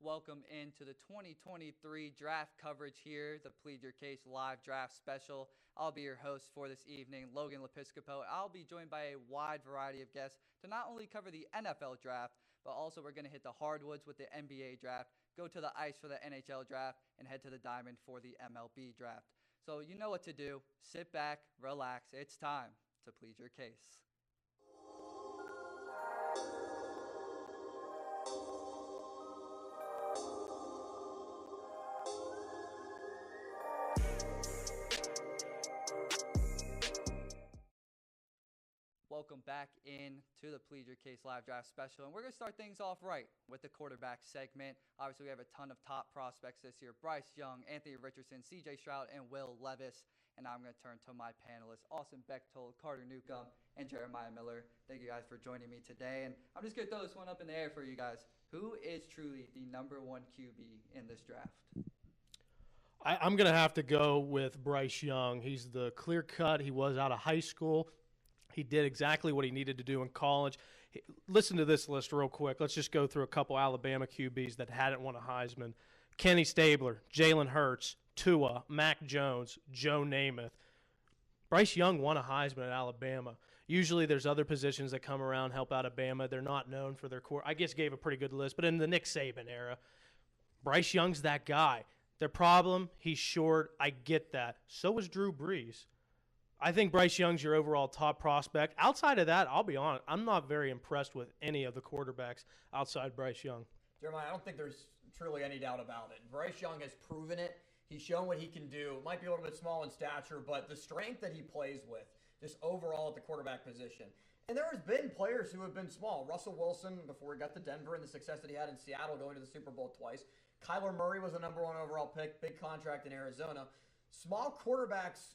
welcome into the 2023 draft coverage here, the Plead Your Case live draft special. I'll be your host for this evening, Logan Lepiscopo. I'll be joined by a wide variety of guests to not only cover the NFL draft, but also we're going to hit the hardwoods with the NBA draft, go to the ice for the NHL draft, and head to the diamond for the MLB draft. So you know what to do. Sit back, relax. It's time to plead your case. Welcome back in to the Plead Your Case live draft special. And we're going to start things off right with the quarterback segment. Obviously, we have a ton of top prospects this year. Bryce Young, Anthony Richardson, C.J. Stroud, and Will Levis. And now I'm going to turn to my panelists, Austin Bechtold, Carter Newcomb, and Jeremiah Miller. Thank you guys for joining me today. And I'm just going to throw this one up in the air for you guys. Who is truly the number one QB in this draft? I'm going to have to go with Bryce Young. He's the clear cut. He was out of high school. He did exactly what he needed to do in college. Listen to this list real quick. Let's just go through a couple Alabama QBs that hadn't won a Heisman. Kenny Stabler, Jalen Hurts, Tua, Mac Jones, Joe Namath. Bryce Young won a Heisman at Alabama. Usually there's other positions that come around, help out Alabama. They're not known for their core. I guess gave a pretty good list, but in the Nick Saban era, Bryce Young's that guy. Their problem, he's short. I get that. So was Drew Brees. I think Bryce Young's your overall top prospect. Outside of that, I'll be honest, I'm not very impressed with any of the quarterbacks outside Bryce Young. Jeremiah, I don't think there's truly any doubt about it. Bryce Young has proven it. He's shown what he can do. It might be a little bit small in stature, but the strength that he plays with, just overall at the quarterback position. And there has been players who have been small. Russell Wilson, before he got to Denver and the success that he had in Seattle going to the Super Bowl twice. Kyler Murray was a number one overall pick, big contract in Arizona. Small quarterbacks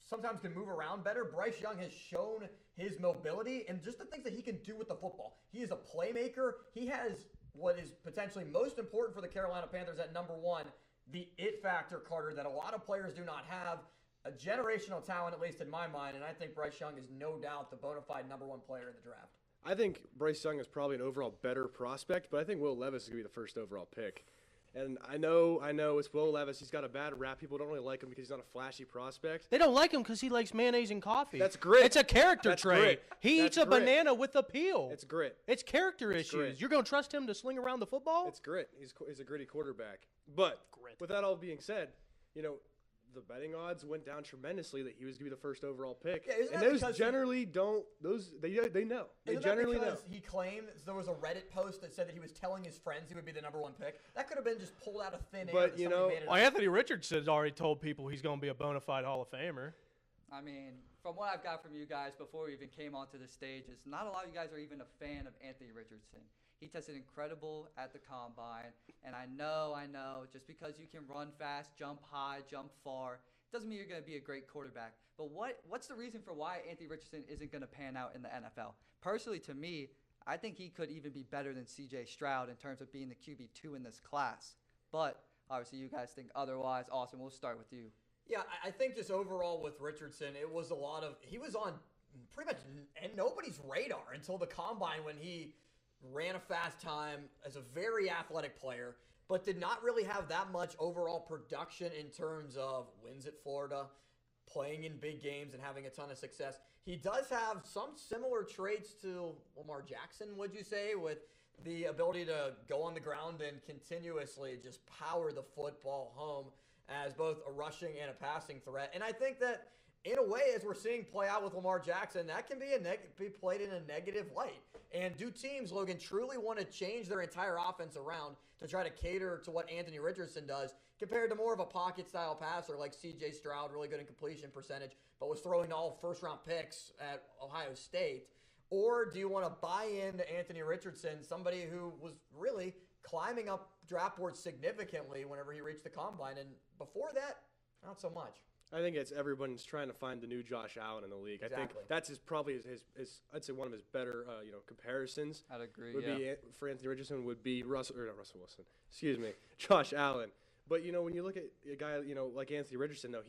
sometimes can move around better. Bryce Young has shown his mobility and just the things that he can do with the football. He is a playmaker. He has what is potentially most important for the Carolina Panthers at number one, the it factor, Carter, that a lot of players do not have. A generational talent, at least in my mind, and I think Bryce Young is no doubt the bona fide number one player in the draft. I think Bryce Young is probably an overall better prospect, but I think Will Levis is going to be the first overall pick. And I know it's Will Levis. He's got a bad rap. People don't really like him because he's not a flashy prospect. They don't like him because he likes mayonnaise and coffee. That's grit. It's a character That's trait. grit. He eats a banana with a peel. It's grit. It's character issues. Grit. You're going to trust him to sling around the football? It's grit. He's a gritty quarterback. But with that all being said, the betting odds went down tremendously that he was going to be the first overall pick. Yeah, and those generally they know. They generally know. He claimed there was a Reddit post that said that he was telling his friends he would be the number one pick. That could have been just pulled out of thin air. But, Anthony Richardson's already told people he's going to be a bona fide Hall of Famer. I mean, from what I've got from you guys before we even came onto the stage, is not a lot of you guys are even a fan of Anthony Richardson. He tested incredible at the combine, and I know, just because you can run fast, jump high, jump far, doesn't mean you're going to be a great quarterback. But what's the reason for why Anthony Richardson isn't going to pan out in the NFL? Personally, to me, I think he could even be better than C.J. Stroud in terms of being the QB2 in this class. But obviously you guys think otherwise. Austin, we'll start with you. Yeah, I think just overall with Richardson, it was he was on pretty much nobody's radar until the combine when he ran a fast time as a very athletic player, but did not really have that much overall production in terms of wins at Florida, playing in big games and having a ton of success. He does have some similar traits to Lamar Jackson, would you say, with the ability to go on the ground and continuously just power the football home as both a rushing and a passing threat. And I think that in a way, as we're seeing play out with Lamar Jackson, that can be played in a negative light. And do teams, Logan, truly want to change their entire offense around to try to cater to what Anthony Richardson does compared to more of a pocket-style passer like C.J. Stroud, really good in completion percentage, but was throwing all first-round picks at Ohio State? Or do you want to buy into Anthony Richardson, somebody who was really climbing up draft boards significantly whenever he reached the combine, and before that, not so much? I think it's everyone's trying to find the new Josh Allen in the league. Exactly. I think that's probably his I'd say one of his better comparisons. I'd agree. Would be for Anthony Richardson would be Russell Wilson. Excuse me, Josh Allen. But when you look at a guy like Anthony Richardson, though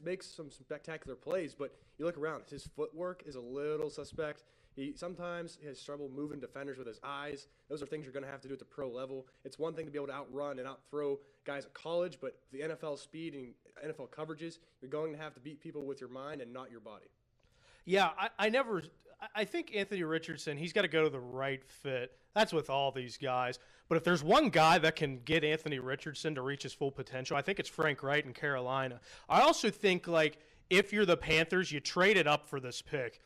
makes some spectacular plays. But you look around, his footwork is a little suspect. He sometimes has trouble moving defenders with his eyes. Those are things you're going to have to do at the pro level. It's one thing to be able to outrun and outthrow guys at college, but the NFL speed and NFL coverages, you're going to have to beat people with your mind and not your body. Yeah, I think Anthony Richardson, he's got to go to the right fit. That's with all these guys. But if there's one guy that can get Anthony Richardson to reach his full potential, I think it's Frank Wright in Carolina. I also think, like, if you're the Panthers, you traded up for this pick.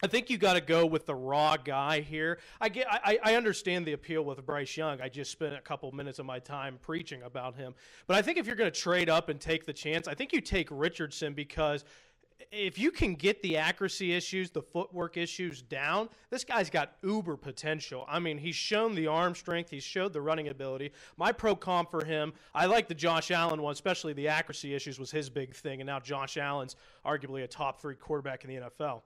I think you got to go with the raw guy here. I understand the appeal with Bryce Young. I just spent a couple minutes of my time preaching about him. But I think if you're going to trade up and take the chance, I think you take Richardson, because if you can get the accuracy issues, the footwork issues down, this guy's got uber potential. I mean, he's shown the arm strength. He's showed the running ability. My pro comp for him, I like the Josh Allen one, especially the accuracy issues was his big thing, and now Josh Allen's arguably a top 3 quarterback in the NFL.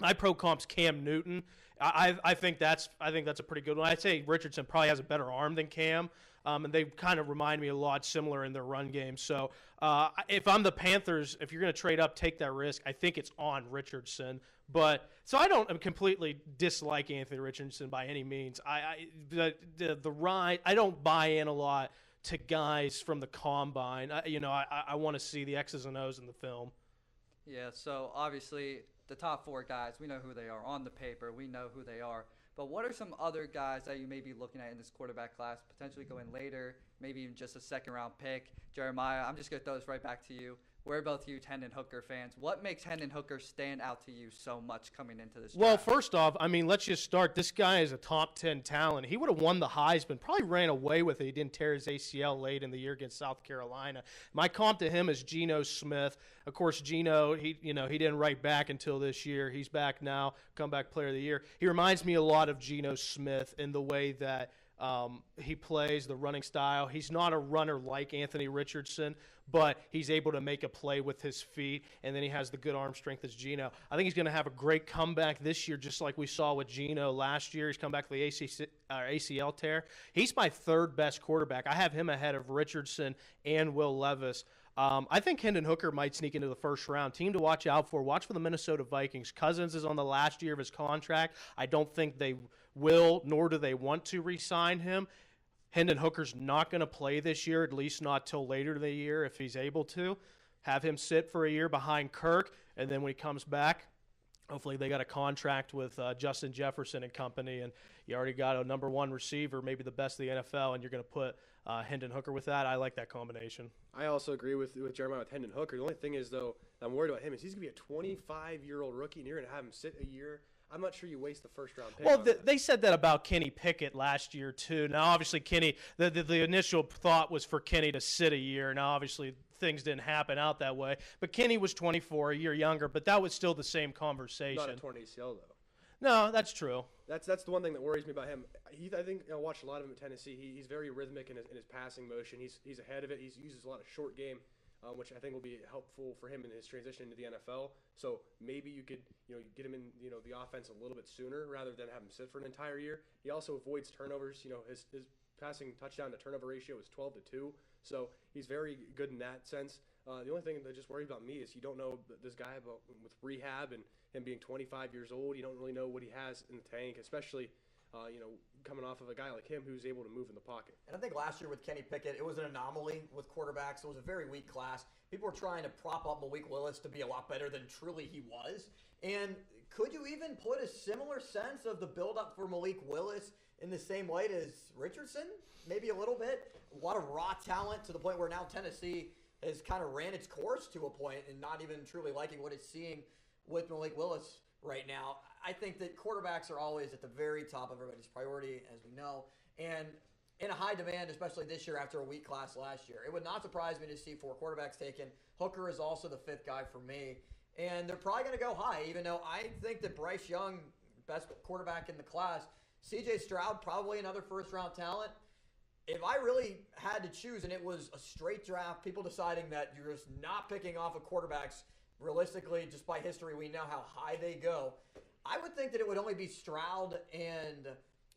My pro comp's Cam Newton. I think that's a pretty good one. I'd say Richardson probably has a better arm than Cam, and they kind of remind me a lot similar in their run game. So if I'm the Panthers, if you're going to trade up, take that risk. I think it's on Richardson. But so I don't completely dislike Anthony Richardson by any means. I don't buy in a lot to guys from the combine. I want to see the X's and O's in the film. Yeah. So obviously, the top 4 guys, we know who they are on the paper. We know who they are. But what are some other guys that you may be looking at in this quarterback class, potentially going later, maybe even just a second-round pick? Jeremiah, I'm just going to throw this right back to you. We're both huge Hendon Hooker fans. What makes Hendon Hooker stand out to you so much coming into this draft? Well, first off, I mean, let's just start. This guy is a top 10 talent. He would have won the Heisman, probably ran away with it. He didn't tear his ACL late in the year against South Carolina. My comp to him is Geno Smith. Of course, Geno, he didn't write back until this year. He's back now, comeback player of the year. He reminds me a lot of Geno Smith in the way that he plays, the running style. He's not a runner like Anthony Richardson, but he's able to make a play with his feet, and then he has the good arm strength as Geno. I think he's going to have a great comeback this year, just like we saw with Geno last year. He's come back to the ACL tear. He's my 3rd best quarterback. I have him ahead of Richardson and Will Levis. I think Hendon Hooker might sneak into the first round. Team to watch out for. Watch for the Minnesota Vikings. Cousins is on the last year of his contract. I don't think they will, nor do they want to re-sign him. Hendon Hooker's not going to play this year, at least not till later in the year if he's able to. Have him sit for a year behind Kirk, and then when he comes back, hopefully they got a contract with Justin Jefferson and company, and you already got a number 1 receiver, maybe the best of the NFL, and you're going to put Hendon Hooker with that. I like that combination. I also agree with Jeremiah with Hendon Hooker. The only thing is, though, I'm worried about him is he's going to be a 25-year-old rookie, and you're going to have him sit a year. I'm not sure you waste the first-round pick. Well, they said that about Kenny Pickett last year, too. Now, obviously, Kenny, the initial thought was for Kenny to sit a year. Now, obviously, things didn't happen out that way. But Kenny was 24, a year younger, but that was still the same conversation. Not a torn ACL, though. No, that's true. That's the one thing that worries me about him. I think I watched a lot of him at Tennessee. He's very rhythmic in his passing motion. He's ahead of it. He uses a lot of short game, which I think will be helpful for him in his transition into the NFL. So maybe you could get him in the offense a little bit sooner rather than have him sit for an entire year. He also avoids turnovers. His passing touchdown to turnover ratio is 12-2. So he's very good in that sense. The only thing that just worries about me is you don't know this guy with rehab and him being 25 years old. You don't really know what he has in the tank, especially coming off of a guy like him who's able to move in the pocket. And I think last year with Kenny Pickett, it was an anomaly with quarterbacks. It was a very weak class. People were trying to prop up Malik Willis to be a lot better than truly he was. And could you even put a similar sense of the build-up for Malik Willis in the same light as Richardson? Maybe a little bit. A lot of raw talent to the point where now Tennessee has kind of ran its course to a point and not even truly liking what it's seeing with Malik Willis right now. I think that quarterbacks are always at the very top of everybody's priority, as we know, and in a high demand, especially this year after a weak class last year. It would not surprise me to see 4 quarterbacks taken. Hooker is also the 5th guy for me, and they're probably going to go high, even though I think that Bryce Young, best quarterback in the class, C.J. Stroud, probably another first-round talent. If I really had to choose and it was a straight draft, people deciding that you're just not picking off of quarterbacks, realistically, just by history, we know how high they go. I would think that it would only be Stroud and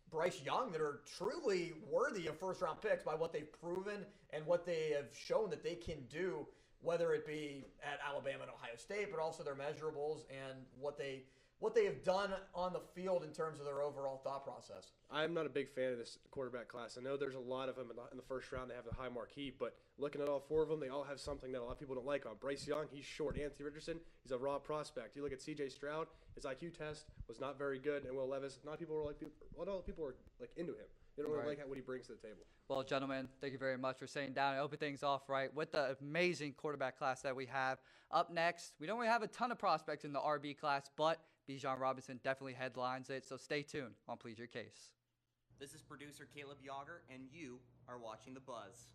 Bryce Young that are truly worthy of first-round picks by what they've proven and what they have shown that they can do, whether it be at Alabama and Ohio State, but also their measurables and what they what they have done on the field in terms of their overall thought process. I'm not a big fan of this quarterback class. I know there's a lot of them in the first round that have the high marquee, but looking at all four of them, they all have something that a lot of people don't like. Bryce Young, he's short. Anthony Richardson, he's a raw prospect. You look at C.J. Stroud, his IQ test was not very good, and Will Levis, not people were into him. They don't really like what he brings to the table. Well, gentlemen, thank you very much for sitting down and open things off right with the amazing quarterback class that we have. Up next, we don't really have a ton of prospects in the RB class, but Bijan Robinson definitely headlines it, so stay tuned on Plead Your Case. This is producer Caleb Yager, and you are watching The Buzz.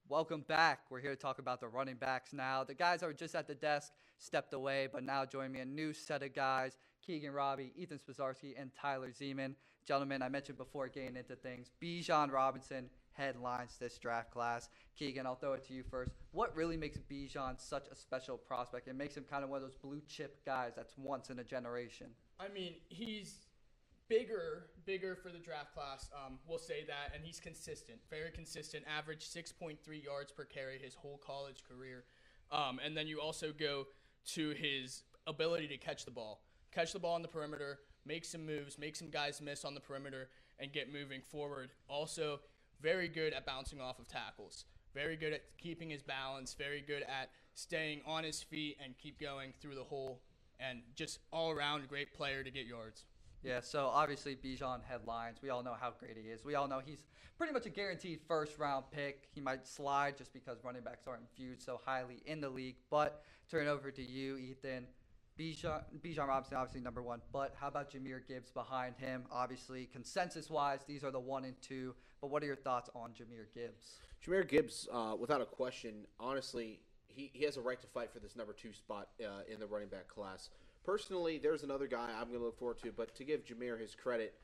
Welcome back. We're here to talk about the running backs now. The guys that were just at the desk stepped away, but now join me a new set of guys, Keegan Robbie, Ethan Spazarski, and Tyler Zeman. Gentlemen, I mentioned before getting into things, Bijan Robinson headlines this draft class. Keegan, I'll throw it to you first. What really makes Bijan such a special prospect? It makes him kind of one of those blue chip guys that's once in a generation. I mean, he's bigger for the draft class, we'll say that, and he's consistent, very consistent, average 6.3 yards per carry his whole college career. And then you also go to his ability to catch the ball on the perimeter, make some moves, make some guys miss on the perimeter, and get moving forward. Also, very good at bouncing off of tackles, very good at keeping his balance, very good at staying on his feet and keep going through the hole, and just all-around great player to get yards. Yeah, so obviously Bijan headlines. We all know how great he is. We all know he's pretty much a guaranteed first-round pick. He might slide just because running backs aren't viewed so highly in the league. But turn it over to you, Ethan. Bijan Robinson, obviously number one. But how about Jahmyr Gibbs behind him? Obviously, consensus-wise, these are the 1 and 2. But what are your thoughts on Jahmyr Gibbs? Jahmyr Gibbs, without a question, honestly, he has a right to fight for this number 2 spot in the running back class. Personally, there's another guy I'm going to look forward to, but to give Jahmyr his credit,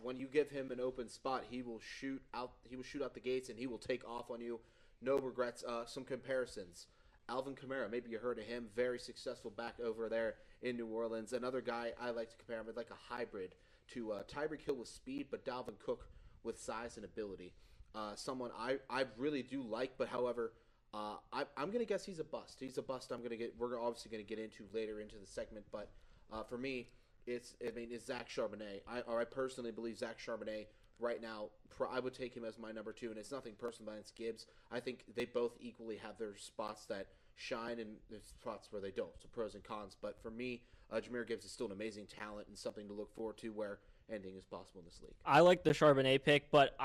when you give him an open spot, he will shoot out the gates and he will take off on you. No regrets. Some comparisons. Alvin Kamara, maybe you heard of him, very successful back over there in New Orleans. Another guy I like to compare him with, like a hybrid to Tyreek Hill with speed, but Dalvin Cook with size and ability. Someone I really do like, but however, I'm going to guess he's a bust. He's a bust. We're obviously going to get into later into the segment, but for me, it's Zach Charbonnet. I personally believe Zach Charbonnet right now. I would take him as my number 2, and it's nothing personal against Gibbs. I think they both equally have their spots that shine and there's spots where they don't. So pros and cons. But for me, Jahmyr Gibbs is still an amazing talent and something to look forward to where anything is possible in this league. I like the Charbonnet pick, but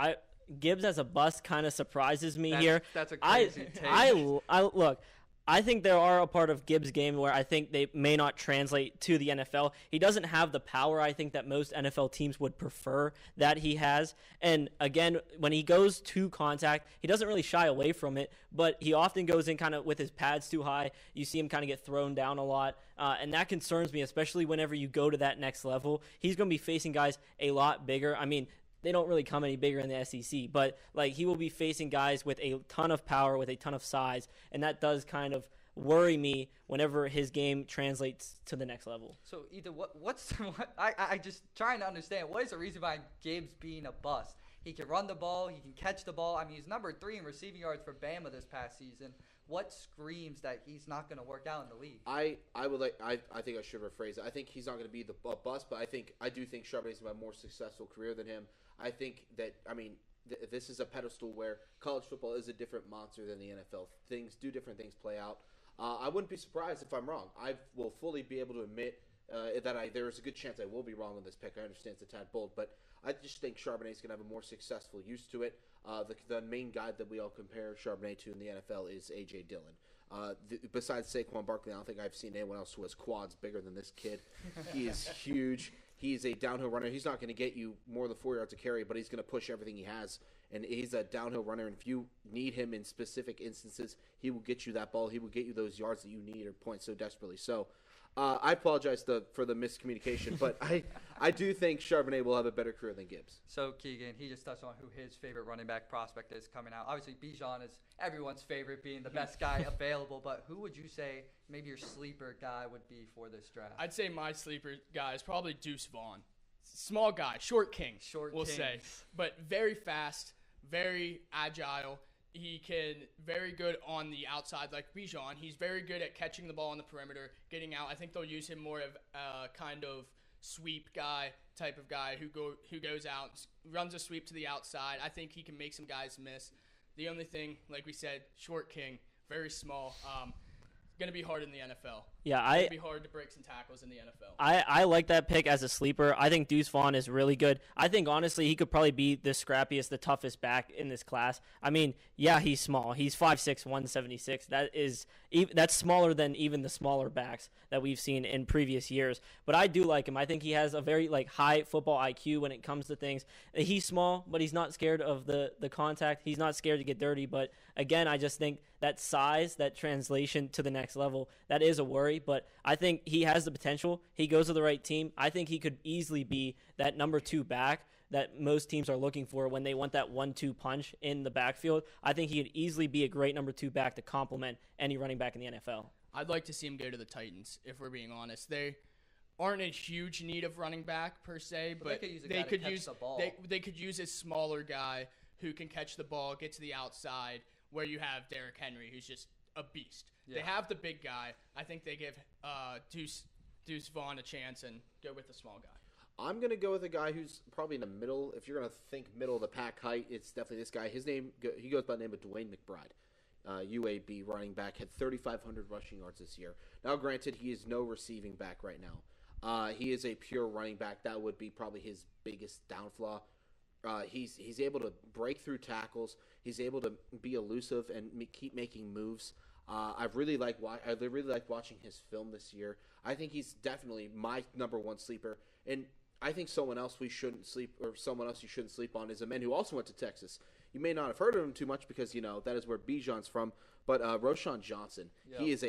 Gibbs as a bust kind of surprises me here. That's a crazy take. Look, I think there are a part of Gibbs' game where I think they may not translate to the NFL. He doesn't have the power, I think, that most NFL teams would prefer that he has. And again, when he goes to contact, he doesn't really shy away from it, but he often goes in kind of with his pads too high. You see him kind of get thrown down a lot, and that concerns me, especially whenever you go to that next level. He's going to be facing guys a lot bigger. I mean, they don't really come any bigger in the SEC, but like he will be facing guys with a ton of power, with a ton of size, and that does kind of worry me whenever his game translates to the next level. So either I just trying to understand what is the reason behind Gibbs being a bust? He can run the ball, he can catch the ball. I mean, he's number 3 in receiving yards for Bama this past season. What screams that he's not going to work out in the league? I think I should rephrase it. I think he's not going to be a bust, but I do think Charbonnet's going to have a more successful career than him. I think that, this is a pedestal where college football is a different monster than the NFL. Different things play out. I wouldn't be surprised if I'm wrong. I will fully be able to admit that there is a good chance I will be wrong on this pick. I understand it's a tad bold, but I just think Charbonnet's going to have a more successful use to it. The main guy that we all compare Charbonnet to in the NFL is A.J. Dillon. Besides Saquon Barkley, I don't think I've seen anyone else who has quads bigger than this kid. He is huge. He's a downhill runner. He's not going to get you more than 4 yards of carry, but he's going to push everything he has. And he's a downhill runner. And if you need him in specific instances, he will get you that ball. He will get you those yards that you need or points so desperately. So I apologize for the miscommunication, but I do think Charbonnet will have a better career than Gibbs. So, Keegan, he just touched on who his favorite running back prospect is coming out. Obviously, Bijan is everyone's favorite, being the best guy available. But who would you say maybe your sleeper guy would be for this draft? I'd say my sleeper guy is probably Deuce Vaughn. Small guy, short king, we'll say. But very fast, very agile. He can very good on the outside like Bijan. He's very good at catching the ball on the perimeter, getting out. I think they'll use him more of kind of sweep guy type of guy who goes out, runs a sweep to the outside. I think he can make some guys miss. The only thing, like we said, short king, very small. Going to be hard in the NFL. Yeah, It's going to be hard to break some tackles in the NFL. I like that pick as a sleeper. I think Deuce Vaughn is really good. I think, honestly, he could probably be the scrappiest, the toughest back in this class. I mean, yeah, he's small. He's 5'6", 176. That's smaller than even the smaller backs that we've seen in previous years. But I do like him. I think he has a very high football IQ when it comes to things. He's small, but he's not scared of the contact. He's not scared to get dirty. But, again, I just think that size, that translation to the next level, that is a worry. But I think he has the potential. He goes to the right team. I think he could easily be that number 2 back that most teams are looking for when they want that 1-2 punch in the backfield. I think he could easily be a great number 2 back to complement any running back in the NFL. I'd like to see him go to the Titans, if we're being honest. They aren't in huge need of running back per se, but they could use a smaller guy who can catch the ball, get to the outside, where you have Derrick Henry, who's just a beast. Yeah. They have the big guy. I think they give Deuce Vaughn a chance and go with the small guy. I'm going to go with a guy who's probably in the middle. If you're going to think middle of the pack height, it's definitely this guy. He goes by the name of Dwayne McBride. UAB running back, had 3,500 rushing yards this year. Now, granted, he is no receiving back right now. He is a pure running back. That would be probably his biggest downfall. He's able to break through tackles. He's able to be elusive and keep making moves. I really like watching his film this year. I think he's definitely my number 1 sleeper. And I think someone else you shouldn't sleep on is a man who also went to Texas. You may not have heard of him too much because that is where Bijan's from. But Roschon Johnson, yep. He's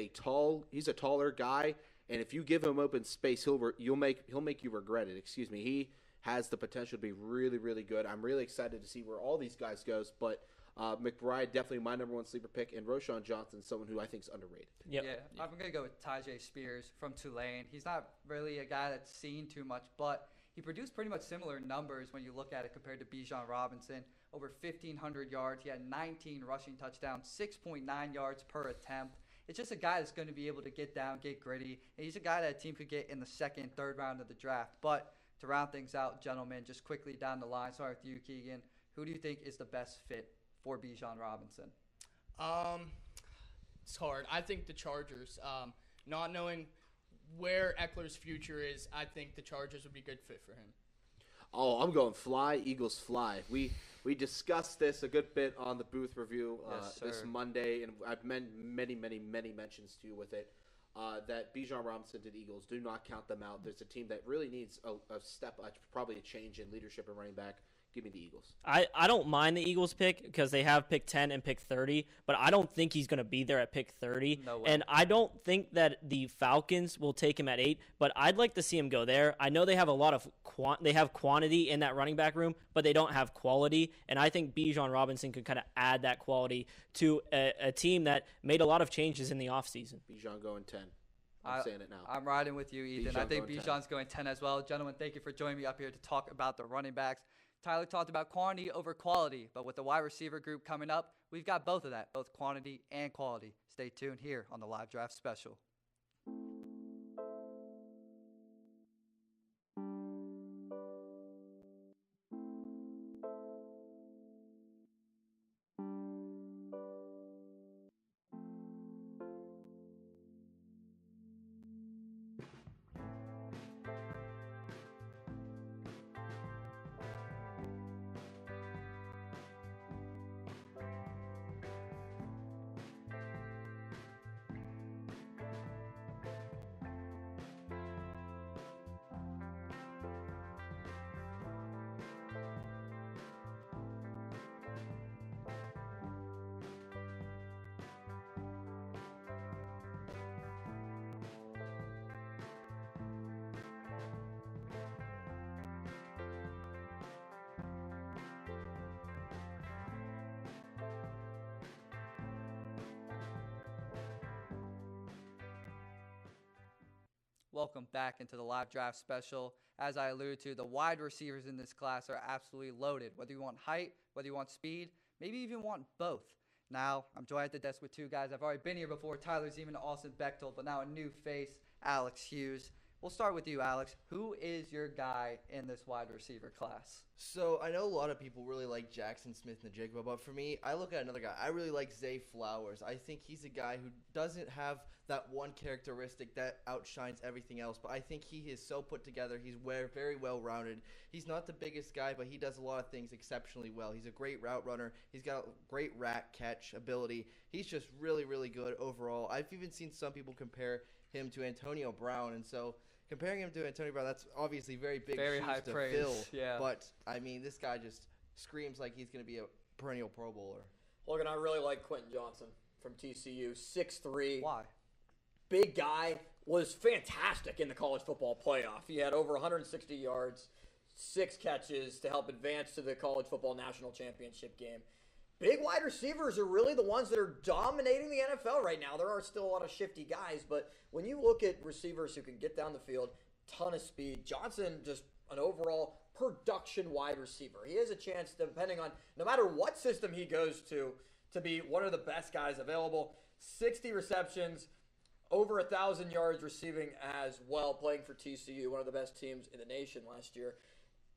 a taller guy, and if you give him open space, he'll make you regret it. Excuse me. He has the potential to be really, really good. I'm really excited to see where all these guys goes, but McBride, definitely my number 1 sleeper pick, and Roschon Johnson, someone who I think is underrated. Yep. Yeah, I'm going to go with Tyjae Spears from Tulane. He's not really a guy that's seen too much, but he produced pretty much similar numbers when you look at it compared to Bijan Robinson. Over 1,500 yards. He had 19 rushing touchdowns, 6.9 yards per attempt. It's just a guy that's going to be able to get down, get gritty, and he's a guy that a team could get in the 2nd, 3rd round of the draft. But to round things out, gentlemen, just quickly down the line, start with you, Keegan. Who do you think is the best fit for Bijan Robinson? It's hard. I think the Chargers. Not knowing where Eckler's future is, I think the Chargers would be a good fit for him. Oh, I'm going fly, Eagles fly. We discussed this a good bit on the booth review this Monday, and I've made many mentions to you with it. That Bijan Robinson to the Eagles, do not count them out. There's a team that really needs a step, probably a change in leadership and running back. Give me the Eagles. I don't mind the Eagles pick because they have pick 10 and pick 30, but I don't think he's going to be there at pick 30. No way. And I don't think that the Falcons will take him at 8, but I'd like to see him go there. I know they have a lot of quantity in that running back room, but they don't have quality, and I think Bijan Robinson could kind of add that quality to a team that made a lot of changes in the offseason. Bijan going 10. I'm saying it now. I'm riding with you, Ethan. I think Bijan's going 10 as well. Gentlemen, thank you for joining me up here to talk about the running backs. Tyler talked about quantity over quality, but with the wide receiver group coming up, we've got both of that, both quantity and quality. Stay tuned here on the Live Draft Special. Welcome back into the live draft special. As I alluded to, the wide receivers in this class are absolutely loaded. Whether you want height, whether you want speed, maybe even want both. Now, I'm joined at the desk with two guys. I've already been here before. Tyler Zeman and Austin Bechtold, but now a new face, Alex Hughes. We'll start with you, Alex. Who is your guy in this wide receiver class? So I know a lot of people really like Jackson Smith-Njigba, but for me, I look at another guy. I really like Zay Flowers. I think he's a guy who doesn't have that one characteristic that outshines everything else, but I think he is so put together. He's very well-rounded. He's not the biggest guy, but he does a lot of things exceptionally well. He's a great route runner. He's got great rat catch ability. He's just really good overall. I've even seen some people compare him to Antonio Brown, and so comparing him to Antonio Brown, that's obviously very big Very shoes high to praise, fill. yeah. But, I mean, this guy just screams like he's going to be a perennial Pro Bowler. Logan, I really like Quentin Johnson from TCU, 6'3". Why? Big guy, was fantastic in the college football playoff. He had over 160 yards, 6 catches to help advance to the college football national championship game. Big wide receivers are really the ones that are dominating the NFL right now. There are still a lot of shifty guys, but when you look at receivers who can get down the field, ton of speed, Johnson just an overall production wide receiver. He has a chance, depending on no matter what system he goes to be one of the best guys available. 60 receptions, over 1,000 yards receiving as well, playing for TCU, one of the best teams in the nation last year.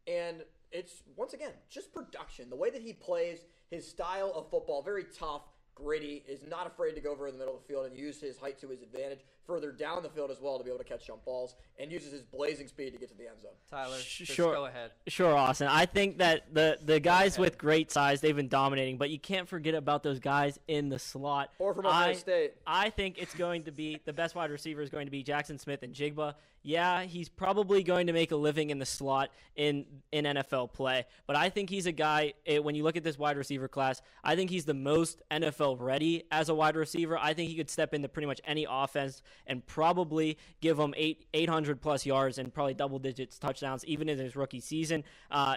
And it's, once again, just production. The way that he plays, his style of football, very tough, gritty, is not afraid to go over in the middle of the field and use his height to his advantage, further down the field as well to be able to catch jump balls, and uses his blazing speed to get to the end zone. Tyler, just Sure. go ahead. Sure, Austin. I think that the guys with great size, they've been dominating, but you can't forget about those guys in the slot. Or from Ohio State. I think it's going to be the best wide receiver is going to be Jackson Smith-Njigba. Yeah, he's probably going to make a living in the slot in NFL play, but I think he's a guy, when you look at this wide receiver class, I think he's the most NFL ready as a wide receiver. I think he could step into pretty much any offense and probably give them 800 plus yards and probably double digits touchdowns even in his rookie season.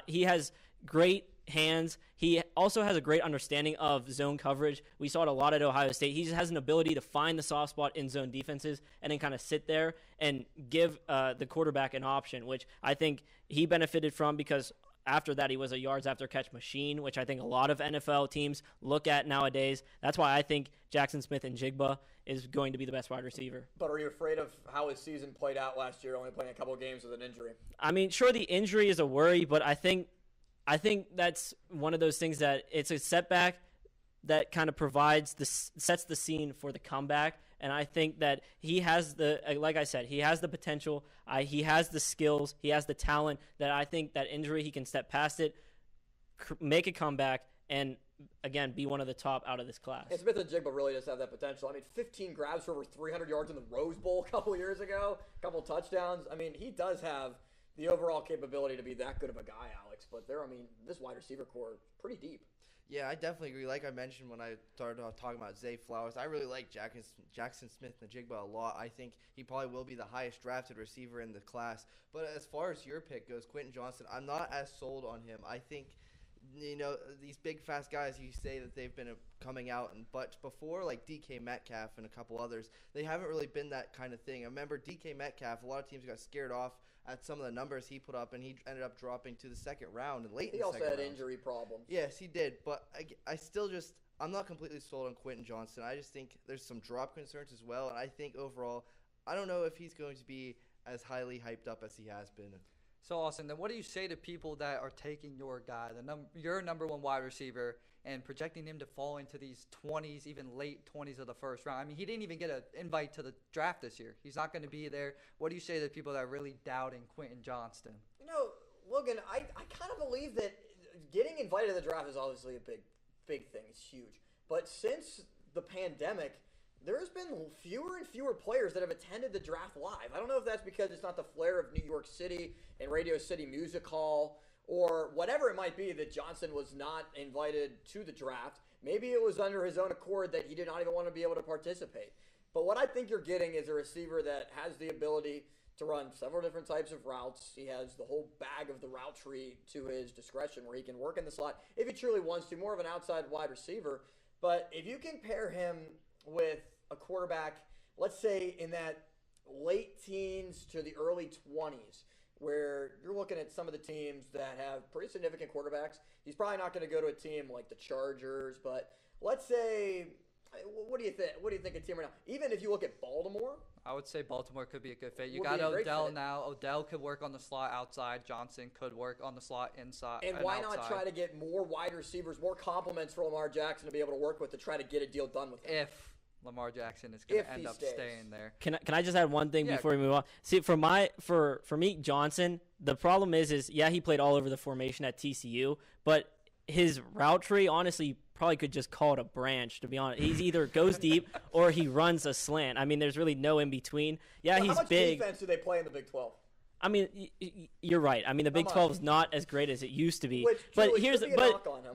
He has great hands. He also has a great understanding of zone coverage. We saw it a lot at Ohio State. He just has an ability to find the soft spot in zone defenses and then kind of sit there and give the quarterback an option, which I think he benefited from because after that he was a yards after catch machine, which I think a lot of NFL teams look at nowadays. That's why I think Jackson Smith-Njigba is going to be the best wide receiver. But are you afraid of how his season played out last year, only playing a couple of games with an injury? I mean, sure, the injury is a worry, but I think that's one of those things that it's a setback that kind of sets the scene for the comeback. And I think that he has like I said, he has the potential. He has the skills. He has the talent that I think that injury, he can step past it, make a comeback, and again, be one of the top out of this class. And Smith-Njigba really does have that potential. I mean, 15 grabs for over 300 yards in the Rose Bowl a couple years ago, a couple touchdowns. I mean, he does have the overall capability to be that good of a guy, Alex. But this wide receiver core is pretty deep. Yeah, I definitely agree. Like I mentioned when I started talking about Zay Flowers, I really like Jackson Smith-Njigba a lot. I think he probably will be the highest drafted receiver in the class. But as far as your pick goes, Quentin Johnson, I'm not as sold on him. I think, these big, fast guys, you say that they've been coming out, but before, like DK Metcalf and a couple others, they haven't really been that kind of thing. I remember DK Metcalf, a lot of teams got scared off at some of the numbers he put up, and he ended up dropping to the second round and late in the second round. He also had injury problems. Yes, he did, but I still I'm not completely sold on Quentin Johnson. I just think there's some drop concerns as well, and I think overall, I don't know if he's going to be as highly hyped up as he has been. So, Austin, then what do you say to people that are taking your guy, your number one wide receiver, and projecting him to fall into these 20s, even late 20s of the first round? I mean, he didn't even get an invite to the draft this year. He's not going to be there. What do you say to people that are really doubting Quentin Johnston? Logan, I kind of believe that getting invited to the draft is obviously a big thing. It's huge. But since the pandemic, there's been fewer and fewer players that have attended the draft live. I don't know if that's because it's not the flair of New York City and Radio City Music Hall or whatever it might be that Johnson was not invited to the draft. Maybe it was under his own accord that he did not even want to be able to participate. But what I think you're getting is a receiver that has the ability to run several different types of routes. He has the whole bag of the route tree to his discretion where he can work in the slot if he truly wants to, more of an outside wide receiver. But if you can pair him with a quarterback, let's say in that late teens to the early 20s, where you're looking at some of the teams that have pretty significant quarterbacks. He's probably not going to go to a team like the Chargers, but let's say, what do you think? What do you think of team right now? Even if you look at Baltimore, I would say Baltimore could be a good fit. You Would got be a great Odell fit. now. Odell could work on the slot outside. Johnson could work on the slot inside. and why not outside. try to get more wide receivers, more compliments for Lamar Jackson to be able to work with to try to get a deal done with him? If Lamar Jackson is going If to he end up stays. staying there. Can I just add one thing Yeah. before we move on? See, for Meek Johnson, the problem is yeah, he played all over the formation at TCU, but his route tree, honestly, probably could just call it a branch, to be honest. He's either goes deep or he runs a slant. I mean, there's really no in between. Yeah, Well, he's how much big. defense do they play in the Big 12? I mean, you're right. I mean, the Big much? 12 is not as great as it used to be. Which but truly here's could be a but knock on him.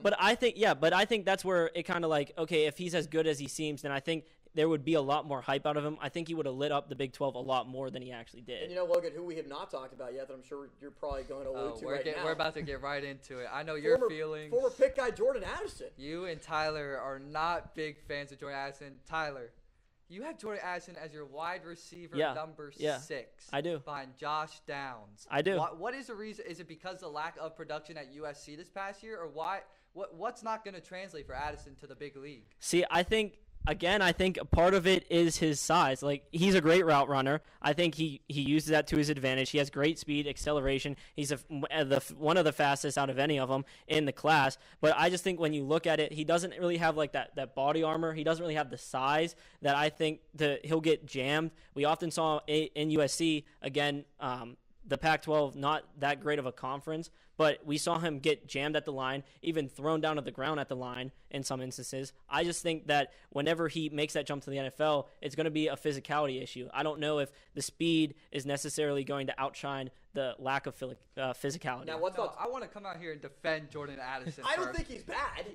but I think that's where it kind of like, okay, if he's as good as he seems, then I think there would be a lot more hype out of him. I think he would have lit up the Big 12 a lot more than he actually did. And you know, Logan, who we have not talked about yet that I'm sure you're probably going to allude to right now. We're about to get right into it. I know your feelings. Former pick guy Jordan Addison. You and Tyler are not big fans of Jordan Addison. Tyler, you have Jordan Addison as your wide receiver number 6. I do. Behind Josh Downs. I do. What is the reason? Is it because of the lack of production at USC this past year? Or why? What's not going to translate for Addison to the big league? See, I think a part of it is his size. Like, he's a great route runner. I think he uses that to his advantage. He has great speed, acceleration. He's one of the fastest out of any of them in the class. But I just think when you look at it, he doesn't really have like that body armor. He doesn't really have the size that I think he'll get jammed. We often saw in USC, again, the Pac-12, not that great of a conference, but we saw him get jammed at the line, even thrown down to the ground at the line in some instances. I just think that whenever he makes that jump to the NFL, it's going to be a physicality issue. I don't know if the speed is necessarily going to outshine the lack of physicality. Now, I want to come out here and defend Jordan Addison. I don't first. think he's bad.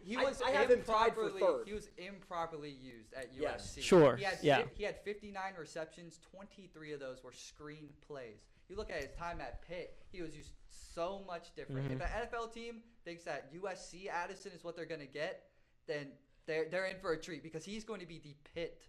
I have him tied for third. He was improperly used at Yes. USC. Sure, He had 59 receptions. 23 of those were screen plays. You look at his time at Pitt, he was used so much different. Mm-hmm. If an NFL team thinks that USC Addison is what they're going to get, then they're in for a treat because he's going to be the Pitt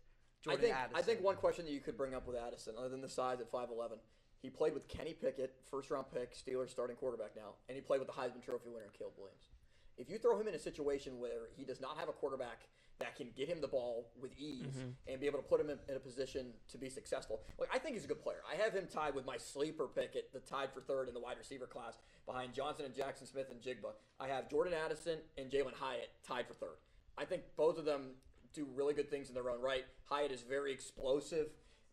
Jordan Addison. I think one question that you could bring up with Addison, other than the size at 5'11", he played with Kenny Pickett, first-round pick, Steelers starting quarterback now, and he played with the Heisman Trophy winner, Caleb Williams. If you throw him in a situation where he does not have a quarterback that can get him the ball with ease and be able to put him in a position to be successful, like, I think he's a good player. I have him tied with my sleeper pick at the tied for third in the wide receiver class behind Johnson and Jackson Smith and Jigba. I have Jordan Addison and Jalen Hyatt tied for third. I think both of them do really good things in their own right. Hyatt is very explosive,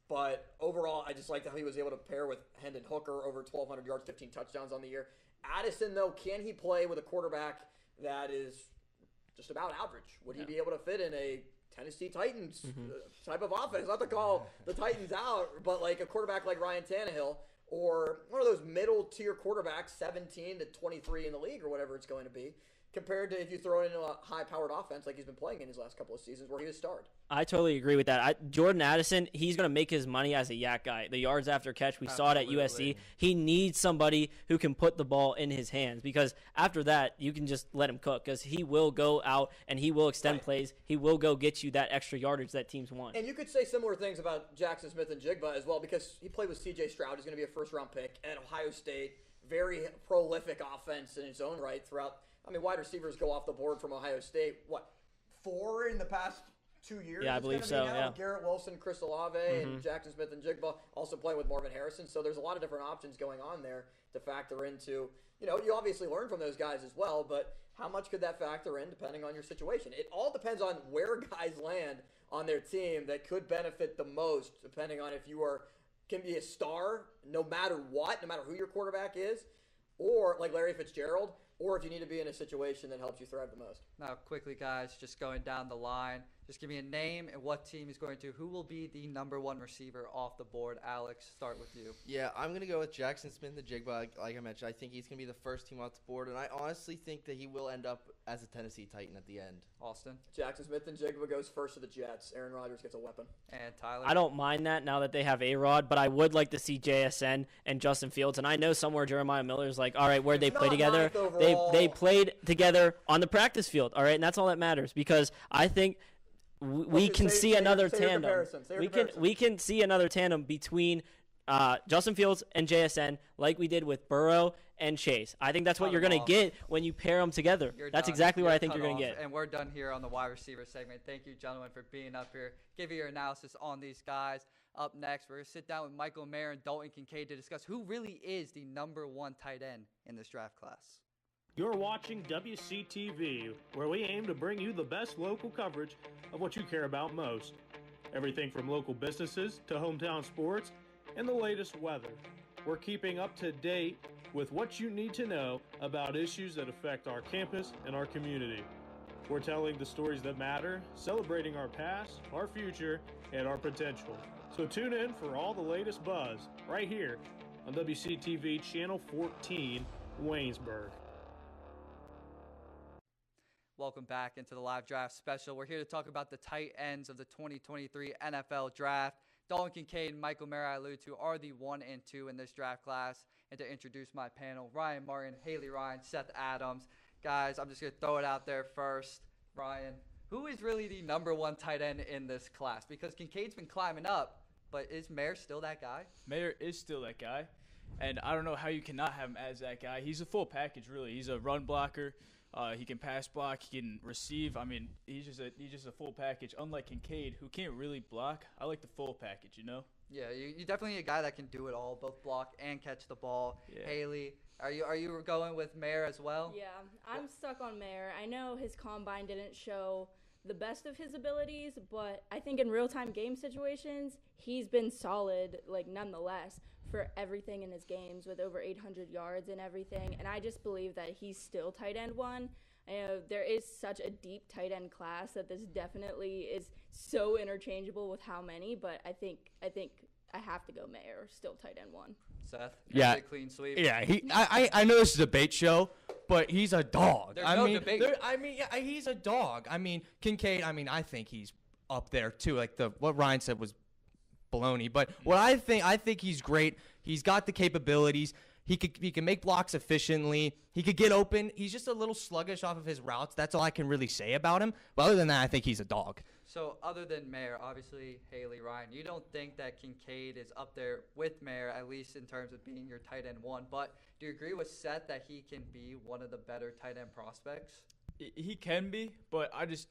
but overall, I just liked how he was able to pair with Hendon Hooker, over 1,200 yards, 15 touchdowns on the year. Addison, though, can he play with a quarterback that is just about average? Would he be able to fit in a Tennessee Titans type of offense? Not to call the Titans out, but like a quarterback like Ryan Tannehill or one of those middle-tier quarterbacks, 17 to 23 in the league or whatever it's going to be, compared to if you throw it into a high-powered offense like he's been playing in his last couple of seasons where he was starred. I totally agree with that. Jordan Addison, he's going to make his money as a yak guy. The yards after catch, we saw it at USC. He needs somebody who can put the ball in his hands because after that, you can just let him cook because he will go out and he will extend plays. He will go get you that extra yardage that teams want. And you could say similar things about Jackson Smith and Jigba as well because he played with C.J. Stroud. He's going to be a first-round pick at Ohio State. Very prolific offense in its own right throughout. I mean, wide receivers go off the board from Ohio State. What, 4 in the past 2 years? Yeah, I it's believe gonna so, be now? yeah. Garrett Wilson, Chris Olave, and Jackson Smith and Jigba also playing with Marvin Harrison. So there's a lot of different options going on there to factor into. You know, you obviously learn from those guys as well, but how much could that factor in depending on your situation? It all depends on where guys land on their team that could benefit the most depending on if you can be a star no matter what, no matter who your quarterback is, or like Larry Fitzgerald, or if you need to be in a situation that helps you thrive the most. Now, quickly, guys, just going down the line, just give me a name and what team is going to. Who will be the number 1 receiver off the board? Alex, start with you. Yeah, I'm going to go with Jackson Smith and Jigba. Like I mentioned, I think he's going to be the first team off the board, and I honestly think that he will end up as a Tennessee Titan at the end. Austin Jackson Smith and Jigba goes first to the Jets. Aaron Rodgers gets a weapon. and Tyler. I don't mind that now that they have A-Rod, but I would like to see JSN and Justin Fields. And I know somewhere Jeremiah Miller's like, all right, where'd they play Not together? ninth overall. They played together on the practice field, all right? And that's all that matters because I think we can see another tandem. We can see another tandem between Justin Fields and JSN, like we did with Burrow and Chase. I think that's what you're going to get when you pair them together. That's exactly what I think you're going to get. And we're done here on the wide receiver segment. Thank you, gentlemen, for being up here. Give you your analysis on these guys. Up next, we're going to sit down with Michael Mayer and Dalton Kincaid to discuss who really is the #1 tight end in this draft class. You're watching WCTV, where we aim to bring you the best local coverage of what you care about most. Everything from local businesses to hometown sports and the latest weather. We're keeping up to date with what you need to know about issues that affect our campus and our community. We're telling the stories that matter, celebrating our past, our future, and our potential. So tune in for all the latest buzz right here on WCTV Channel 14, Waynesburg. Welcome back into the live draft special. We're here to talk about the tight ends of the 2023 NFL Draft. Dalton Kincaid and Michael Mayer, I allude to, are the 1 and 2 in this draft class. And to introduce my panel, Ryan Martin, Haley Ryan, Seth Adams. Guys, I'm just going to throw it out there first. Ryan, who is really the #1 tight end in this class? Because Kincaid's been climbing up, but is Mayer still that guy? Mayer is still that guy. And I don't know how you cannot have him as that guy. He's a full package, really. He's a run blocker. He can pass block. He can receive. I mean, he's just a full package. Unlike Kincaid, who can't really block. I like the full package, you know? Yeah, you definitely a guy that can do it all, both block and catch the ball. Yeah. Haley, are you going with Mayer as well? Yeah, I'm stuck on Mayer. I know his combine didn't show the best of his abilities, but I think in real-time game situations, he's been solid, like, nonetheless, for everything in his games with over 800 yards and everything. And I just believe that he's still tight end 1. I know there is such a deep tight end class that this definitely is so interchangeable with how many, but I think I have to go Mayer, still tight end 1. Seth? Yeah. Clean sweep. Yeah, I know this is a debate show, but he's a dog. There's no debate. Yeah, he's a dog. I mean, Kincaid, I think he's up there too. Like what Ryan said was baloney, but what I think he's great. He's got the capabilities. He can make blocks efficiently. He could get open. He's just a little sluggish off of his routes. That's all I can really say about him. But other than that, I think he's a dog. So other than Mayer, obviously, Haley, Ryan, you don't think that Kincaid is up there with Mayer, at least in terms of being your tight end 1. But do you agree with Seth that he can be one of the better tight end prospects? He can be, but I just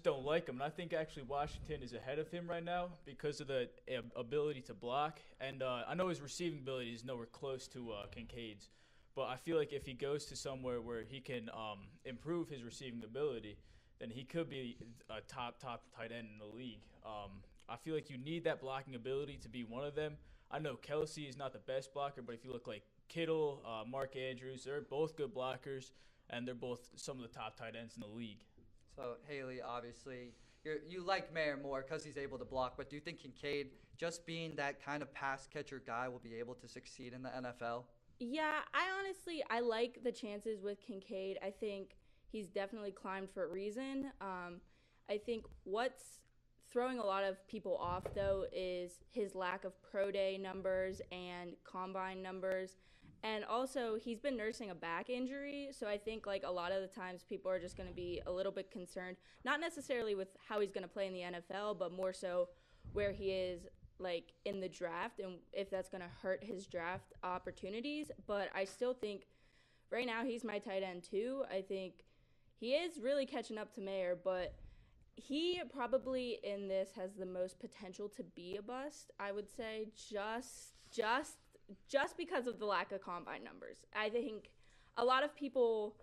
don't like him. And I think actually Washington is ahead of him right now because of the ability to block. And I know his receiving ability is nowhere close to Kincaid's. But I feel like if he goes to somewhere where he can improve his receiving ability, then he could be a top tight end in the league. I feel like you need that blocking ability to be one of them. I know Kelsey is not the best blocker, but if you look like Kittle, Mark Andrews, they're both good blockers, and they're both some of the top tight ends in the league. So, Haley, obviously, you like Mayer more because he's able to block, but do you think Kincaid, just being that kind of pass catcher guy, will be able to succeed in the NFL? Yeah, I like the chances with Kincaid. I think he's definitely climbed for a reason. I think what's throwing a lot of people off, though, is his lack of pro day numbers and combine numbers. And also, he's been nursing a back injury, so I think like a lot of the times people are just going to be a little bit concerned, not necessarily with how he's going to play in the NFL, but more so where he is like in the draft and if that's going to hurt his draft opportunities. But I still think right now he's my tight end too. I think he is really catching up to Mayer, but he probably in this has the most potential to be a bust, I would say, just because of the lack of combine numbers. I think a lot of people,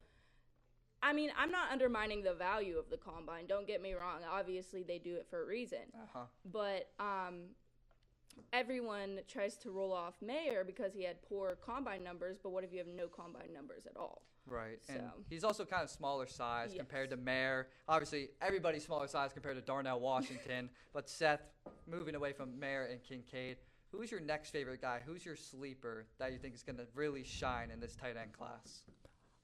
I mean, I'm not undermining the value of the combine. Don't get me wrong. Obviously, they do it for a reason. But everyone tries to roll off Mayer because he had poor combine numbers, but what if you have no combine numbers at all? Right, and he's also kind of smaller size compared to Mayer. Obviously, everybody's smaller size compared to Darnell Washington. But Seth, moving away from Mayer and Kincaid, who's your next favorite guy? Who's your sleeper that you think is going to really shine in this tight end class?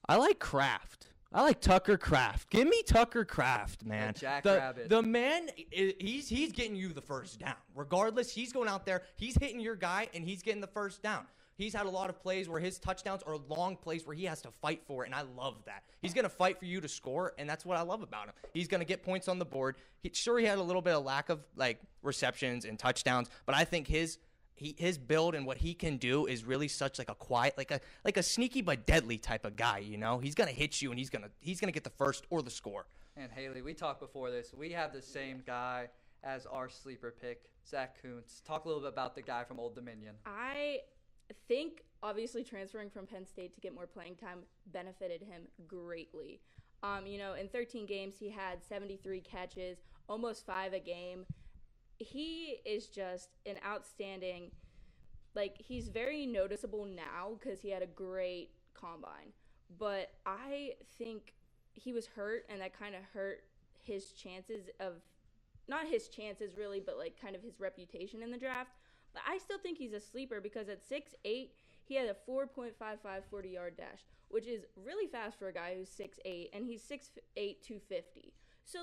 I like Kraft. I like Tucker Kraft. Give me Tucker Kraft, man. Rabbit. The man, he's getting you the first down. Regardless, he's going out there, he's hitting your guy, and he's getting the first down. He's had a lot of plays where his touchdowns are long plays where he has to fight for it, and I love that. He's going to fight for you to score, and that's what I love about him. He's going to get points on the board. He had a little bit of lack of like receptions and touchdowns, but I think his build and what he can do is really such like a quiet, like a sneaky but deadly type of guy. You know, he's gonna hit you and he's gonna get the first or the score. And Haley, we talked before this. We have the same guy as our sleeper pick, Zach Kuntz. Talk a little bit about the guy from Old Dominion. I think obviously transferring from Penn State to get more playing time benefited him greatly. In 13 games, he had 73 catches, almost 5 a game. He is just an outstanding, he's very noticeable now because he had a great combine. But I think he was hurt, and that kind of hurt his chances of, not his chances really, but kind of his reputation in the draft. But I still think he's a sleeper because at 6'8", he had a 4.55 40-yard dash, which is really fast for a guy who's 6'8", and he's 6'8", 250. So,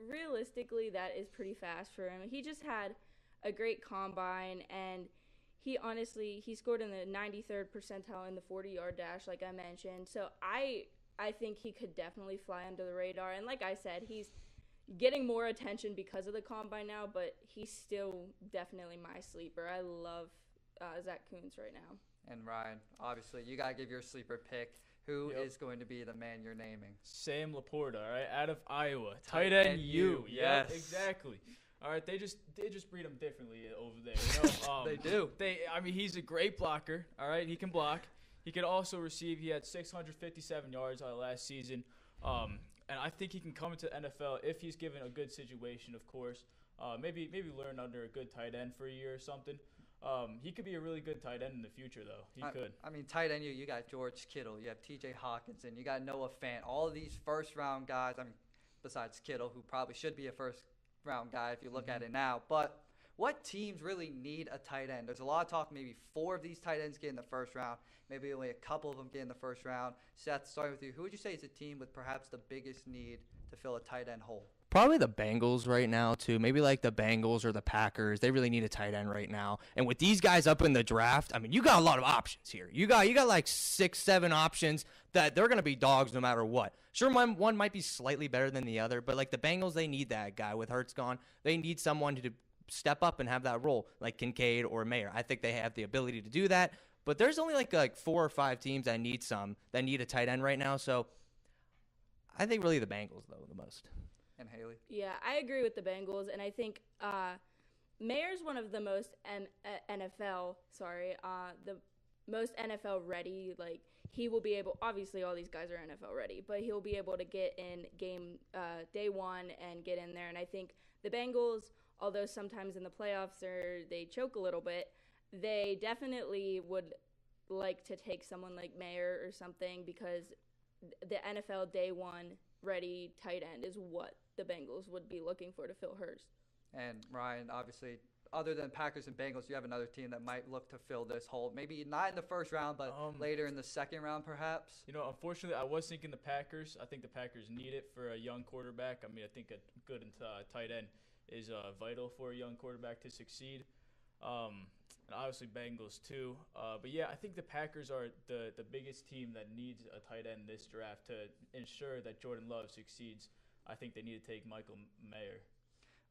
realistically, that is pretty fast for him. He just had a great combine, and he scored in the 93rd percentile in the 40-yard dash, like I mentioned. So I think he could definitely fly under the radar. And like I said, he's getting more attention because of the combine now, but he's still definitely my sleeper. I love Zach Kuntz right now. And Ryan, obviously, you got to give your sleeper pick. Who is going to be the man you're naming? Sam Laporta, all right, out of Iowa. Tight end U. Yes. Yep, exactly. All right, they just breed them differently over there. They do. He's a great blocker. All right, he can block. He could also receive. He had 657 yards last season. And I think he can come into the NFL if he's given a good situation, of course. Maybe learn under a good tight end for a year or something. He could be a really good tight end in the future, though. He could. Tight end, you got George Kittle. You have T.J. Hawkinson. You got Noah Fant. All of these first-round guys, besides Kittle, who probably should be a first-round guy if you look at it now. But what teams really need a tight end? There's a lot of talk maybe 4 of these tight ends get in the first round. Maybe only a couple of them get in the first round. Seth, starting with you, who would you say is a team with perhaps the biggest need to fill a tight end hole? Probably the Bengals right now, too. Maybe like the Bengals or the Packers. They really need a tight end right now. And with these guys up in the draft, you got a lot of options here. You got like 6, 7 options that they're going to be dogs no matter what. Sure, one might be slightly better than the other, but like the Bengals, they need that guy. With Hurts gone, they need someone to step up and have that role, like Kincaid or Mayer. I think they have the ability to do that. But there's only like 4 or 5 teams that need a tight end right now. So I think really the Bengals, though, the most. And Haley? Yeah, I agree with the Bengals, and I think Mayer's one of the most the most NFL ready. Like, he will be able, obviously all these guys are NFL ready, but he'll be able to get in game day one and get in there. And I think the Bengals, although sometimes in the playoffs they choke a little bit, they definitely would like to take someone like Mayer or something, because the NFL day one ready tight end is what the Bengals would be looking for to fill Hurst. And Ryan, obviously, other than Packers and Bengals, you have another team that might look to fill this hole. Maybe not in the first round, but later in the second round, perhaps. Unfortunately, I was thinking the Packers. I think the Packers need it for a young quarterback. I think a good tight end is vital for a young quarterback to succeed. And obviously Bengals too. But yeah, I think the Packers are the biggest team that needs a tight end this draft to ensure that Jordan Love succeeds. I think they need to take Michael Mayer.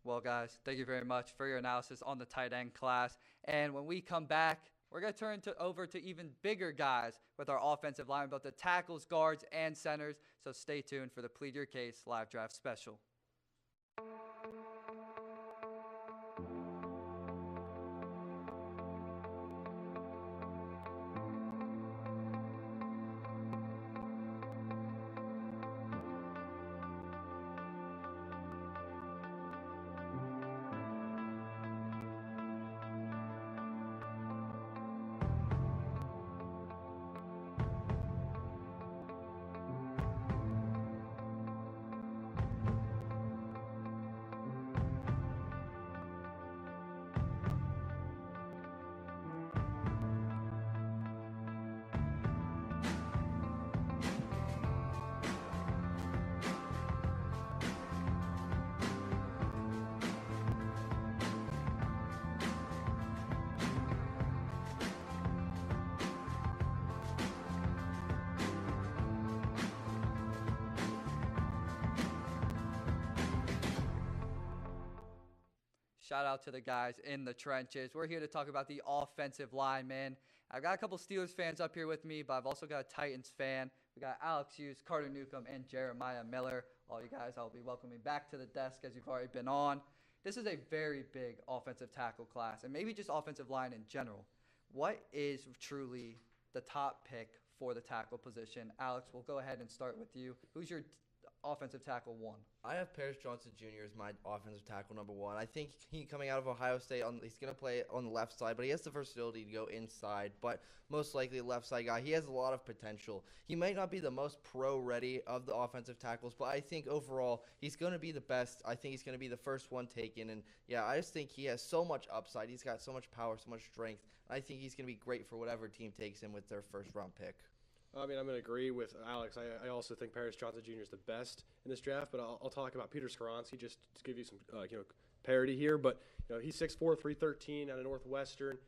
Well, guys, thank you very much for your analysis on the tight end class. And when we come back, we're going to turn over to even bigger guys with our offensive line, both the tackles, guards, and centers. So stay tuned for the Plead Your Case live draft special. Shout out to the guys in the trenches. We're here to talk about the offensive linemen. I've got a couple Steelers fans up here with me, but I've also got a Titans fan. We got Alex Hughes, Carter Newcomb, and Jeremiah Miller. All you guys, I'll be welcoming back to the desk as you've already been on. This is a very big offensive tackle class, and maybe just offensive line in general. What is truly the top pick for the tackle position? Alex, we'll go ahead and start with you. Who's your offensive tackle one? I have Paris Johnson Jr. as my offensive tackle number one. I think he coming out of Ohio State, he's going to play on the left side, but he has the versatility to go inside, but most likely a left side guy. He has a lot of potential. He might not be the most pro-ready of the offensive tackles, but I think overall he's going to be the best. I think he's going to be the first one taken, and yeah, I just think he has so much upside. He's got so much power, so much strength. I think he's going to be great for whatever team takes him with their first-round pick. I mean, I'm going to agree with Alex. I also think Paris Johnson Jr. is the best in this draft, but I'll talk about Peter Skoronski just to give you some parity here. But he's 6'4", 313 out of Northwestern.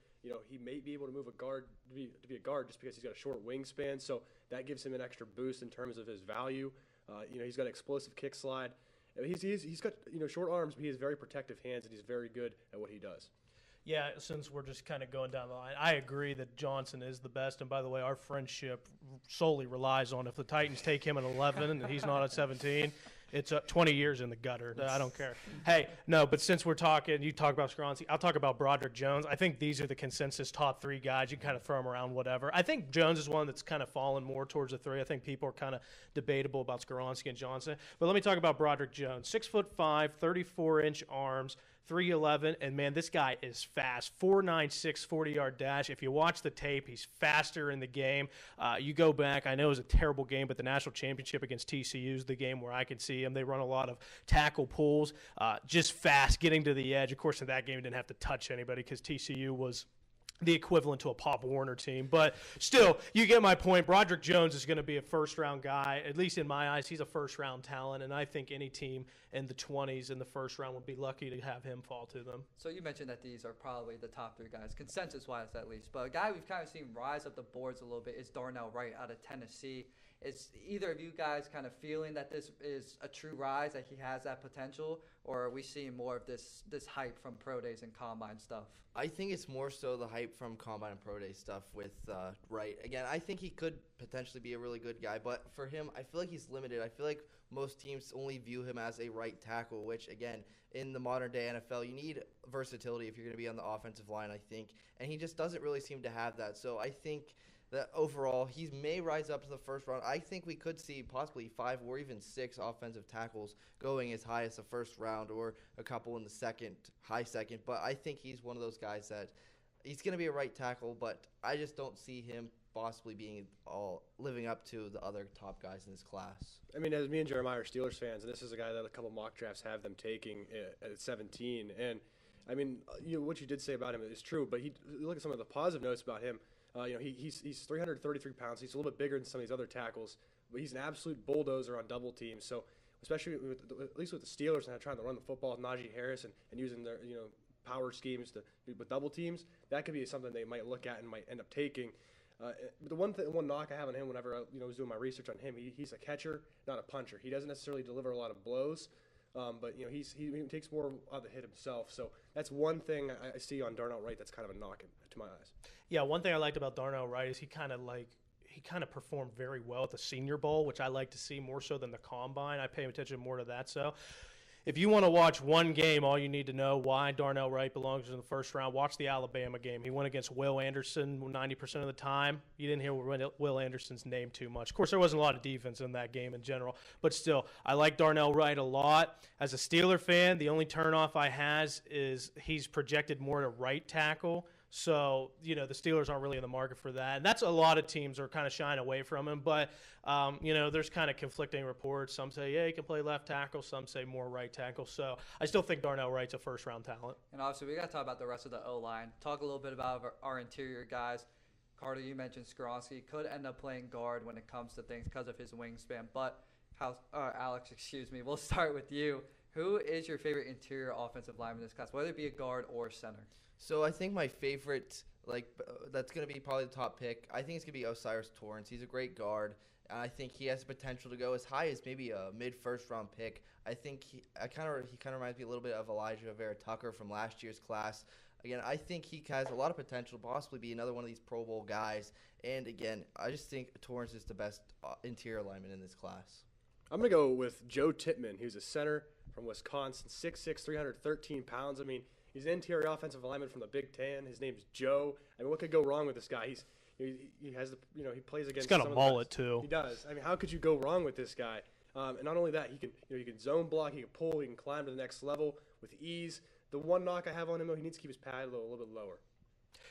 He may be able to move a guard to be a guard just because he's got a short wingspan, so that gives him an extra boost in terms of his value. He's got an explosive kick slide. He's got short arms, but he has very protective hands, and he's very good at what he does. Yeah, since we're just kind of going down the line, I agree that Johnson is the best. And by the way, our friendship solely relies on if the Titans take him at 11 and he's not at 17, it's 20 years in the gutter. I don't care. Hey, no, but since we're talking, you talk about Skoronski, I'll talk about Broderick Jones. I think these are the consensus top three guys. You can kind of throw them around, whatever. I think Jones is one that's kind of fallen more towards the three. I think people are kind of debatable about Skoronski and Johnson. But let me talk about Broderick Jones. 6'5", 34-inch arms. 311, and man, this guy is fast. 4.96 40-yard dash. If you watch the tape, he's faster in the game. You go back, I know it was a terrible game, but the national championship against TCU is the game where I can see him. They run a lot of tackle pulls, just fast, getting to the edge. Of course, in that game, he didn't have to touch anybody because TCU was the equivalent to a Pop Warner team. But still, you get my point. Broderick Jones is going to be a first-round guy. At least in my eyes, he's a first-round talent, and I think any team in the 20s in the first round would be lucky to have him fall to them. So you mentioned that these are probably the top three guys, consensus-wise at least. But a guy we've kind of seen rise up the boards a little bit is Darnell Wright out of Tennessee. Is either of you guys kind of feeling that this is a true rise, that he has that potential, or are we seeing more of this hype from pro days and combine stuff? I think it's more so the hype from combine and pro day stuff with Wright. Again, I think he could potentially be a really good guy, but for him, I feel like he's limited. I feel like most teams only view him as a right tackle, which, again, in the modern-day NFL, you need versatility if you're going to be on the offensive line, I think, and he just doesn't really seem to have that. So I think that overall, he may rise up to the first round. I think we could see possibly 5 or even 6 offensive tackles going as high as the first round, or a couple in the second, high second. But I think he's one of those guys that he's going to be a right tackle, but I just don't see him possibly being living up to the other top guys in this class. I mean, as me and Jeremiah are Steelers fans, and this is a guy that a couple mock drafts have them taking at 17. And I mean, what you did say about him is true, but you look at some of the positive notes about him. He's 333 pounds. He's a little bit bigger than some of these other tackles, but he's an absolute bulldozer on double teams. So especially at least with the Steelers and trying to run the football with Najee Harris and using their power schemes with double teams, that could be something they might look at and might end up taking. The one knock I have on him whenever I was doing my research on him, he's a catcher, not a puncher. He doesn't necessarily deliver a lot of blows. But he takes more of the hit himself. So that's one thing I see on Darnell Wright that's kind of a knock to my eyes. Yeah, one thing I liked about Darnell Wright is he kind of performed very well at the Senior Bowl, which I like to see more so than the Combine. I pay attention more to that. So if you want to watch one game, all you need to know why Darnell Wright belongs in the first round, watch the Alabama game. He went against Will Anderson 90% of the time. You didn't hear Will Anderson's name too much. Of course, there wasn't a lot of defense in that game in general, but still, I like Darnell Wright a lot. As a Steeler fan, the only turnoff I has is he's projected more to right tackle. So, the Steelers aren't really in the market for that. And that's a lot of teams are kind of shying away from him. But, there's kind of conflicting reports. Some say, yeah, he can play left tackle. Some say more right tackle. So I still think Darnell Wright's a first-round talent. And obviously, we got to talk about the rest of the O-line. Talk a little bit about our interior guys. Carter, you mentioned Skoronski could end up playing guard when it comes to things because of his wingspan. But, Alex, we'll start with you. Who is your favorite interior offensive lineman in this class, whether it be a guard or center? So I think my favorite, that's going to be probably the top pick. I think it's going to be Osiris Torrance. He's a great guard. And I think he has the potential to go as high as maybe a mid-first round pick. I think he kind of reminds me a little bit of Elijah Vera Tucker from last year's class. Again, I think he has a lot of potential to possibly be another one of these Pro Bowl guys. And again, I just think Torrance is the best interior lineman in this class. I'm going to go with Joe Tippmann, who's a center from Wisconsin, 6'6", 313 pounds. I mean, he's an interior offensive lineman from the Big Ten. His name's Joe. I mean, what could go wrong with this guy? He has the he plays against. He's got a mullet too. He does. I mean, how could you go wrong with this guy? And not only that, he can zone block, he can pull, he can climb to the next level with ease. The one knock I have on him, though, he needs to keep his pad a little bit lower.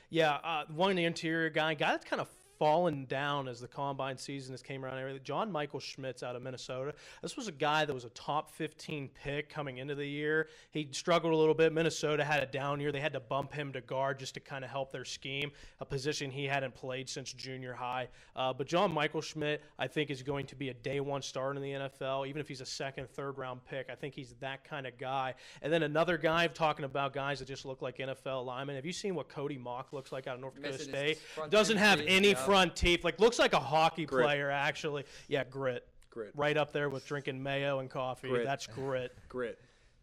Yeah, one of the interior guy that's kind of fallen down as the combine season has came around and everything. John Michael Schmitz out of Minnesota. This was a guy that was a top 15 pick coming into the year. He struggled a little bit. Minnesota had a down year. They had to bump him to guard just to kind of help their scheme, a position he hadn't played since junior high. But John Michael Schmitz, I think, is going to be a day one start in the NFL, even if he's a second, third round pick. I think he's that kind of guy. And then another guy, talking about guys that just look like NFL linemen. Have you seen what Cody Mock looks like out of North Dakota State? Doesn't have any front teeth. Like, looks like a hockey player, actually. Yeah, grit. Right up there with drinking mayo and coffee. That's grit.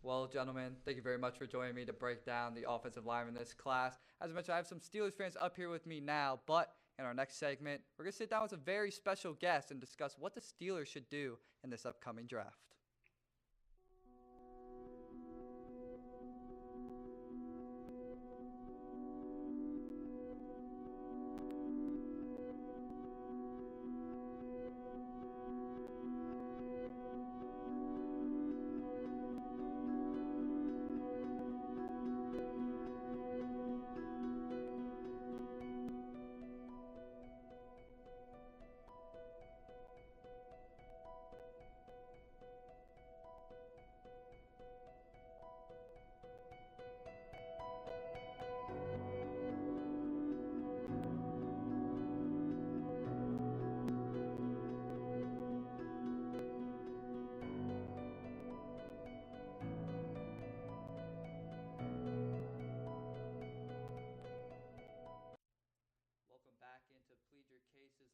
Well, gentlemen, thank you very much for joining me to break down the offensive line in this class. As I mentioned, I have some Steelers fans up here with me now, but in our next segment, we're going to sit down with a very special guest and discuss what the Steelers should do in this upcoming draft.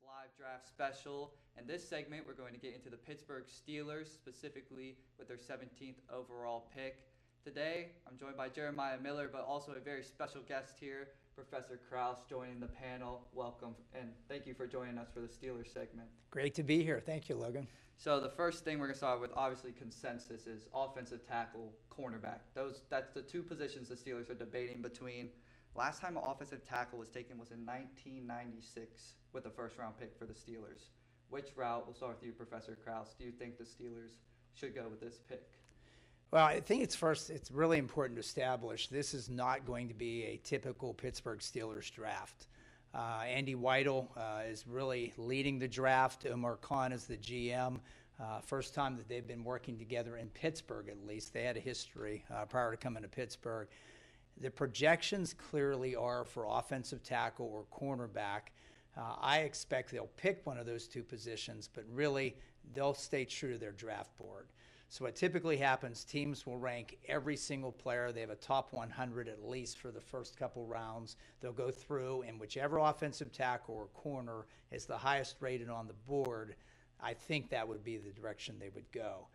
Live draft special. In this segment, we're going to get into the Pittsburgh Steelers, specifically with their 17th overall pick. Today, I'm joined by Jeremiah Miller, but also a very special guest here, Professor Krause, joining the panel. Welcome, and thank you for joining us for the Steelers segment. Great to be here. Thank you, Logan. So the first thing we're going to start with, obviously consensus, is offensive tackle, cornerback. That's the two positions the Steelers are debating between. Last time an offensive tackle was taken was in 1996 with the first-round pick for the Steelers. Which route, we'll start with you, Professor Krause, do you think the Steelers should go with this pick? Well, I think it's really important to establish this is not going to be a typical Pittsburgh Steelers draft. Andy Weidel is really leading the draft. Omar Khan is the GM. First time that they've been working together in Pittsburgh, at least. They had a history prior to coming to Pittsburgh. The projections clearly are for offensive tackle or cornerback. I expect they'll pick one of those two positions, but really they'll stay true to their draft board. So what typically happens, teams will rank every single player. They have a top 100 at least for the first couple rounds. They'll go through, and whichever offensive tackle or corner is the highest rated on the board, I think that would be the direction they would go.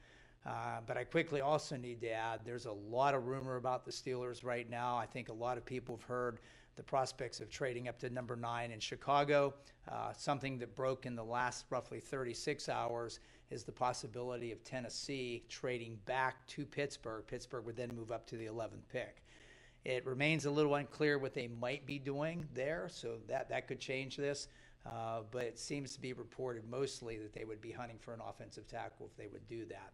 But I quickly also need to add, there's a lot of rumor about the Steelers right now. I think a lot of people have heard the prospects of trading up to number 9 in Chicago. Something that broke in the last roughly 36 hours is the possibility of Tennessee trading back to Pittsburgh. Pittsburgh would then move up to the 11th pick. It remains a little unclear what they might be doing there, so that could change this. But it seems to be reported mostly that they would be hunting for an offensive tackle if they would do that.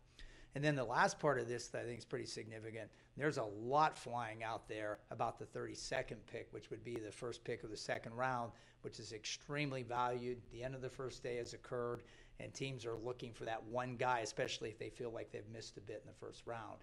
And then the last part of this that I think is pretty significant, there's a lot flying out there about the 32nd pick, which would be the first pick of the second round, which is extremely valued. The end of the first day has occurred, and teams are looking for that one guy, especially if they feel like they've missed a bit in the first round.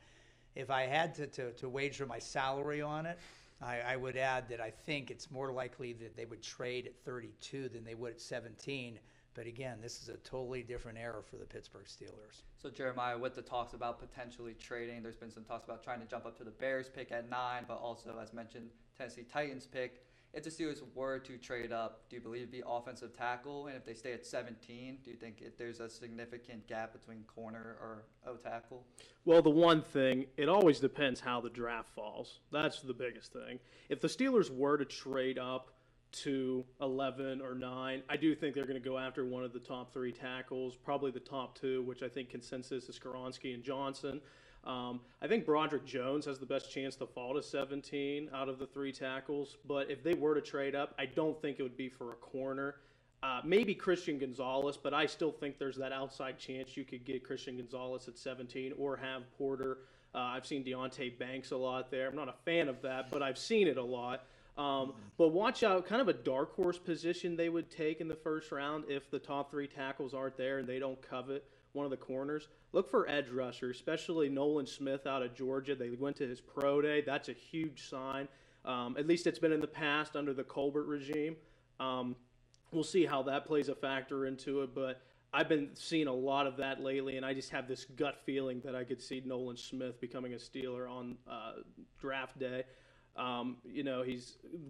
If I had to wager my salary on it, I would add that I think it's more likely that they would trade at 32 than they would at 17. But again, this is a totally different era for the Pittsburgh Steelers. So Jeremiah, with the talks about potentially trading, there's been some talks about trying to jump up to the Bears pick at 9, but also, as mentioned, Tennessee Titans pick. if the Steelers were to trade up, do you believe it'd be offensive tackle? And if they stay at 17, do you think there's a significant gap between corner or O tackle? Well, the one thing, it always depends how the draft falls. That's the biggest thing. If the Steelers were to trade up to 11 or 9, I do think they're going to go after one of the top 3 tackles, probably the top 2, which I think consensus is Skoronski and Johnson. I think Broderick Jones has the best chance to fall to 17 out of the 3 tackles, but if they were to trade up, I don't think it would be for a corner. Maybe Christian Gonzalez, but I still think there's that outside chance you could get Christian Gonzalez at 17 or have Porter. I've seen Deontay Banks a lot there. I'm not a fan of that, but I've seen it a lot. But watch out, kind of a dark horse position they would take in the first round if the top 3 tackles aren't there and they don't covet one of the corners. Look for edge rusher, especially Nolan Smith out of Georgia. They went to his pro day. That's a huge sign. At least it's been in the past under the Colbert regime. We'll see how that plays a factor into it, but I've been seeing a lot of that lately, and I just have this gut feeling that I could see Nolan Smith becoming a Steeler on draft day. He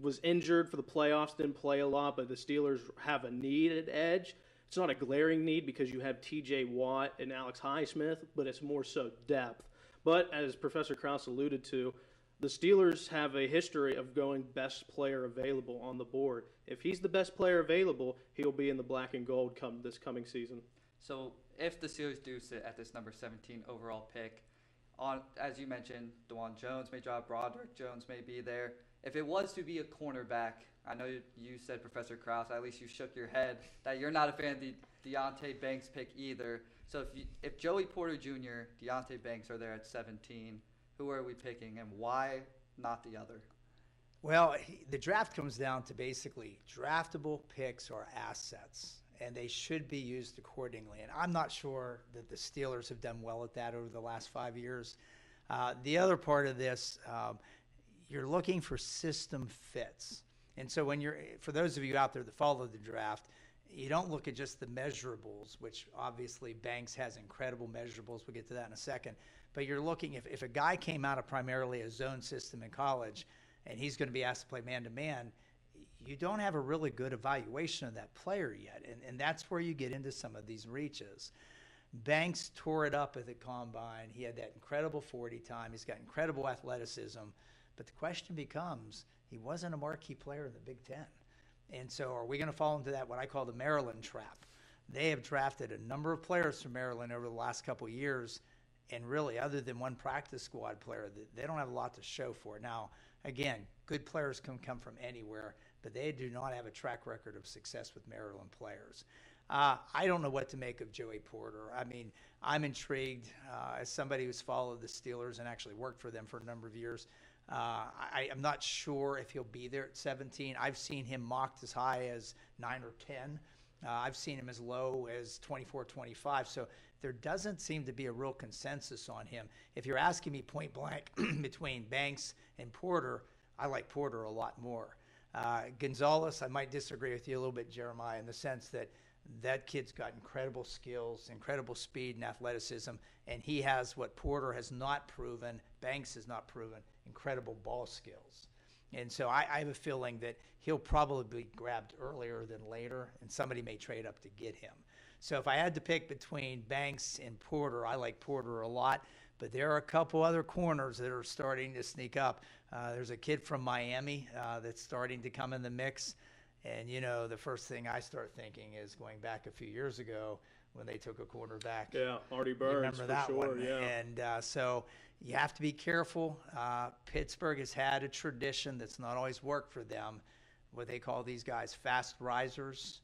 was injured for the playoffs, didn't play a lot, but the Steelers have a needed edge. It's not a glaring need because you have T.J. Watt and Alex Highsmith, but it's more so depth. But as Professor Krause alluded to, the Steelers have a history of going best player available on the board. If he's the best player available, he'll be in the black and gold this coming season. So if the Steelers do sit at this number 17 overall pick, as you mentioned, DeJuan Jones may drop, Broderick Jones may be there. If it was to be a cornerback, I know you said, Professor Krause, at least you shook your head, that you're not a fan of the Deontay Banks pick either. So if Joey Porter Jr., Deontay Banks are there at 17, who are we picking and why not the other? Well, the draft comes down to basically draftable picks or assets, and they should be used accordingly. And I'm not sure that the Steelers have done well at that over the last 5 years. The other part of this, you're looking for system fits. And so for those of you out there that follow the draft, you don't look at just the measurables, which obviously Banks has incredible measurables. We'll get to that in a second. But you're looking, if a guy came out of primarily a zone system in college and he's going to be asked to play man-to-man, you don't have a really good evaluation of that player yet. And that's where you get into some of these reaches. Banks tore it up at the combine. He had that incredible 40 time. He's got incredible athleticism. But the question becomes, he wasn't a marquee player in the Big Ten. And so are we going to fall into that, what I call the Maryland trap? They have drafted a number of players from Maryland over the last couple of years, and really, other than one practice squad player, they don't have a lot to show for it. Now, again, good players can come from anywhere, but they do not have a track record of success with Maryland players. I don't know what to make of Joey Porter. I mean, I'm intrigued as somebody who's followed the Steelers and actually worked for them for a number of years. I'm not sure if he'll be there at 17. I've seen him mocked as high as 9 or 10. I've seen him as low as 24, 25. So there doesn't seem to be a real consensus on him. If you're asking me point blank between Banks and Porter, I like Porter a lot more. Gonzalez, I might disagree with you a little bit, Jeremiah, in the sense that that kid's got incredible skills, incredible speed and athleticism, and he has what Porter has not proven, Banks has not proven, incredible ball skills. And so I have a feeling that he'll probably be grabbed earlier than later, and somebody may trade up to get him. So if I had to pick between Banks and Porter, I like Porter a lot, but there are a couple other corners that are starting to sneak up. There's a kid from Miami that's starting to come in the mix. And, the first thing I start thinking is going back a few years ago when they took a quarterback. Yeah, Artie Burns, remember that for sure, one. yeah. And so you have to be careful. Pittsburgh has had a tradition that's not always worked for them, what they call these guys fast risers.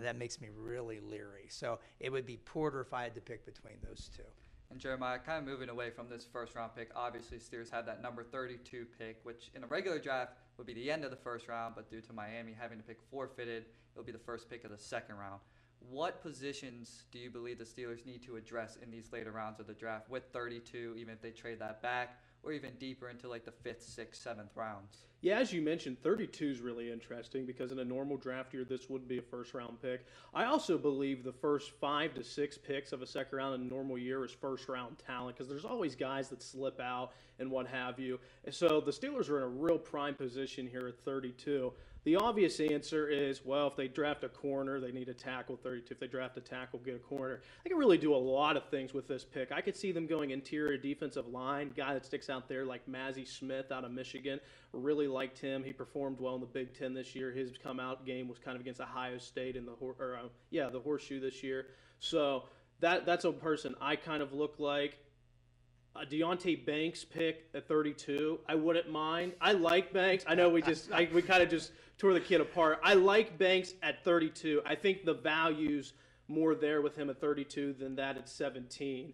That makes me really leery. So it would be Porter if I had to pick between those two. And Jeremiah, kind of moving away from this first-round pick, obviously Steelers had that number 32 pick, which in a regular draft would be the end of the first round, but due to Miami having to pick forfeited, it'll be the first pick of the second round. What positions do you believe the Steelers need to address in these later rounds of the draft with 32, even if they trade that back? or even deeper into like the 5th, 6th, 7th rounds. Yeah, as you mentioned, 32 is really interesting because in a normal draft year, this would be a first-round pick. I also believe the first 5 to 6 picks of a second round in a normal year is first-round talent because there's always guys that slip out and what have you. So the Steelers are in a real prime position here at 32. The obvious answer is, well, if they draft a corner, they need a tackle 32. If they draft a tackle, get a corner. They can really do a lot of things with this pick. I could see them going interior defensive line, guy that sticks out there like Mazzie Smith out of Michigan. Really liked him. He performed well in the Big Ten this year. His come-out game was kind of against Ohio State in the Horseshoe this year. So that's a person I kind of look like. A Deontay Banks pick at 32, I wouldn't mind. I like Banks. I know we kind of just tore the kid apart. I like Banks at 32. I think the value's more there with him at 32 than that at 17.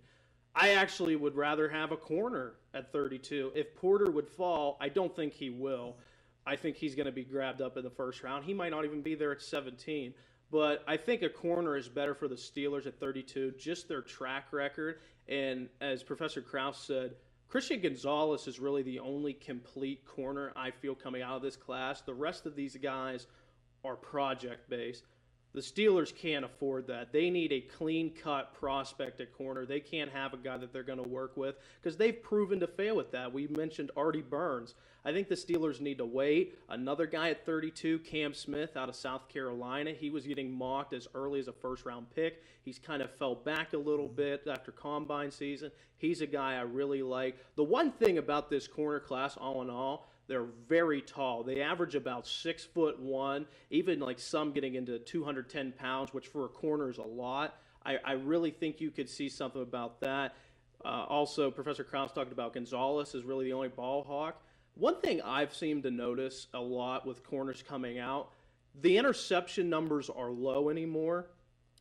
I actually would rather have a corner at 32. If Porter would fall, I don't think he will. I think he's going to be grabbed up in the first round. He might not even be there at 17. But I think a corner is better for the Steelers at 32, just their track record. And as Professor Krause said, Christian Gonzalez is really the only complete corner I feel coming out of this class. The rest of these guys are project-based. The Steelers can't afford that. They need a clean-cut prospect at corner. They can't have a guy that they're going to work with because they've proven to fail with that. We mentioned Artie Burns. I think the Steelers need to wait. Another guy at 32, Cam Smith out of South Carolina. He was getting mocked as early as a first-round pick. He's kind of fell back a little bit after combine season. He's a guy I really like. The one thing about this corner class, all in all, they're very tall. They average about 6'1", even like some getting into 210 pounds, which for a corner is a lot. I really think you could see something about that. Also, Professor Krause talked about Gonzalez is really the only ball hawk. One thing I've seemed to notice a lot with corners coming out, the interception numbers are low anymore.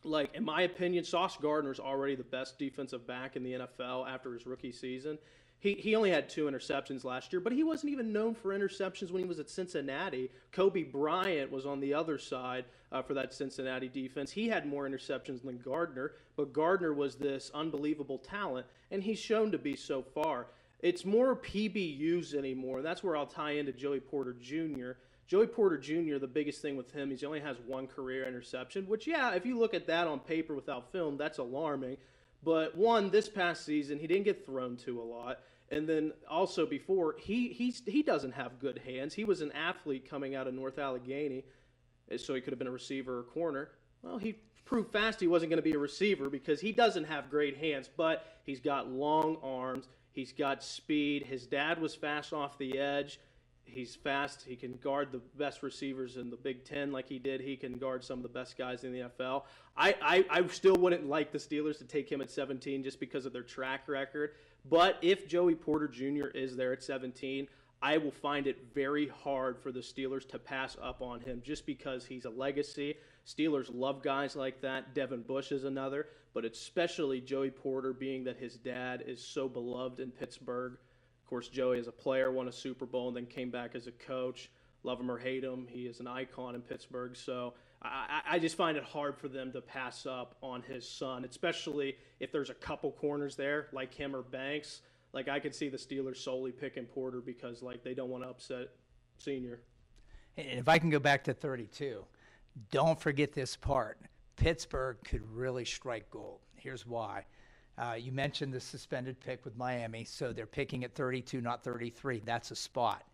Like, in my opinion, Sauce Gardner's already the best defensive back in the NFL after his rookie season. He only had 2 interceptions last year, but he wasn't even known for interceptions when he was at Cincinnati. Kobe Bryant was on the other side for that Cincinnati defense. He had more interceptions than Gardner, but Gardner was this unbelievable talent, and he's shown to be so far. It's more PBUs anymore, and that's where I'll tie into Joey Porter Jr. Joey Porter Jr., the biggest thing with him is he only has 1 career interception, which, yeah, if you look at that on paper without film, that's alarming. But one, this past season, he didn't get thrown to a lot. And then also before, he doesn't have good hands. He was an athlete coming out of North Allegheny, so he could have been a receiver or corner. Well, he proved fast he wasn't going to be a receiver because he doesn't have great hands, but he's got long arms. He's got speed. His dad was fast off the edge. He's fast. He can guard the best receivers in the Big Ten like he did. He can guard some of the best guys in the NFL. I still wouldn't like the Steelers to take him at 17 just because of their track record. But if Joey Porter Jr. is there at 17, I will find it very hard for the Steelers to pass up on him just because he's a legacy. Steelers love guys like that. Devin Bush is another, but especially Joey Porter, being that his dad is so beloved in Pittsburgh. Of course, Joey as a player won a Super Bowl and then came back as a coach. Love him or hate him, he is an icon in Pittsburgh. So I just find it hard for them to pass up on his son, especially if there's a couple corners there like him or Banks. Like, I could see the Steelers solely picking Porter because, like, they don't want to upset Senior. And if I can go back to 32, don't forget this part. Pittsburgh could really strike gold. Here's why. You mentioned the suspended pick with Miami, so they're picking at 32, not 33. That's a spot.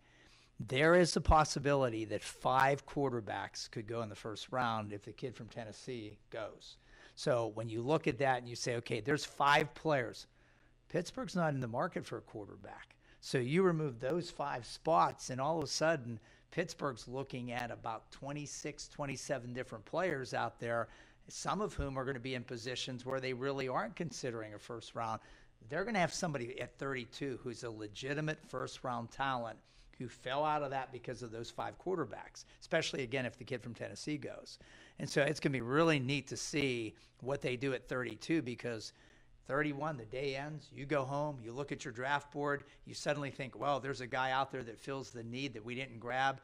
There is a possibility that 5 quarterbacks could go in the first round if the kid from Tennessee goes. So when you look at that and you say, okay, there's 5 players, Pittsburgh's not in the market for a quarterback. So you remove those 5 spots, and all of a sudden, Pittsburgh's looking at about 26, 27 different players out there, some of whom are going to be in positions where they really aren't considering a first round. They're going to have somebody at 32 who's a legitimate first-round talent who fell out of that because of those 5 quarterbacks, especially, again, if the kid from Tennessee goes. And so it's going to be really neat to see what they do at 32 because 31, the day ends, you go home, you look at your draft board, you suddenly think, well, there's a guy out there that fills the need that we didn't grab.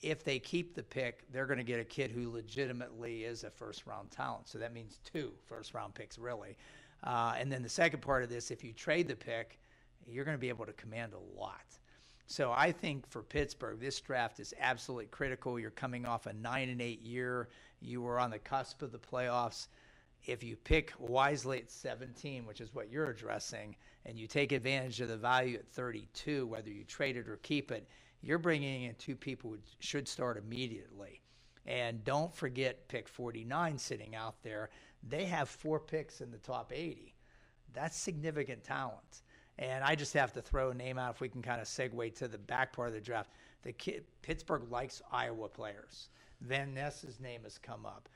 If they keep the pick, they're going to get a kid who legitimately is a first-round talent. So that means 2 first-round picks, really. And then the second part of this, if you trade the pick, you're going to be able to command a lot. So I think for Pittsburgh, this draft is absolutely critical. You're coming off a 9-8 year. You were on the cusp of the playoffs. If you pick wisely at 17, which is what you're addressing, and you take advantage of the value at 32, whether you trade it or keep it, you're bringing in 2 people who should start immediately. And don't forget pick 49 sitting out there. They have 4 picks in the top 80. That's significant talent. And I just have to throw a name out if we can kind of segue to the back part of the draft. Pittsburgh likes Iowa players. Van Ness's name has come up.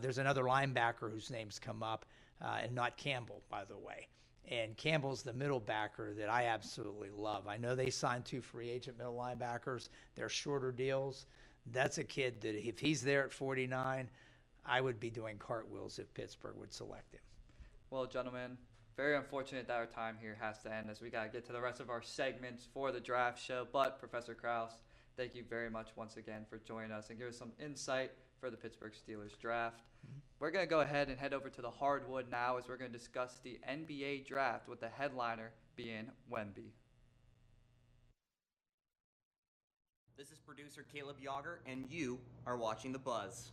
There's another linebacker whose name's come up, and not Campbell, by the way. And Campbell's the middle backer that I absolutely love. I know they signed 2 free agent middle linebackers. They're shorter deals. That's a kid that if he's there at 49, I would be doing cartwheels if Pittsburgh would select him. Well, gentlemen, very unfortunate that our time here has to end as we got to get to the rest of our segments for the draft show. But, Professor Krause, thank you very much once again for joining us and give us some insight for the Pittsburgh Steelers draft. We're going to go ahead and head over to the hardwood now as we're going to discuss the NBA draft with the headliner being Wemby. This is producer Caleb Yager, and you are watching The Buzz.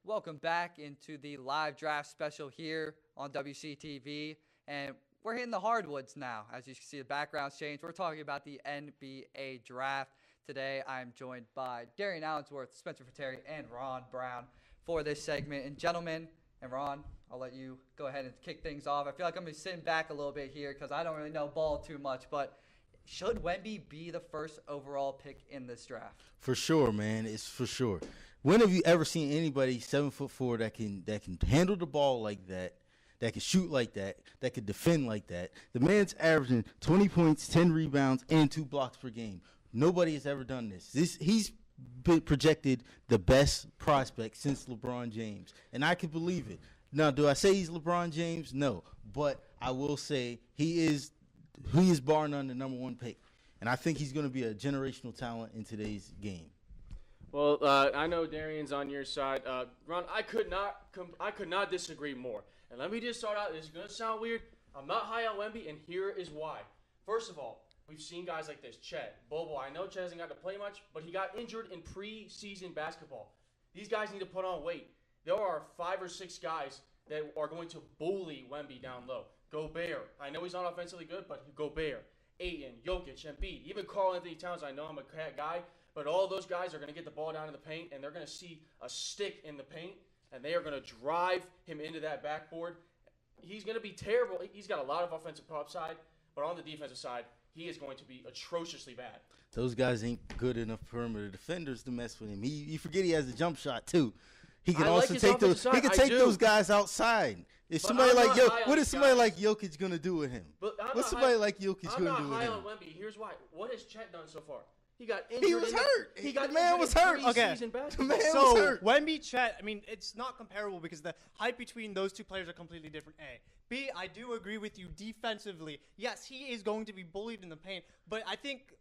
Welcome back into the live draft special here on WCTV, and we're hitting the hardwoods now. As you can see, the background's changed. We're talking about the NBA draft. Today, I'm joined by Darian Allensworth, Spencer Ferteri, and Ron Brown for this segment. And gentlemen, and Ron, I'll let you go ahead and kick things off. I feel like I'm going to be sitting back a little bit here because I don't really know ball too much, but should Wemby be the first overall pick in this draft? For sure, man. It's for sure. When have you ever seen anybody 7'4" that can handle the ball like that can shoot like that can defend like that? The man's averaging 20 points, 10 rebounds, and 2 blocks per game. Nobody has ever done this. He's been projected the best prospect since LeBron James, and I can believe it. Now, do I say he's LeBron James? No, but I will say he is bar none the number 1 pick, and I think he's going to be a generational talent in today's game. Well, I know Darian's on your side. Ron, I could not disagree more. And let me just start out. This is going to sound weird. I'm not high on Wemby, and here is why. First of all, we've seen guys like this. Chet, Bobo. I know Chet hasn't got to play much, but he got injured in preseason basketball. These guys need to put on weight. There are 5 or 6 guys that are going to bully Wemby down low. Gobert. I know he's not offensively good, but Gobert, Ayton, Jokic, Embiid, even Karl Anthony Towns. I know I'm a cat guy. But all those guys are going to get the ball down in the paint, and they're going to see a stick in the paint, and they are going to drive him into that backboard. He's going to be terrible. He's got a lot of offensive upside, but on the defensive side, he is going to be atrociously bad. Those guys ain't good enough perimeter defenders to mess with him. You forget he has a jump shot too. He can also take those. He can take those guys outside. If somebody like what is somebody like Jokic going to do with him? What's somebody like Jokic going to do with him? I'm not high on Wemby. Here's why. What has Chet done so far? He got injured. He was hurt. The man was hurt. Okay. The man so was hurt. Wemby, Chet, I mean, it's not comparable because the hype between those 2 players are completely different. A. B, I do agree with you defensively. Yes, he is going to be bullied in the paint, but I think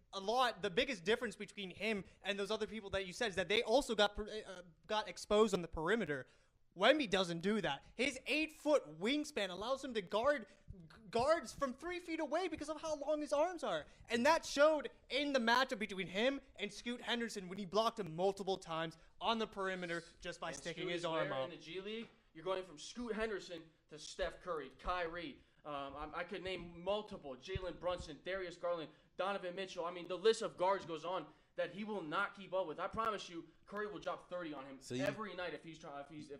the biggest difference between him and those other people that you said is that they also got exposed on the perimeter. Wemby doesn't do that. His 8-foot wingspan allows him to guard guards from 3 feet away because of how long his arms are. And that showed in the matchup between him and Scoot Henderson when he blocked him multiple times on the perimeter just by sticking his arm out. In the G League, you're going from Scoot Henderson to Steph Curry, Kyrie. I could name multiple. Jalen Brunson, Darius Garland, Donovan Mitchell. I mean, the list of guards goes on that he will not keep up with. I promise you, Curry will drop 30 on him every night if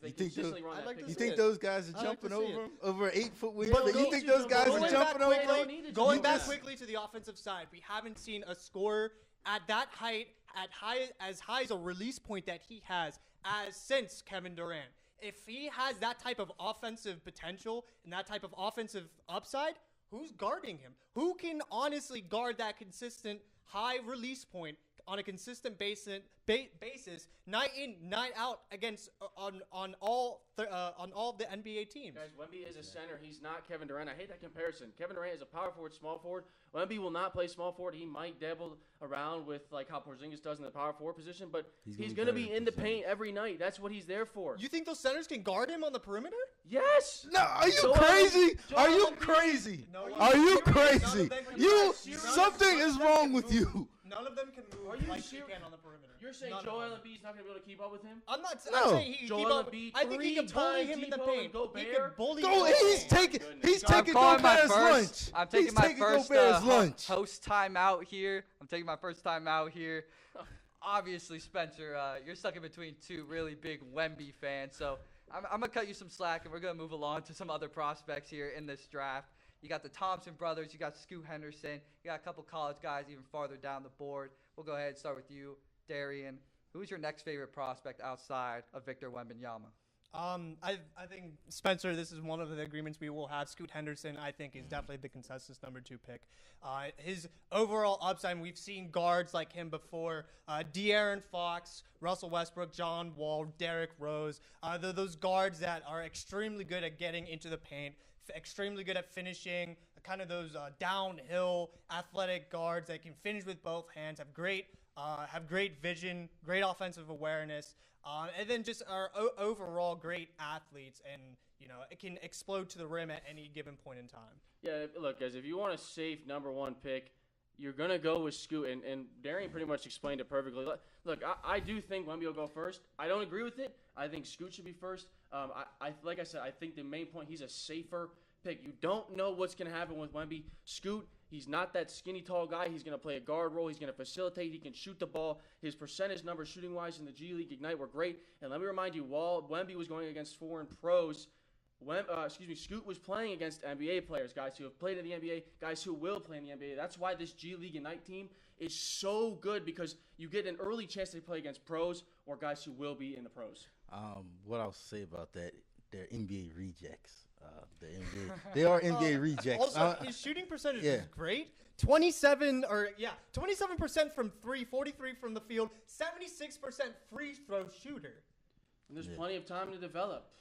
they consistently run that pick. You think those guys are jumping over 8-foot wingspan? You think those guys are jumping over? Going back quickly to the offensive side, we haven't seen a scorer at that height, as high as a release point that he has since Kevin Durant. If he has that type of offensive potential and that type of offensive upside, Who's guarding him? Who can honestly guard that consistent high release point on a consistent basis, night in, night out against on all the NBA teams? Guys, Wemby is a center. He's not Kevin Durant. I hate that comparison. Kevin Durant is a power forward, small forward. Wemby will not play small forward. He might dabble around with like how Porzingis does in the power forward position, but he's going to be in the paint every night. That's what he's there for. You think those centers can guard him on the perimeter? Yes. No, are you crazy? Are you crazy? Are you crazy? Something is wrong with you. None of them can move like he can on the perimeter. You're saying Joel Embiid's not going to be able to keep up with him? I'm not saying he can keep up. I think he can bully him in the paint. He can bully him. He's taking Gobert's lunch. I'm taking my first host timeout here. Obviously, Spencer, you're stuck in between two really big Wemby fans, so I'm going to cut you some slack, and we're going to move along to some other prospects here in this draft. You got the Thompson brothers. You got Scoot Henderson. You got a couple college guys even farther down the board. We'll go ahead and start with you, Darian. Who's your next favorite prospect outside of Victor Wembanyama? I think, Spencer, this is one of the agreements we will have. Scoot Henderson, I think, is definitely the consensus number 2 pick. His overall upside, we've seen guards like him before. De'Aaron Fox, Russell Westbrook, John Wall, Derrick Rose. They're those guards that are extremely good at getting into the paint, extremely good at finishing, kind of those downhill athletic guards that can finish with both hands, have great vision, great offensive awareness, and then just are overall great athletes, and it can explode to the rim at any given point in time. Yeah, look, guys, if you want a safe number 1 pick, you're going to go with Scoot, and Darian pretty much explained it perfectly. Look, I do think Wemby will go first. I don't agree with it. I think Scoot should be first. Like I said, I think the main point, he's a safer pick. You don't know what's going to happen with Wemby. Scoot, he's not that skinny, tall guy. He's going to play a guard role. He's going to facilitate. He can shoot the ball. His percentage numbers shooting-wise in the G League Ignite were great. And let me remind you, while Wemby was going against foreign pros, Scoot was playing against NBA players, guys who have played in the NBA, guys who will play in the NBA. That's why this G League Ignite team is so good, because you get an early chance to play against pros or guys who will be in the pros. What I'll say about that, they're NBA rejects. They are NBA rejects. Also, his shooting percentage is great. 27% from 3, 43 from the field, 76% free throw shooter. And there's plenty of time to develop.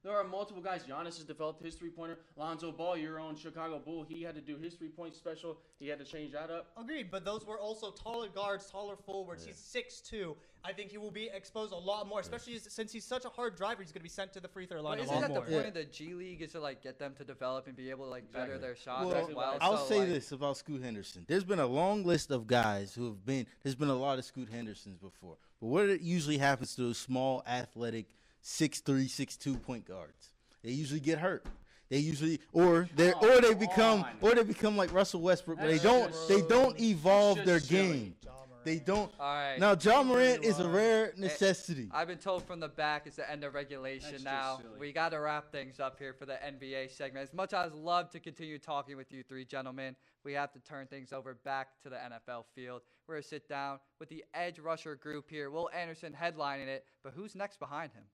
There are multiple guys. Giannis has developed his three-pointer. Lonzo Ball, your own Chicago Bull, he had to do his three-point special. He had to change that up. Agreed, but those were also taller guards, taller forwards. He's 6'2". I think he will be exposed a lot more, especially since he's such a hard driver. He's going to be sent to the free throw line a lot more. Isn't that the point of the G League, is to get them to develop and be able to better their shots as well? I'll say this about Scoot Henderson. There's been a long list of guys who have been – there's been a lot of Scoot Hendersons before. But what usually happens to those small, athletic 6'3", 6'2" point guards? They usually get hurt. They usually or they become like Russell Westbrook, but they don't evolve their game. They don't. All right. Now, Ja Morant is a rare necessity. I've been told from the back it's the end of regulation now. We got to wrap things up here for the NBA segment. As much as I'd love to continue talking with you three gentlemen, we have to turn things over back to the NFL field. We're going to sit down with the edge rusher group here. Will Anderson headlining it, but who's next behind him?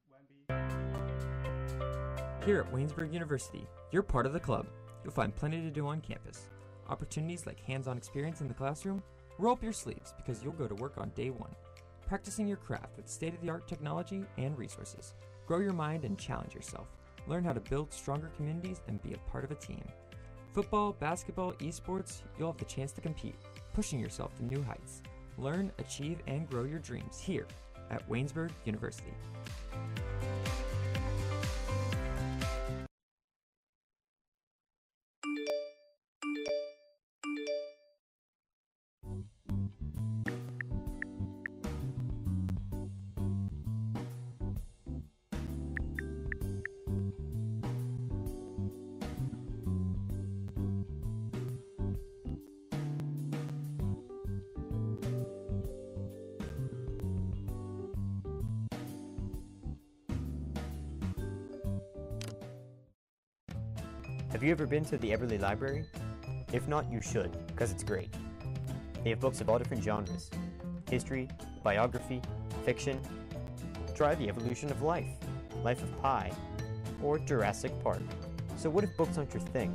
Here at Waynesburg University, you're part of the club. You'll find plenty to do on campus. Opportunities like hands-on experience in the classroom. Roll up your sleeves because you'll go to work on day one. Practicing your craft with state-of-the-art technology and resources. Grow your mind and challenge yourself. Learn how to build stronger communities and be a part of a team. Football, basketball, esports, you'll have the chance to compete, pushing yourself to new heights. Learn, achieve, and grow your dreams here at Waynesburg University. Have you ever been to the Everly Library? If not, you should, because it's great. They have books of all different genres: history, biography, fiction. Try The Evolution of Life, Life of Pi, or Jurassic Park. So what if books aren't your thing?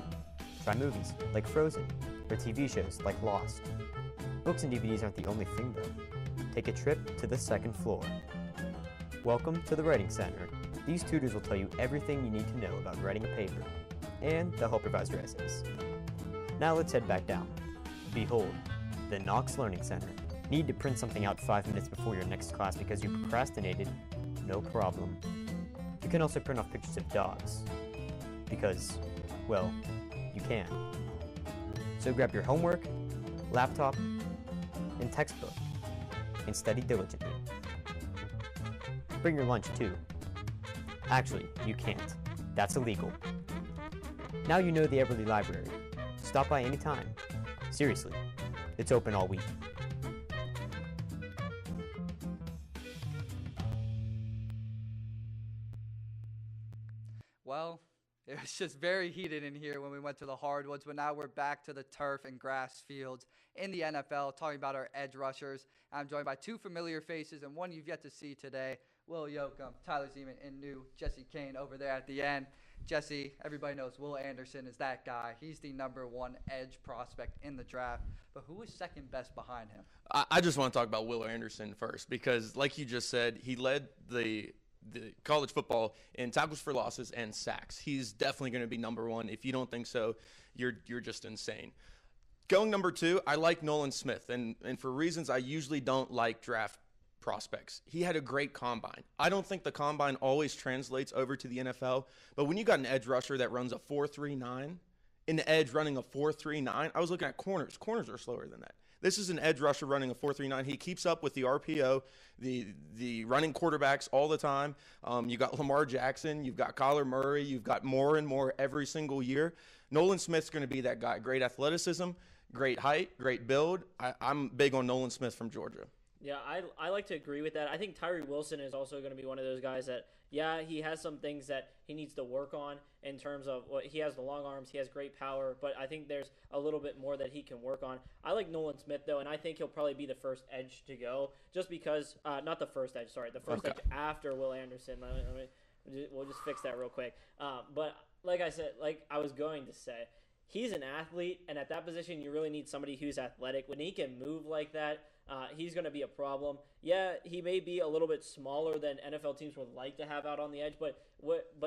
Try movies, like Frozen, or TV shows, like Lost. Books and DVDs aren't the only thing, though. Take a trip to the second floor. Welcome to the Writing Center. These tutors will tell you everything you need to know about writing a paper, and they'll help revise your essays. Now let's head back down. Behold, the Knox Learning Center. Need to print something out 5 minutes before your next class because you procrastinated? No problem. You can also print off pictures of dogs. Because, well, you can. So grab your homework, laptop, and textbook, and study diligently. Bring your lunch too. Actually, you can't. That's illegal. Now you know the Everly Library. Stop by anytime. Seriously, it's open all week. Well, it was just very heated in here when we went to the hardwoods, but now we're back to the turf and grass fields in the NFL, talking about our edge rushers. I'm joined by two familiar faces and one you've yet to see today, Will Yoakum, Tyler Zeman, and new Jesse Kane over there at the end. Jesse, everybody knows Will Anderson is that guy. He's the #1 edge prospect in the draft. But who is second best behind him? I just want to talk about Will Anderson first because, like you just said, he led the college football in tackles for losses and sacks. He's definitely going to be #1. If you don't think so, you're just insane. Going #2, I like Nolan Smith, and for reasons I usually don't like draft prospects. He had a great combine. I don't think the combine always translates over to the NFL, but when you got an edge rusher that runs a 4.39, in the edge running a 4.39, I was looking at corners. Corners are slower than that. This is an edge rusher running a 4.39. He keeps up with the RPO, the running quarterbacks all the time. You got Lamar Jackson, you've got Kyler Murray, you've got more and more every single year. Nolan Smith's going to be that guy. Great athleticism, great height, great build. I'm big on Nolan Smith from Georgia. Yeah, I like to agree with that. I think Tyree Wilson is also going to be one of those guys that, yeah, he has some things that he needs to work on in terms of what he has the long arms, he has great power, but I think there's a little bit more that he can work on. I like Nolan Smith, though, and I think he'll probably be the first edge to go just because, not the first edge, sorry, the first edge after Will Anderson. We'll just fix that real quick. But like I said, like I was going to say, he's an athlete, and at that position, you really need somebody who's athletic. When he can move like that, he's going to be a problem. Yeah, he may be a little bit smaller than NFL teams would like to have out on the edge, but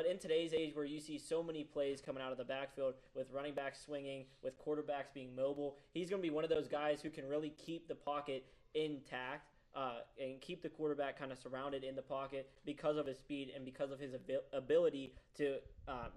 in today's age where you see so many plays coming out of the backfield with running backs swinging, with quarterbacks being mobile, he's going to be one of those guys who can really keep the pocket intact and keep the quarterback kind of surrounded in the pocket because of his speed and because of his ability to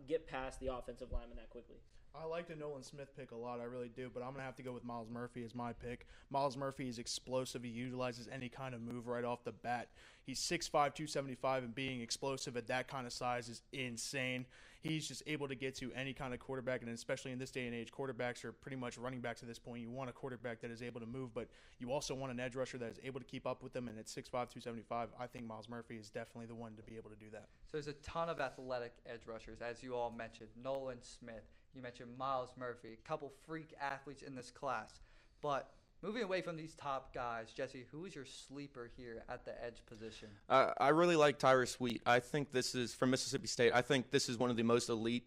get past the offensive lineman that quickly. I like the Nolan Smith pick a lot, I really do, but I'm going to have to go with Miles Murphy as my pick. Miles Murphy is explosive. He utilizes any kind of move right off the bat. He's 6'5", 275, and being explosive at that kind of size is insane. He's just able to get to any kind of quarterback, and especially in this day and age, quarterbacks are pretty much running backs at this point. You want a quarterback that is able to move, but you also want an edge rusher that is able to keep up with them, and at 6'5", 275, I think Miles Murphy is definitely the one to be able to do that. So there's a ton of athletic edge rushers, as you all mentioned. Nolan Smith, you mentioned Miles Murphy, a couple freak athletes in this class. But moving away from these top guys, Jesse, who is your sleeper here at the edge position? I really like Tyrus Wheat. I think this is from Mississippi State. I think this is one of the most elite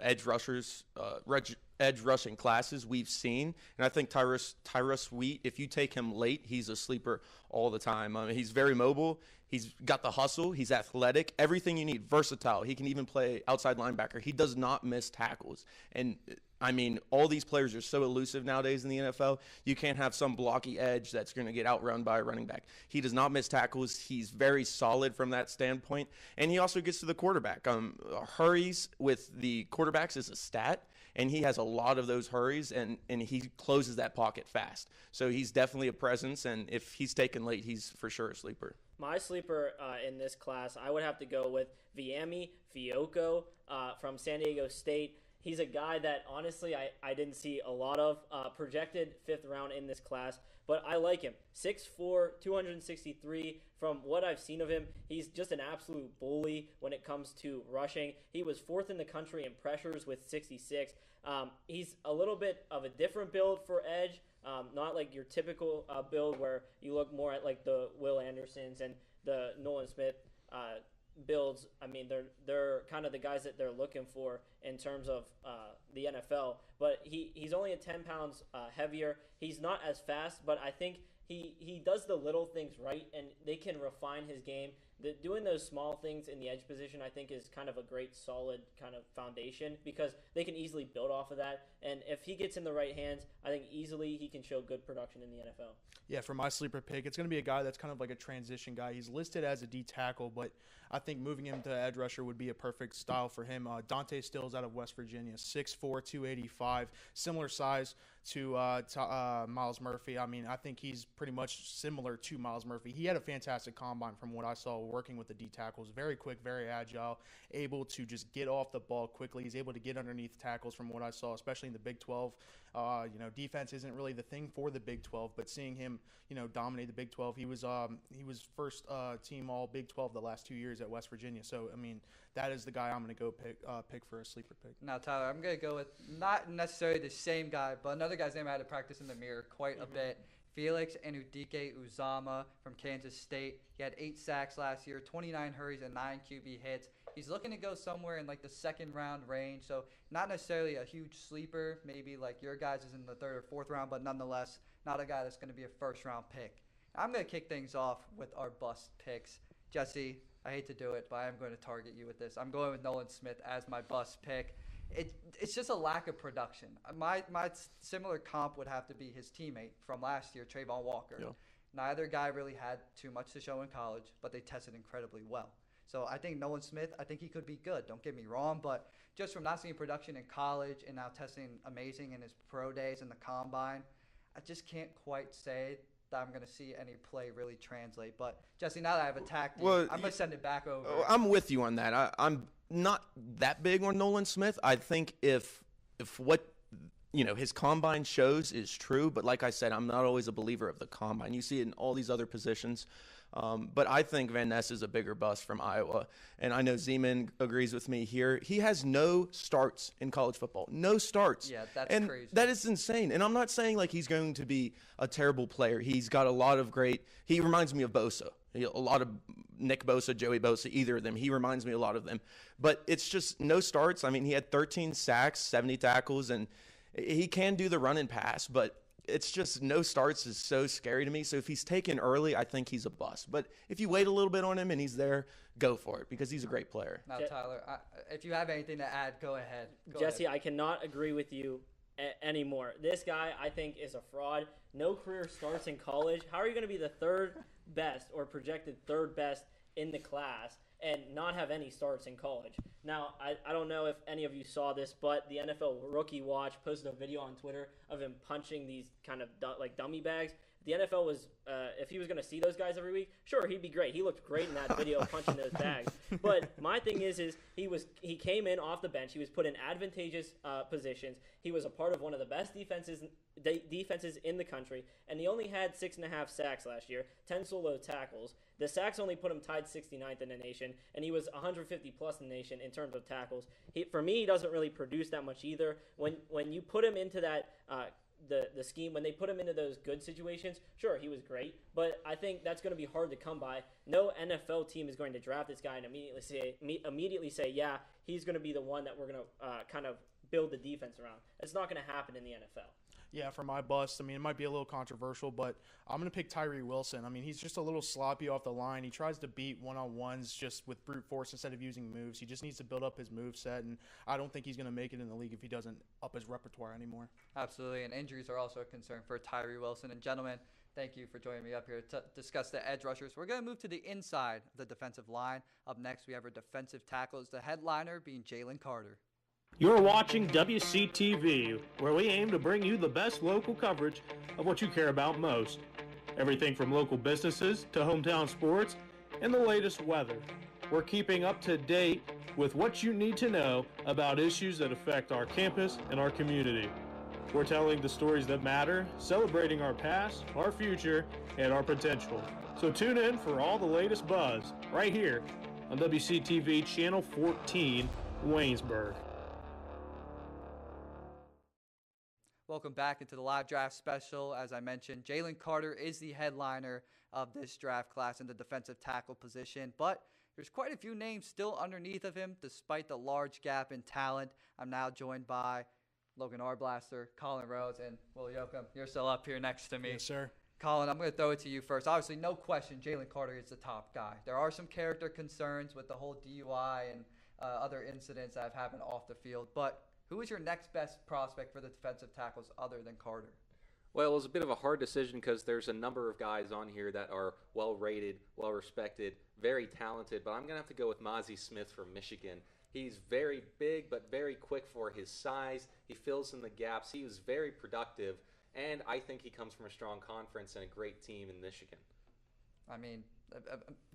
edge rushers, edge rushing classes we've seen. And I think Tyrus Wheat, if you take him late, he's a sleeper all the time. He's very mobile. He's got the hustle. He's athletic. Everything you need. Versatile. He can even play outside linebacker. He does not miss tackles. And, I mean, all these players are so elusive nowadays in the NFL. You can't have some blocky edge that's going to get outrun by a running back. He does not miss tackles. He's very solid from that standpoint. And he also gets to the quarterback. Hurries with the quarterbacks is a stat. And he has a lot of those hurries, and he closes that pocket fast. So he's definitely a presence, and if he's taken late, he's for sure a sleeper. My sleeper in this class, I would have to go with Viemi Fioco from San Diego State. He's a guy that, honestly, I didn't see a lot of. Projected 5th round in this class, but I like him. 6'4", 263. From what I've seen of him, he's just an absolute bully when it comes to rushing. He was 4th in the country in pressures with 66. He's a little bit of a different build for edge, not like your typical build where you look more at like the Will Andersons and the Nolan Smith builds, I mean, they're kind of the guys that they're looking for in terms of the NFL. But he's only at 10 pounds heavier. He's not as fast, but I think he does the little things right, and they can refine his game. Doing those small things in the edge position, I think, is kind of a great, solid kind of foundation because they can easily build off of that. And if he gets in the right hands, I think easily he can show good production in the NFL. Yeah, for my sleeper pick, it's going to be a guy that's kind of like a transition guy. He's listed as a D tackle, but I think moving him to edge rusher would be a perfect style for him. Dante Stills out of West Virginia, 6'4", 285, similar size to Miles Murphy. I mean, I think he's pretty much similar to Miles Murphy. He had a fantastic combine from what I saw working with the D tackles. Very quick, very agile, able to just get off the ball quickly. He's able to get underneath tackles from what I saw, especially in the Big 12. Defense isn't really the thing for the Big 12, but seeing him, dominate the Big 12, he was first team all Big 12 the last 2 years at West Virginia. So, I mean, that is the guy I'm going to go pick for a sleeper pick. Now, Tyler, I'm going to go with not necessarily the same guy, but another guy's name I had to practice in the mirror quite a bit. Felix Anudike Uzama from Kansas State. He had 8 sacks last year, 29 hurries, and 9 QB hits. He's looking to go somewhere in like the second round range, so not necessarily a huge sleeper. Maybe like your guys is in the third or fourth round, but nonetheless, not a guy that's going to be a first round pick. I'm going to kick things off with our bust picks. Jesse, I hate to do it, but I am going to target you with this. I'm going with Nolan Smith as my bust pick. It's just a lack of production. My similar comp would have to be his teammate from last year, Trayvon Walker. Yeah. Neither guy really had too much to show in college, but they tested incredibly well. So I think Nolan Smith, I think he could be good. Don't get me wrong, but just from not seeing production in college and now testing amazing in his pro days in the combine, I just can't quite say that I'm going to see any play really translate. But, Jesse, now that I've attacked you, I'm going to send it back over. I'm with you on that. I'm not that big on Nolan Smith. I think if what his combine shows is true, but like I said, I'm not always a believer of the combine. You see it in all these other positions. But I think Van Ness is a bigger bust from Iowa. And I know Zeman agrees with me here. He has no starts in college football. No starts. Yeah, that's crazy. That is insane. And I'm not saying like he's going to be a terrible player. He's got a lot of he reminds me of Bosa. A lot of Nick Bosa, Joey Bosa, either of them. He reminds me a lot of them. But it's just no starts. I mean, he had 13 sacks, 70 tackles, and he can do the run and pass, but it's just no starts is so scary to me. So if he's taken early, I think he's a bust. But if you wait a little bit on him and he's there, go for it because he's a great player. Now, Tyler, if you have anything to add, go ahead. Jesse, I cannot agree with you anymore. This guy, I think, is a fraud. No career starts in college. How are you going to be the third best or projected third best in the class and not have any starts in college? Now, I don't know if any of you saw this, but the NFL Rookie Watch posted a video on Twitter of him punching these kind of like dummy bags. The NFL was, if he was going to see those guys every week, sure, he'd be great. He looked great in that video punching those bags. But my thing is he came in off the bench. He was put in advantageous positions. He was a part of one of the best defenses in the country, and he only had 6.5 sacks last year, 10 solo tackles. The sacks only put him tied 69th in the nation, and he was 150 plus in the nation in terms of tackles. For me, he doesn't really produce that much either. When you put him into that the scheme, when they put him into those good situations, sure, he was great, but I think that's going to be hard to come by. No NFL team is going to draft this guy and immediately say, yeah, he's going to be the one that we're going to kind of build the defense around. It's not going to happen in the NFL. Yeah, for my bust, I mean, it might be a little controversial, but I'm going to pick Tyree Wilson. I mean, he's just a little sloppy off the line. He tries to beat one-on-ones just with brute force instead of using moves. He just needs to build up his move set, and I don't think he's going to make it in the league if he doesn't up his repertoire anymore. Absolutely, and injuries are also a concern for Tyree Wilson. And gentlemen, thank you for joining me up here to discuss the edge rushers. We're going to move to the inside of the defensive line. Up next, we have our defensive tackles, the headliner being Jalen Carter. You're watching WCTV, where we aim to bring you the best local coverage of what you care about most. Everything from local businesses to hometown sports and the latest weather. We're keeping up to date with what you need to know about issues that affect our campus and our community. We're telling the stories that matter, celebrating our past, our future, and our potential. So tune in for all the latest buzz right here on WCTV Channel 14, Waynesburg. Welcome back into the live draft special. As I mentioned, Jalen Carter is the headliner of this draft class in the defensive tackle position. But There's quite a few names still underneath of him, despite the large gap in talent. I'm now joined by Logan Arblaster, Colin Rhodes, and Will Yoakum. You're still up here next to me. Yes, sir. Colin, I'm going to throw it to you first. Obviously, no question, Jalen Carter is the top guy. There are some character concerns with the whole DUI and other incidents that have happened off the field. But who is your next best prospect for the defensive tackles other than Carter? Well, it was a bit of a hard decision because there's a number of guys on here that are well-rated, well-respected, very talented. But I'm going to have to go with Mozzie Smith from Michigan. He's very big but very quick for his size. He fills in the gaps. He was very productive. And I think he comes from a strong conference and a great team in Michigan. I mean,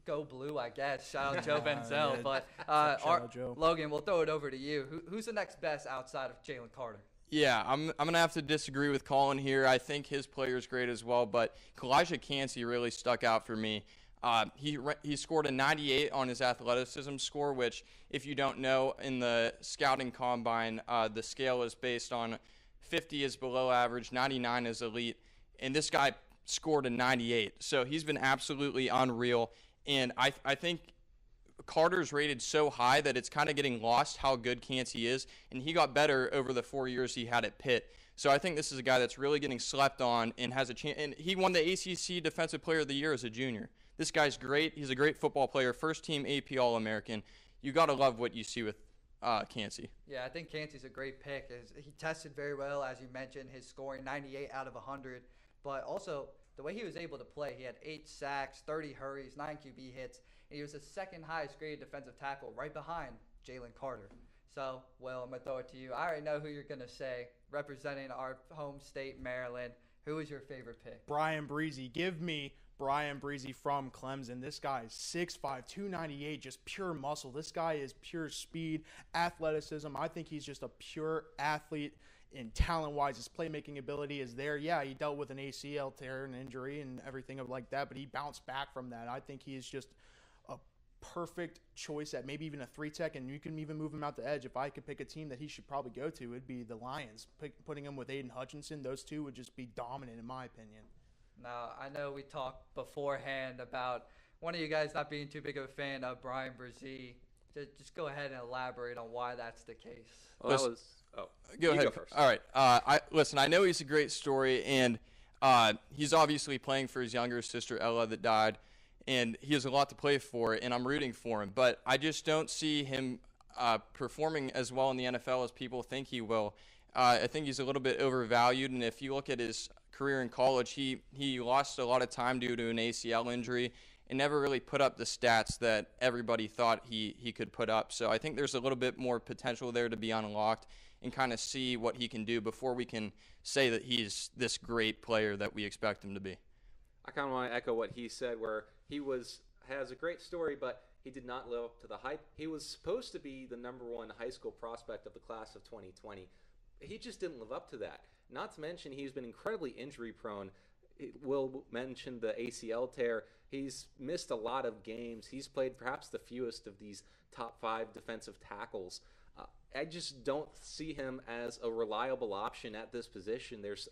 go blue, I guess. Shout out Joe Benzel. Yeah. But Shout out Joe. Logan, we'll throw it over to you. Who's the next best outside of Jalen Carter? Yeah, I'm going to have to disagree with Colin here. I think his player is great as well, but Kalijah Cansey really stuck out for me. He scored a 98 on his athleticism score, which, if you don't know, in the scouting combine, the scale is based on 50 is below average, 99 is elite, and this guy scored a 98. So he's been absolutely unreal, and I think Carter's rated so high that it's kind of getting lost how good Cansey is, and he got better over the 4 years he had at Pitt. So I think this is a guy that's really getting slept on and has a chance. And he won the ACC Defensive Player of the Year as a junior. This guy's great. He's a great football player, first-team AP All-American. You got to love what you see with Cansey. Yeah, I think Cansey's a great pick. He tested very well, as you mentioned, his scoring 98 out of 100. But also, the way he was able to play, he had 8 sacks, 30 hurries, 9 QB hits, and he was the second highest graded defensive tackle right behind Jalen Carter. So, Will, I'm going to throw it to you. I already know who you're going to say. Representing our home state, Maryland, who is your favorite pick? Brian Breezy. Give me Brian Breezy from Clemson. This guy is 6'5", 298, just pure muscle. This guy is pure speed, athleticism. I think he's just a pure athlete. And talent-wise, his playmaking ability is there. Yeah, he dealt with an ACL tear and injury and everything like that, but he bounced back from that. I think he is just a perfect choice at maybe even a 3-tech, and you can even move him out the edge. If I could pick a team that he should probably go to, it'd be the Lions. Putting him with Aiden Hutchinson, those two would just be dominant in my opinion. Now, I know we talked beforehand about one of you guys not being too big of a fan of Brian Breezy. Just go ahead and elaborate on why that's the case. Well, Go ahead. Go first. All right. I know he's a great story, and he's obviously playing for his younger sister, Ella, that died, and he has a lot to play for, and I'm rooting for him. But I just don't see him performing as well in the NFL as people think he will. I think he's a little bit overvalued, and if you look at his career in college, he lost a lot of time due to an ACL injury and never really put up the stats that everybody thought he could put up. So I think there's a little bit more potential there to be unlocked and kind of see what he can do before we can say that he's this great player that we expect him to be. I kind of want to echo what he said, where he has a great story, but he did not live up to the hype. He was supposed to be the #1 high school prospect of the class of 2020. He just didn't live up to that. Not to mention he's been incredibly injury prone. Will mentioned the ACL tear. He's missed a lot of games. He's played perhaps the fewest of these top 5 defensive tackles. I just don't see him as a reliable option at this position. There's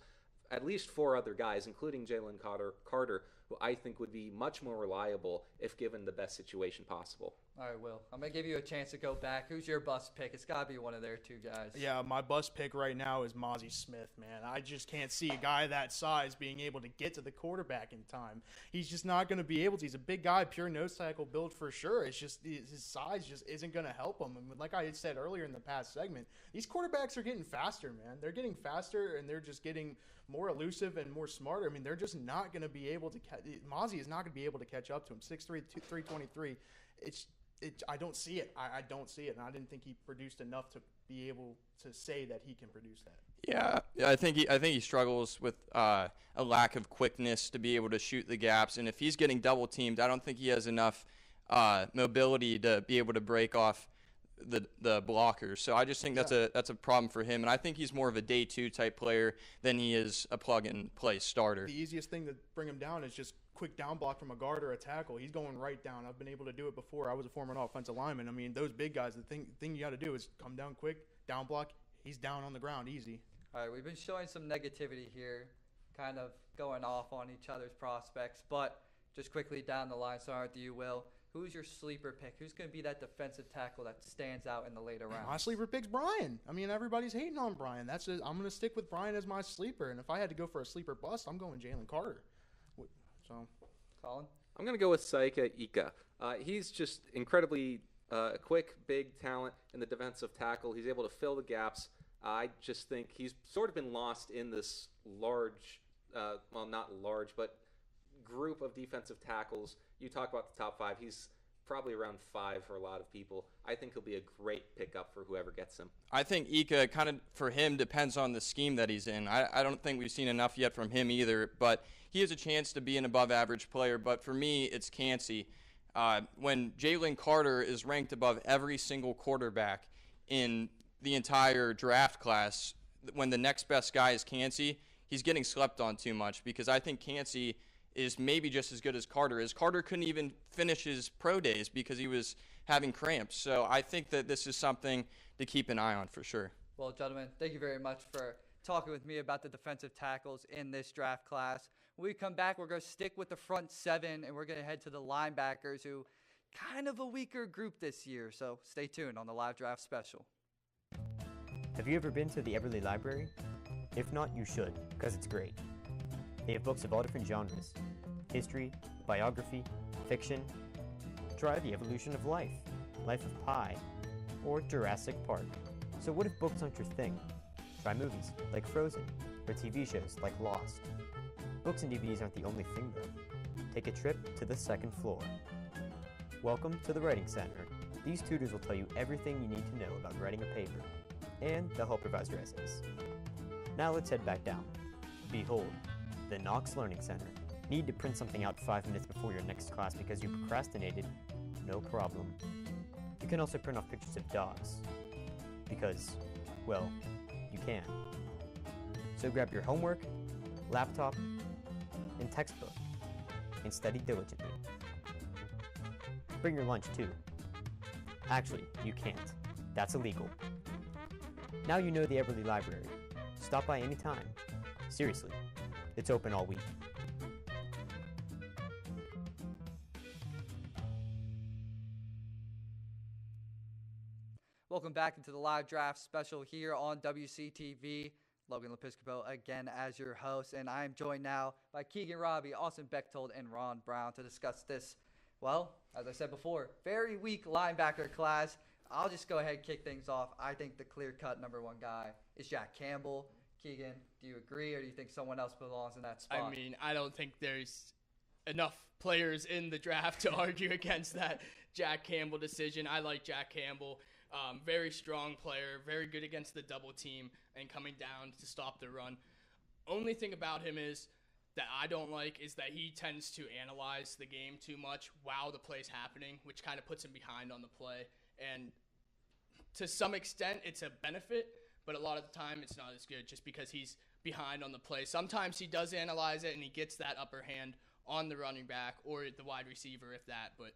at least 4 other guys, including Jalen Carter, who I think would be much more reliable if given the best situation possible. All right, Will. I'm going to give you a chance to go back. Who's your bust pick? It's got to be one of their 2 guys. Yeah, my bust pick right now is Mozzie Smith, man. I just can't see a guy that size being able to get to the quarterback in time. He's just not going to be able to. He's a big guy, pure nose tackle build for sure. It's just his size just isn't going to help him. And like I had said earlier in the past segment, these quarterbacks are getting faster, man. They're getting faster, and they're just getting more elusive and more smarter. I mean, they're just not going to be able to Mozzie is not going to be able to catch up to him. 6'3", 323. I don't see it. I don't see it, and I didn't think he produced enough to be able to say that he can produce that. Yeah, I think he struggles with a lack of quickness to be able to shoot the gaps, and if he's getting double teamed, I don't think he has enough mobility to be able to break off the blockers. So I just think that's a problem for him, and I think he's more of a day 2 type player than he is a plug and play starter. The easiest thing to bring him down is just quick down block from a guard or a tackle. He's going right down. I've been able to do it before. I was a former offensive lineman. I mean, those big guys, the thing you got to do is come down quick, down block. He's down on the ground, easy. All right, we've been showing some negativity here, kind of going off on each other's prospects, but just quickly down the line, starting with you, Will. who's your sleeper pick? Who's going to be that defensive tackle that stands out in the later rounds? My sleeper pick's Brian. I mean, everybody's hating on Brian. I'm going to stick with Brian as my sleeper. And if I had to go for a sleeper bust, I'm going Jalen Carter. So, Colin? I'm going to go with Saika Ika. He's just incredibly quick, big talent in the defensive tackle. He's able to fill the gaps. I just think he's sort of been lost in this large, well, not large, but group of defensive tackles. You talk about the top 5. He's probably around 5 for a lot of people. I think he'll be a great pickup for whoever gets him. I think Ika kind of, for him, depends on the scheme that he's in. I don't think we've seen enough yet from him either, but he has a chance to be an above-average player. But for me, it's Cansey. When Jalen Carter is ranked above every single quarterback in the entire draft class, when the next best guy is Cansey, he's getting slept on too much, because I think Cansey is maybe just as good as Carter is. Carter couldn't even finish his pro days because he was having cramps. So I think that this is something to keep an eye on for sure. Well, gentlemen, thank you very much for talking with me about the defensive tackles in this draft class. When we come back, we're going to stick with the front 7, and we're going to head to the linebackers, who kind of a weaker group this year. So stay tuned on the live draft special. Have you ever been to the Everly Library? If not, you should, because it's great. They have books of all different genres: history, biography, fiction. Try The Evolution of Life, Life of Pi, or Jurassic Park. So what if books aren't your thing? Try movies like Frozen, or TV shows like Lost. Books and DVDs aren't the only thing though. Take a trip to the second floor. Welcome to the Writing Center. These tutors will tell you everything you need to know about writing a paper, and they'll help revise your essays. Now let's head back down. Behold, the Knox Learning Center. Need to print something out 5 minutes before your next class because you procrastinated? No problem. You can also print off pictures of dogs. Because, well, you can. So grab your homework, laptop, and textbook, and study diligently. Bring your lunch too. Actually, you can't. That's illegal. Now you know the Everly Library. Stop by anytime. Seriously, it's open all week. Welcome back into the live draft special here on WCTV. Logan Lepiscopo again as your host, and I am joined now by Keegan Robbie, Austin Bechtold, and Ron Brown to discuss this, well, as I said before, very weak linebacker class. I'll just go ahead and kick things off. I think the clear-cut number 1 guy is Jack Campbell. Keegan, do you agree, or do you think someone else belongs in that spot? I mean, I don't think there's enough players in the draft to argue against that Jack Campbell decision. I like Jack Campbell. Very strong player, very good against the double team and coming down to stop the run. Only thing about him is that I don't like is that he tends to analyze the game too much while the play's happening, which kind of puts him behind on the play. And to some extent, it's a benefit, but a lot of the time it's not as good just because he's behind on the play. Sometimes he does analyze it and he gets that upper hand on the running back or the wide receiver, if that, but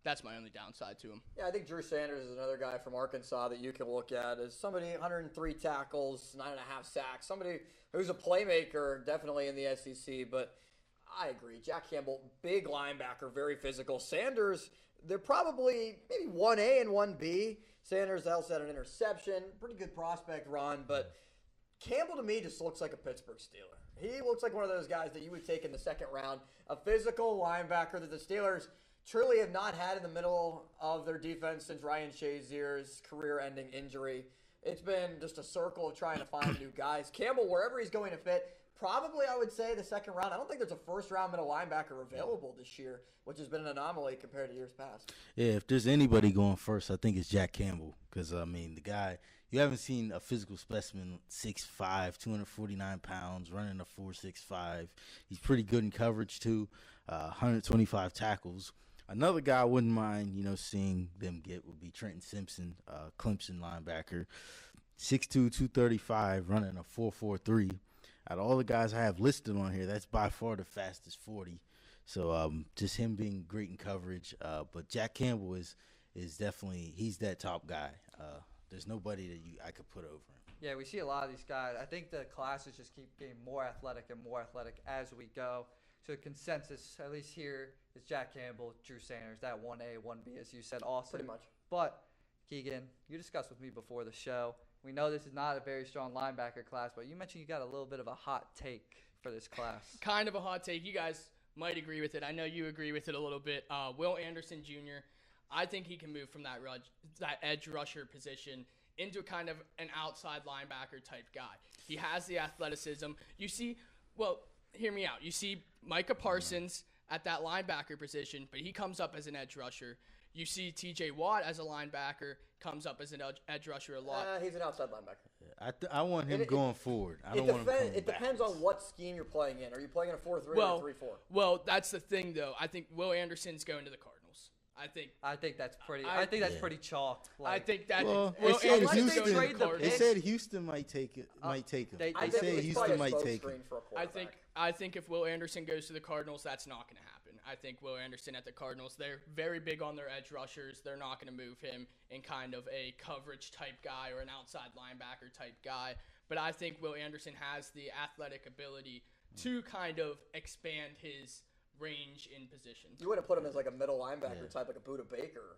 that's my only downside to him. Yeah, I think Drew Sanders is another guy from Arkansas that you can look at as somebody 103 tackles, 9.5 sacks, somebody who's a playmaker definitely in the SEC, but I agree. Jack Campbell, big linebacker, very physical. Sanders, they're probably maybe 1A and 1B. Sanders also had an interception. Pretty good prospect, Ron, but Campbell to me just looks like a Pittsburgh Steeler. He looks like one of those guys that you would take in the second round, a physical linebacker that the Steelers truly have not had in the middle of their defense since Ryan Shazier's career-ending injury. It's been just a circle of trying to find new guys. Campbell, wherever he's going to fit, probably I would say the second round. I don't think there's a first-round middle linebacker available this year, which has been an anomaly compared to years past. Yeah, if there's anybody going first, I think it's Jack Campbell. Because, I mean, the guy, you haven't seen a physical specimen, 6'5", 249 pounds, running a 4.65. He's pretty good in coverage, too, 125 tackles. Another guy I wouldn't mind, seeing them get would be Trenton Simpson, Clemson linebacker, 6'2", 235, running a 4.43. Out of all the guys I have listed on here, that's by far the fastest 40. So just him being great in coverage. But Jack Campbell is definitely, he's that top guy. There's nobody that I could put over him. Yeah, we see a lot of these guys. I think the classes just keep getting more athletic and more athletic as we go. to a consensus, at least here, is Jack Campbell, Drew Sanders, that 1A, 1B, as you said, Austin. Pretty much. But, Keegan, you discussed with me before the show. We know this is not a very strong linebacker class, but you mentioned you got a little bit of a hot take for this class. Kind of a hot take. You guys might agree with it. I know you agree with it a little bit. Will Anderson Jr., I think he can move from that edge rusher position into kind of an outside linebacker type guy. He has the athleticism. You see, well, hear me out. You see Micah Parsons at that linebacker position, but he comes up as an edge rusher. You see T.J. Watt as a linebacker, comes up as an edge rusher a lot. He's an outside linebacker. I want him going forward. I don't want him coming It depends on what scheme you're playing in. Are you playing in a 4-3 or a 3-4? Well, that's the thing, though. I think Will Anderson's going to the Cardinals. I think that's pretty chalk. I think that. Well, Will Anderson's going to the they Cardinals. said Houston might take it. They said Houston might take it. I think if Will Anderson goes to the Cardinals, that's not going to happen. I think Will Anderson at the Cardinals, they're very big on their edge rushers. They're not going to move him in kind of a coverage type guy or an outside linebacker type guy. But I think Will Anderson has the athletic ability to kind of expand his range in position. You wouldn't put him as like a middle linebacker type, like a Buda Baker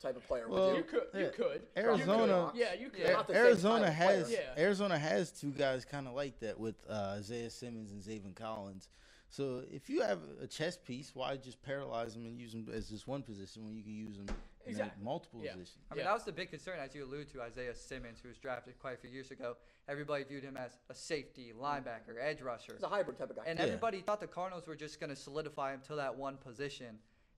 type of player. Well, would you? You could. Arizona. You could. Arizona has two guys kind of like that with Isaiah Simmons and Zayvon Collins. So if you have a chess piece, why just paralyze them and use them as just one position when you can use them in multiple positions? I mean, that was the big concern, as you alluded to, Isaiah Simmons, who was drafted quite a few years ago. Everybody viewed him as a safety, linebacker, edge rusher. He's a hybrid type of guy. And everybody thought the Cardinals were just going to solidify him to that one position.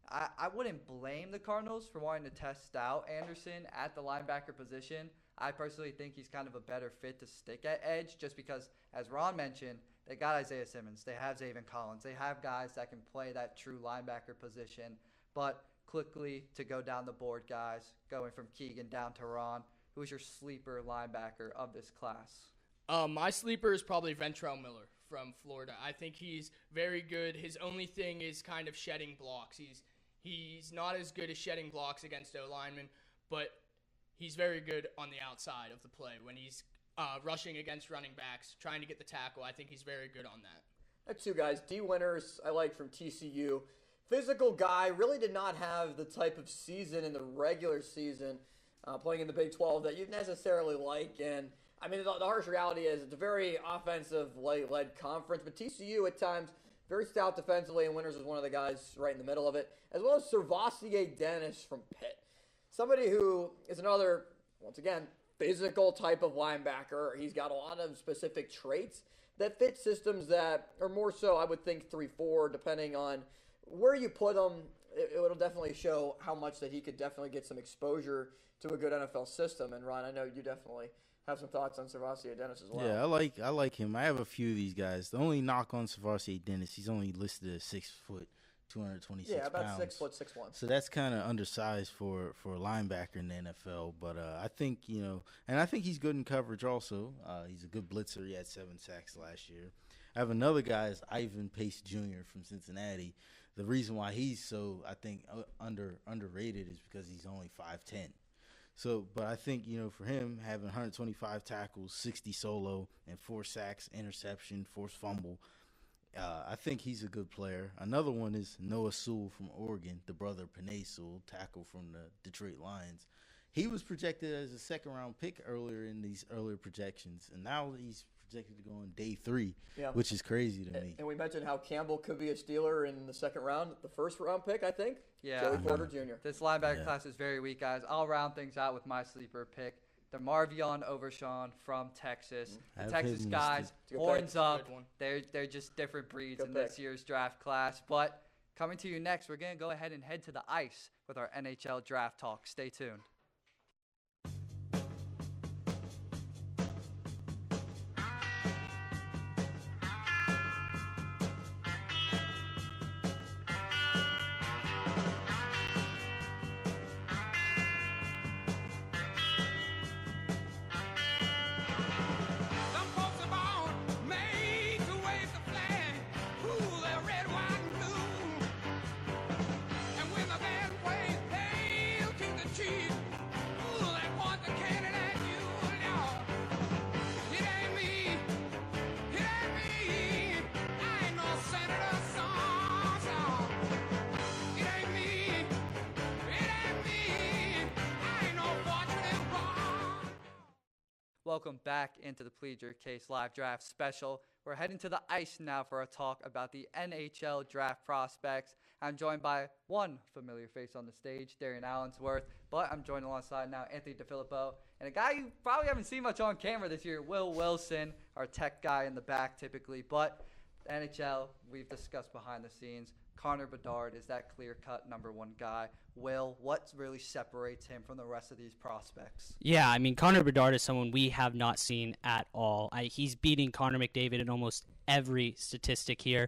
I wouldn't blame the Cardinals for wanting to test out Anderson at the linebacker position. I personally think he's kind of a better fit to stick at edge just because, as Ron mentioned, they got Isaiah Simmons. They have Zayvon Collins. They have guys that can play that true linebacker position. But quickly to go down the board, guys, going from Keegan down to Ron, who's your sleeper linebacker of this class? My sleeper is probably Ventrell Miller from Florida. I think he's very good. His only thing is kind of shedding blocks. He's not as good as shedding blocks against O-linemen, but he's very good on the outside of the play when he's rushing against running backs, trying to get the tackle. I think he's very good on that. That's two guys. D. Winters, I like from TCU. Physical guy, really did not have the type of season in the regular season playing in the Big 12 that you'd necessarily like. And, I mean, the harsh reality is it's a very offensive-led conference, but TCU at times very stout defensively, and Winters was one of the guys right in the middle of it, as well as Servassier Dennis from Pitt. Somebody who is another, once again, physical type of linebacker. He's got a lot of specific traits that fit systems that are more so, I would think, 3-4, depending on where you put him. It'll definitely show how much that he could definitely get some exposure to a good NFL system. And, Ron, I know you definitely have some thoughts on Servassier Dennis as well. Yeah, I like him. I have a few of these guys. The only knock on Servassier Dennis, he's only listed as 6 foot, 226 yeah, about pounds. 6 foot, 6'1". So that's kind of undersized for a linebacker in the NFL. But I think, and I think he's good in coverage also. He's a good blitzer. He had 7 sacks last year. I have another guy is Ivan Pace Jr. from Cincinnati. The reason why he's so, I think, underrated is because he's only 5'10". So, but I think, for him, having 125 tackles, 60 solo, and 4 sacks, interception, forced fumble, I think he's a good player. Another one is Noah Sewell from Oregon, the brother of Penei Sewell, tackle from the Detroit Lions. He was projected as a second-round pick earlier in these earlier projections, and now he's projected to go on day 3, which is crazy to me. And we mentioned how Campbell could be a Steeler in the second round, the first-round pick, I think. Yeah. Joey Porter Jr. This linebacker class is very weak, guys. I'll round things out with my sleeper pick. DeMarvion Overshawn from Texas. The Texas guys, horns up. They're just different breeds in this year's draft class. But coming to you next, we're going to go ahead and head to the ice with our NHL draft talk. Stay tuned. Cheese. Welcome back into the Plead Your Case live draft special. We're heading to the ice now for a talk about the NHL draft prospects. I'm joined by one familiar face on the stage, Darian Allensworth, but I'm joined alongside now Anthony DeFilippo and a guy you probably haven't seen much on camera this year, Will Wilson, our tech guy in the back typically. But the NHL, we've discussed behind the scenes. Connor Bedard is that clear-cut number one guy. Will, what really separates him from the rest of these prospects? Yeah, I mean, Connor Bedard is someone we have not seen at all. He's beating Connor McDavid in almost every statistic here.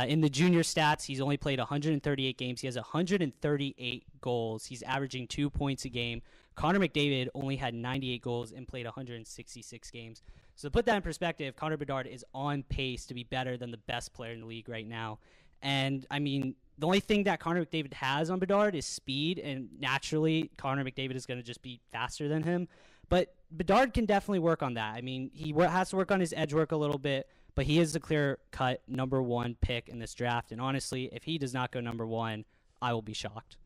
In the junior stats, he's only played 138 games. He has 138 goals. He's averaging 2 points a game. Connor McDavid only had 98 goals and played 166 games. So to put that in perspective, Connor Bedard is on pace to be better than the best player in the league right now. And, I mean, the only thing that Connor McDavid has on Bedard is speed, and naturally Connor McDavid is going to just be faster than him. But Bedard can definitely work on that. I mean, he has to work on his edge work a little bit, but he is the clear-cut number one pick in this draft. And honestly, if he does not go number one, I will be shocked.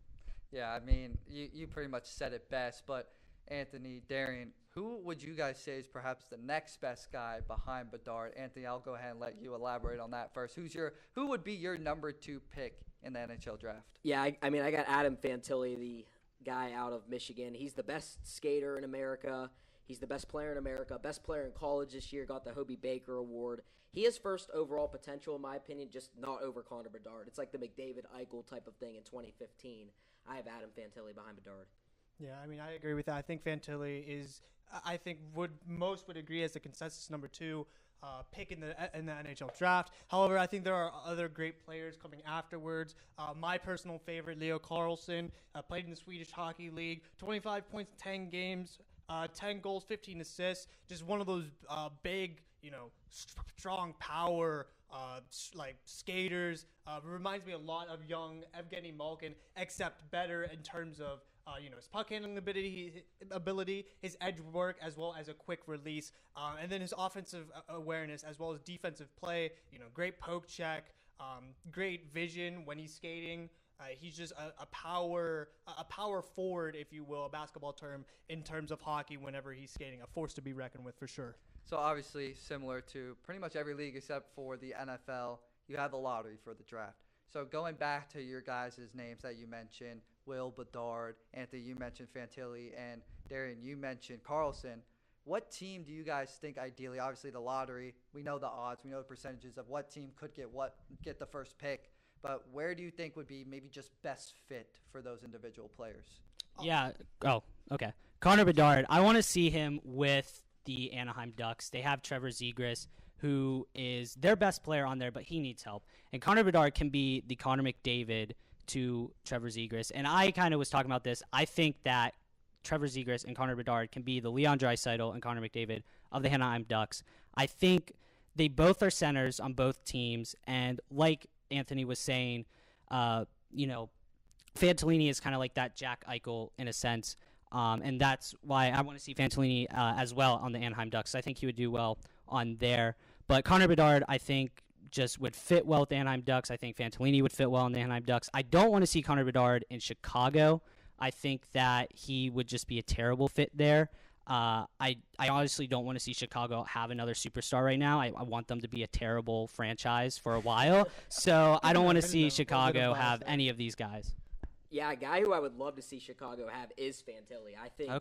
Yeah, I mean, you pretty much said it best, but Anthony, Darian, who would you guys say is perhaps the next best guy behind Bedard? Anthony, I'll go ahead and let you elaborate on that first. Who would be your number two pick in the NHL draft? Yeah, I mean, I got Adam Fantilli, the guy out of Michigan. He's the best skater in America. He's the best player in America, best player in college this year, got the Hobie Baker Award. He has first overall potential, in my opinion, just not over Connor Bedard. It's like the McDavid-Eichel type of thing in 2015. I have Adam Fantilli behind Bedard. Yeah, I mean, I agree with that. I think Fantilli is, I think, most would agree as the consensus number two pick in the NHL draft. However, I think there are other great players coming afterwards. My personal favorite, Leo Carlsson, played in the Swedish Hockey League, 25 points, 10 games, 10 goals, 15 assists. Just one of those big, strong power like skaters. Reminds me a lot of young Evgeny Malkin, except better in terms of his puck handling ability, his edge work, as well as a quick release, and then his offensive awareness, as well as defensive play. Great poke check, great vision when he's skating. He's just a power forward, if you will, a basketball term, in terms of hockey whenever he's skating. A force to be reckoned with for sure. So obviously, similar to pretty much every league except for the NFL, you have the lottery for the draft. So going back to your guys' names that you mentioned, Will, Bedard, Anthony, you mentioned Fantilli, and Darian, you mentioned Carlson. What team do you guys think ideally? Obviously, the lottery, we know the odds, we know the percentages of what team could get the first pick. But where do you think would be maybe just best fit for those individual players? Yeah. Oh, okay. Connor Bedard, I want to see him with the Anaheim Ducks. They have Trevor Zegras, who is their best player on there, but he needs help. And Connor Bedard can be the Connor McDavid to Trevor Zegras. And I kind of was talking about this. I think that Trevor Zegras and Connor Bedard can be the Leon Draisaitl and Connor McDavid of the Anaheim Ducks. I think they both are centers on both teams. And like Anthony was saying, Fantilli is kind of like that Jack Eichel in a sense. And that's why I want to see Fantilli as well on the Anaheim Ducks. I think he would do well on there. But Connor Bedard, I think, just would fit well with the Anaheim Ducks. I think Fantilli would fit well in the Anaheim Ducks. I don't want to see Connor Bedard in Chicago. I think that he would just be a terrible fit there. I honestly don't want to see Chicago have another superstar right now. I want them to be a terrible franchise for a while. So I don't want to see Chicago have any of these guys. Yeah, a guy who I would love to see Chicago have is Fantilli. I think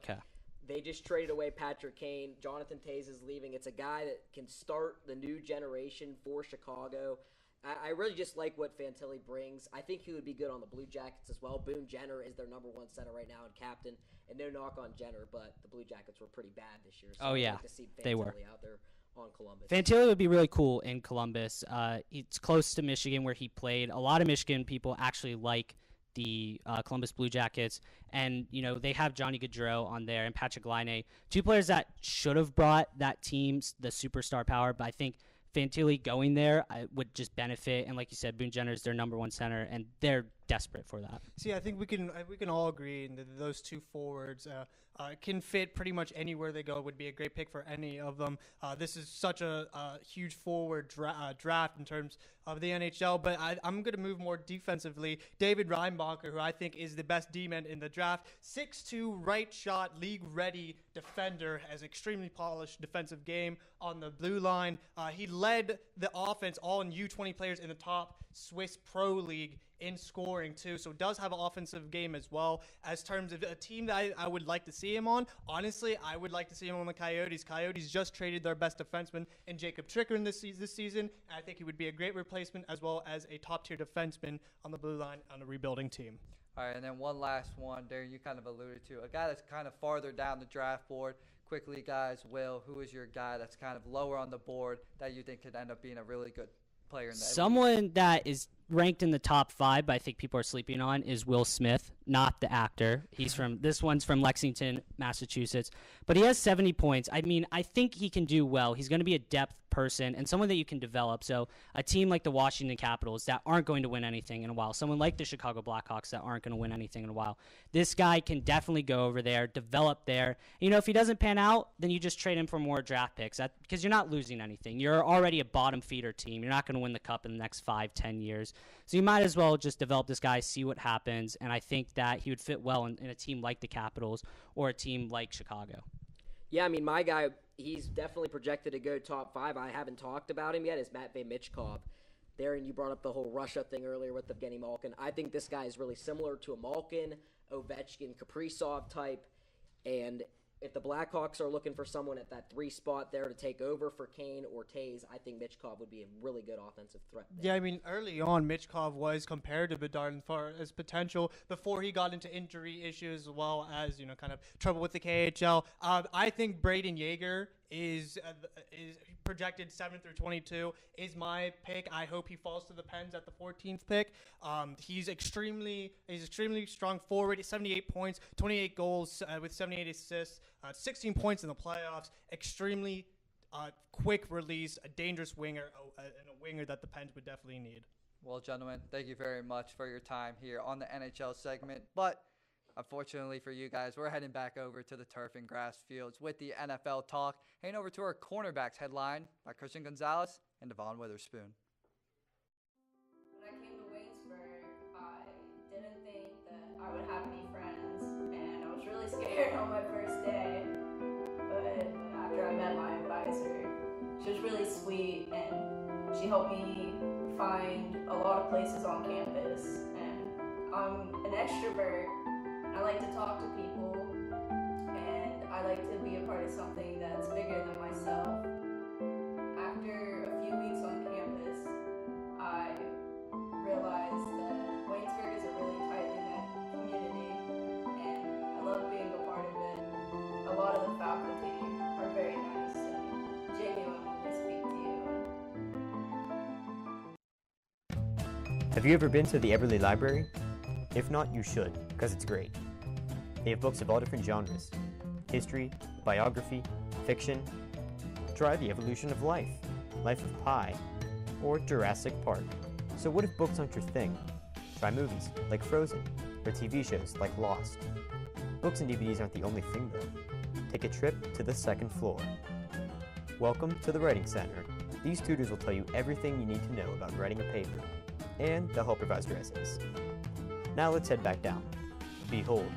they just traded away Patrick Kane. Jonathan Toews is leaving. It's a guy that can start the new generation for Chicago. I really just like what Fantilli brings. I think he would be good on the Blue Jackets as well. Boone Jenner is their number one center right now and captain. And no knock on Jenner, but the Blue Jackets were pretty bad this year. So I'd like to see Fantilli out there on Columbus. Fantilli would be really cool in Columbus. It's close to Michigan where he played. A lot of Michigan people actually like the Columbus Blue Jackets, and they have Johnny Gaudreau on there and Patrick Laine, two players that should have brought that team the superstar power, but I think Fantilli going there would just benefit. And like you said, Boone Jenner is their number one center, and they're desperate for that. See, I think we can all agree that those two forwards can fit pretty much anywhere they go. Would be a great pick for any of them. This is such a huge forward draft in terms of the NHL. But I'm going to move more defensively. David Linebacker, who I think is the best D-man in the draft, 6'2", right shot, league-ready defender, has extremely polished defensive game on the blue line. He led the offense all in U20 players in the top Swiss Pro League in scoring too, so does have an offensive game as well. As terms of a team that I would like to see him on, honestly, I would like to see him on the Coyotes. Coyotes just traded their best defenseman in Jacob Tricker this season, and I think he would be a great replacement as well as a top-tier defenseman on the blue line on a rebuilding team. All right, and then one last one, Darren, you kind of alluded to. A guy that's kind of farther down the draft board. Quickly, guys, Will, who is your guy that's kind of lower on the board that you think could end up being a really good player in that? Someone that is ranked in the top 5, but I think people are sleeping on, is Will Smith, not the actor. This one's from Lexington, Massachusetts, but he has 70 points. I mean, I think he can do well. He's going to be a depth person and someone that you can develop. So a team like the Washington Capitals that aren't going to win anything in a while, someone like the Chicago Blackhawks that aren't going to win anything in a while, this guy can definitely go over there, develop there. You know, if he doesn't pan out, then you just trade him for more draft picks because you're not losing anything. You're already a bottom feeder team. You're not going to win the cup in the next 5-10 years. So you might as well just develop this guy, see what happens, and I think that he would fit well in a team like the Capitals or a team like Chicago. Yeah, I mean, my guy, he's definitely projected to go top 5. I haven't talked about him yet. Is Matvei Michkov. Darren, you brought up the whole Russia thing earlier with Evgeny Malkin. I think this guy is really similar to a Malkin, Ovechkin, Kaprizov type, and if the Blackhawks are looking for someone at that 3 spot there to take over for Kane or Taves, I think Michkov would be a really good offensive threat there. Yeah, I mean, early on, Michkov was compared to Bedard as far as potential before he got into injury issues as well as, kind of trouble with the KHL. I think Braden Yeager is projected 7 through 22 is my pick. I hope he falls to the Pens at the 14th pick. He's extremely strong forward. 78 points, 28 goals with 78 assists, 16 points in the playoffs. Extremely quick release, a dangerous winger, and a winger that the Pens would definitely need. Well, gentlemen, thank you very much for your time here on the NHL segment. But unfortunately for you guys, we're heading back over to the turf and grass fields with the NFL talk. Heading over to our cornerbacks headline by Christian Gonzalez and Devon Witherspoon. When I came to Waynesburg, I didn't think that I would have any friends, and I was really scared on my first day. But after I met my advisor, she was really sweet, and she helped me find a lot of places on campus. And I'm an extrovert. I like to talk to people, and I like to be a part of something that's bigger than myself. After a few weeks on campus, I realized that Waynesburg is a really tightly knit community, and I love being a part of it. A lot of the faculty are very nice and genuine when they speak to you. Have you ever been to the Everly Library? If not, you should, because it's great. They have books of all different genres: history, biography, fiction. Try The Evolution of Life, Life of Pi, or Jurassic Park. So what if books aren't your thing? Try movies like Frozen, or TV shows like Lost. Books and DVDs aren't the only thing though. Take a trip to the second floor. Welcome to the Writing Center. These tutors will tell you everything you need to know about writing a paper, and they'll help revise your essays. Now let's head back down. Behold,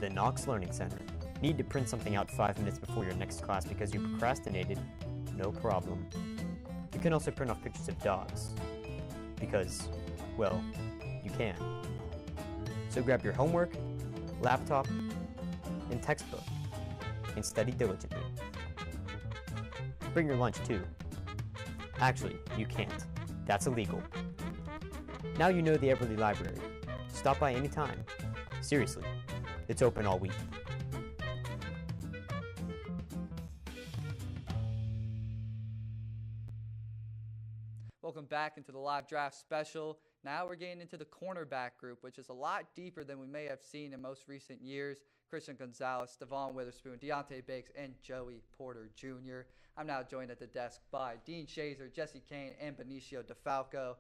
the Knox Learning Center. Need to print something out 5 minutes before your next class because you procrastinated? No problem. You can also print off pictures of dogs. Because, well, you can. So grab your homework, laptop, and textbook, and study diligently. Bring your lunch too. Actually, you can't. That's illegal. Now you know the Everly Library. Stop by anytime. Seriously, it's open all week. Welcome back into the live draft special. Now we're getting into the cornerback group, which is a lot deeper than we may have seen in most recent years. Christian Gonzalez, Devon Witherspoon, Deontay Bakes, and Joey Porter Jr. I'm now joined at the desk by Dean Shazer, Jesse Kane, and Benicio DeFalco.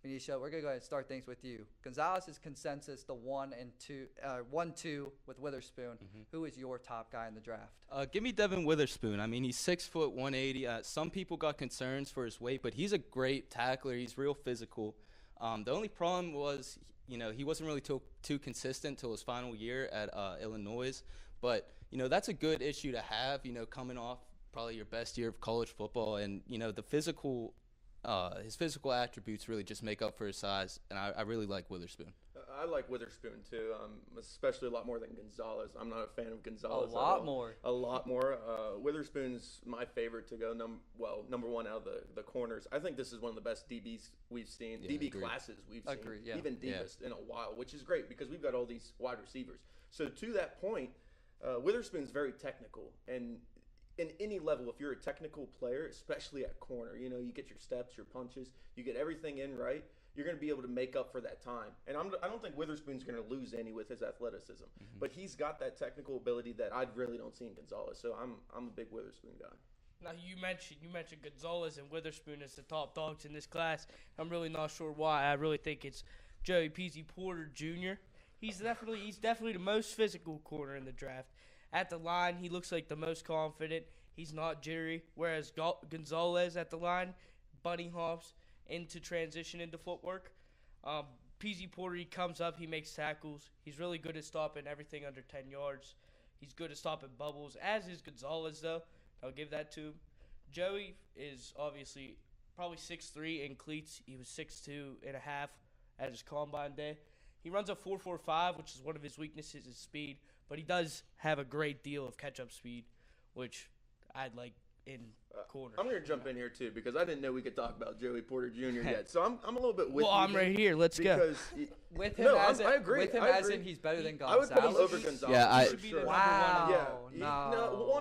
Benicio, we're gonna go ahead and start things with you. Gonzalez is consensus the 1-2 with Witherspoon. Who is your top guy in the draft? Give me Devin Witherspoon. I mean, he's 6 foot 180. Some people got concerns for his weight, but he's a great tackler. He's real physical. The only problem was, he wasn't really too consistent till his final year at Illinois. But that's a good issue to have. Coming off probably your best year of college football, and the physical. His physical attributes really just make up for his size, and I really like Witherspoon. I like Witherspoon too, especially a lot more than Gonzalez. I'm not a fan of Gonzalez. A lot more. Witherspoon's my favorite to go number one out of the corners. I think this is one of the best DBs we've seen, DB classes we've seen, even deepest in a while, which is great because we've got all these wide receivers. So to that point, Witherspoon's very technical, and in any level, if you're a technical player, especially at corner, you get your steps, your punches, you get everything in right, you're going to be able to make up for that time. And I don't think Witherspoon's going to lose any with his athleticism, but he's got that technical ability that I really don't see in Gonzalez. So I'm a big Witherspoon guy. Now you mentioned Gonzalez and Witherspoon as the top dogs in this class. I'm really not sure why. I really think it's Joey Peasy Porter Jr. He's definitely the most physical corner in the draft. At the line, he looks like the most confident. He's not jittery. Whereas Gonzalez at the line, bunny hops into transition into footwork. Peasy Porter, he comes up, he makes tackles. He's really good at stopping everything under 10 yards. He's good at stopping bubbles, as is Gonzalez, though. I'll give that to him. Joey is obviously probably 6'3" in cleats. He was 6'2" and a half at his combine day. He runs a 4.45, which is one of his weaknesses, is speed. But he does have a great deal of catch-up speed, which I'd like in corner. I'm going to jump in here, too, because I didn't know we could talk about Joey Porter Jr. yet. So I'm a little bit with you. Well, I'm right here. Let's go. With him, I agree. With him as in he's better than Gonzalez. I would put him over Gonzalez. Yeah, for sure. Wow.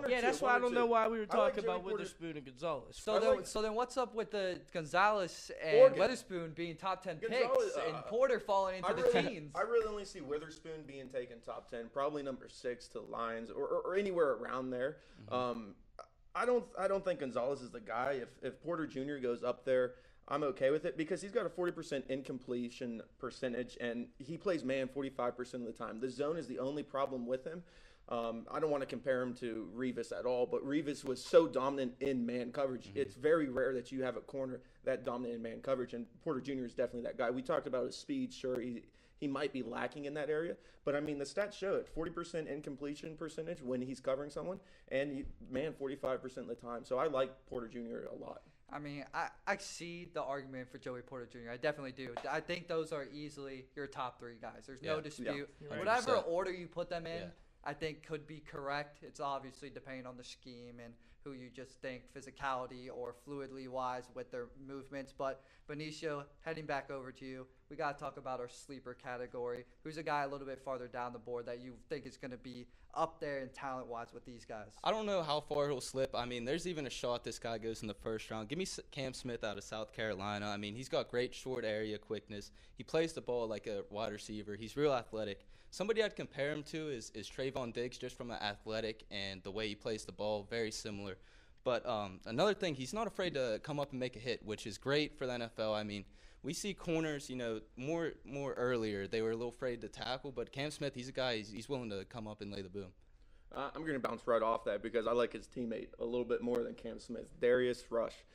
That's why I don't know why we were talking about Witherspoon and Gonzalez. So then what's up with the Gonzalez and Witherspoon being top 10 picks and Porter falling into the teens? I really only see Witherspoon being taken top 10, probably number 6 to Lions or anywhere around there. I don't think Gonzalez is the guy. If Porter Jr. goes up there, I'm okay with it because he's got a 40% incompletion percentage, and he plays man 45% of the time. The zone is the only problem with him. I don't want to compare him to Revis at all, but Revis was so dominant in man coverage. It's very rare that you have a corner that dominant in man coverage, and Porter Jr. is definitely that guy. We talked about his speed. Sure, he might be lacking in that area, but I mean the stats show it: 40% incompletion percentage when he's covering someone, and man 45% of the time. So I like Porter Jr. a lot. I mean, I see the argument for Joey Porter Jr. I definitely do. I think those are easily your top 3 guys. There's no dispute. Yeah. Whatever order you put them in, I think could be correct. It's obviously depending on the scheme and who you just think physicality or fluidly wise with their movements. But Benicio, heading back over to you, we got to talk about our sleeper category. Who's a guy a little bit farther down the board that you think is going to be up there in talent-wise with these guys? I don't know how far he'll slip. I mean, there's even a shot this guy goes in the first round. Give me Cam Smith out of South Carolina. I mean, he's got great short area quickness. He plays the ball like a wide receiver. He's real athletic. Somebody I'd compare him to is Trayvon Diggs, just from an athletic and the way he plays the ball, very similar. But another thing, he's not afraid to come up and make a hit, which is great for the NFL. I mean, we see corners, more earlier. They were a little afraid to tackle, but Cam Smith, he's a guy, he's willing to come up and lay the boom. I'm going to bounce right off that because I like his teammate a little bit more than Cam Smith, Darius Rush.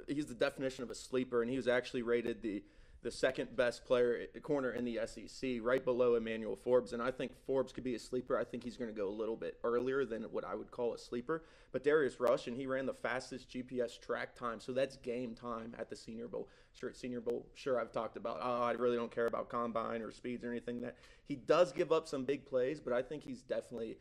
He's the definition of a sleeper, and he was actually rated the second best corner in the SEC, right below Emmanuel Forbes. And I think Forbes could be a sleeper. I think he's going to go a little bit earlier than what I would call a sleeper. But Darius Rush, and he ran the fastest GPS track time, so that's game time at the Senior Bowl. Sure, at Senior Bowl, sure, I've talked about, I really don't care about combine or speeds or anything. That he does give up some big plays, but I think he's definitely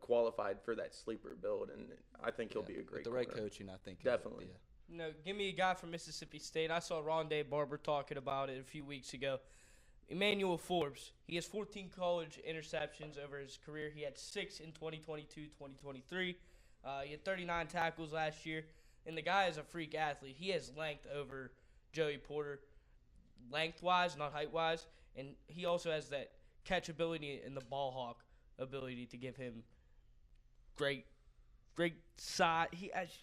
qualified for that sleeper build, and I think he'll be a great with the corner. right coaching, I think. Definitely. No, give me a guy from Mississippi State. I saw Rondé Barber talking about it a few weeks ago. Emmanuel Forbes. He has 14 college interceptions over his career. He had 6 in 2022, 2023. He had 39 tackles last year. And the guy is a freak athlete. He has length over Joey Porter, length-wise, not height-wise. And he also has that catchability and the ball hawk ability to give him great great size.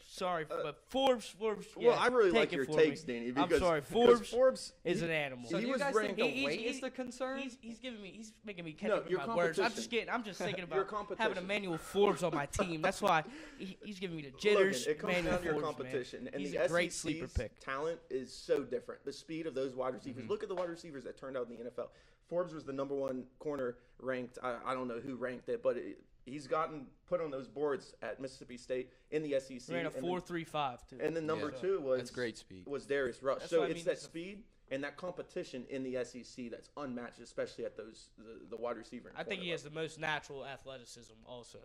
Sorry, but Forbes. Well, Yeah, I really take like it your for me. takes, Danny. I'm Because sorry, Forbes is an animal. So do you guys think the weight is the concern? He's making me catch No, up with your my words. I'm competition. just thinking Your about having competition. Emmanuel Forbes on my team. That's why he's giving me the jitters. Logan, it comes Emmanuel down to your Forbes, competition, man. and He's the a great SEC's sleeper pick. talent is so different. The speed of those wide receivers. Mhm. Look at the wide receivers that turned out in the NFL. Forbes was the number 1 corner ranked. I don't know who ranked it, but he's gotten put on those boards at Mississippi State in the SEC. Ran a and then- 4.35 too. And then number 2 was That's great speed. Was Darius Rush. That's So what I it's mean, that it's a- speed and that competition in the SEC that's unmatched, especially at the wide receiver. And I think he cornerback. has the most natural athleticism also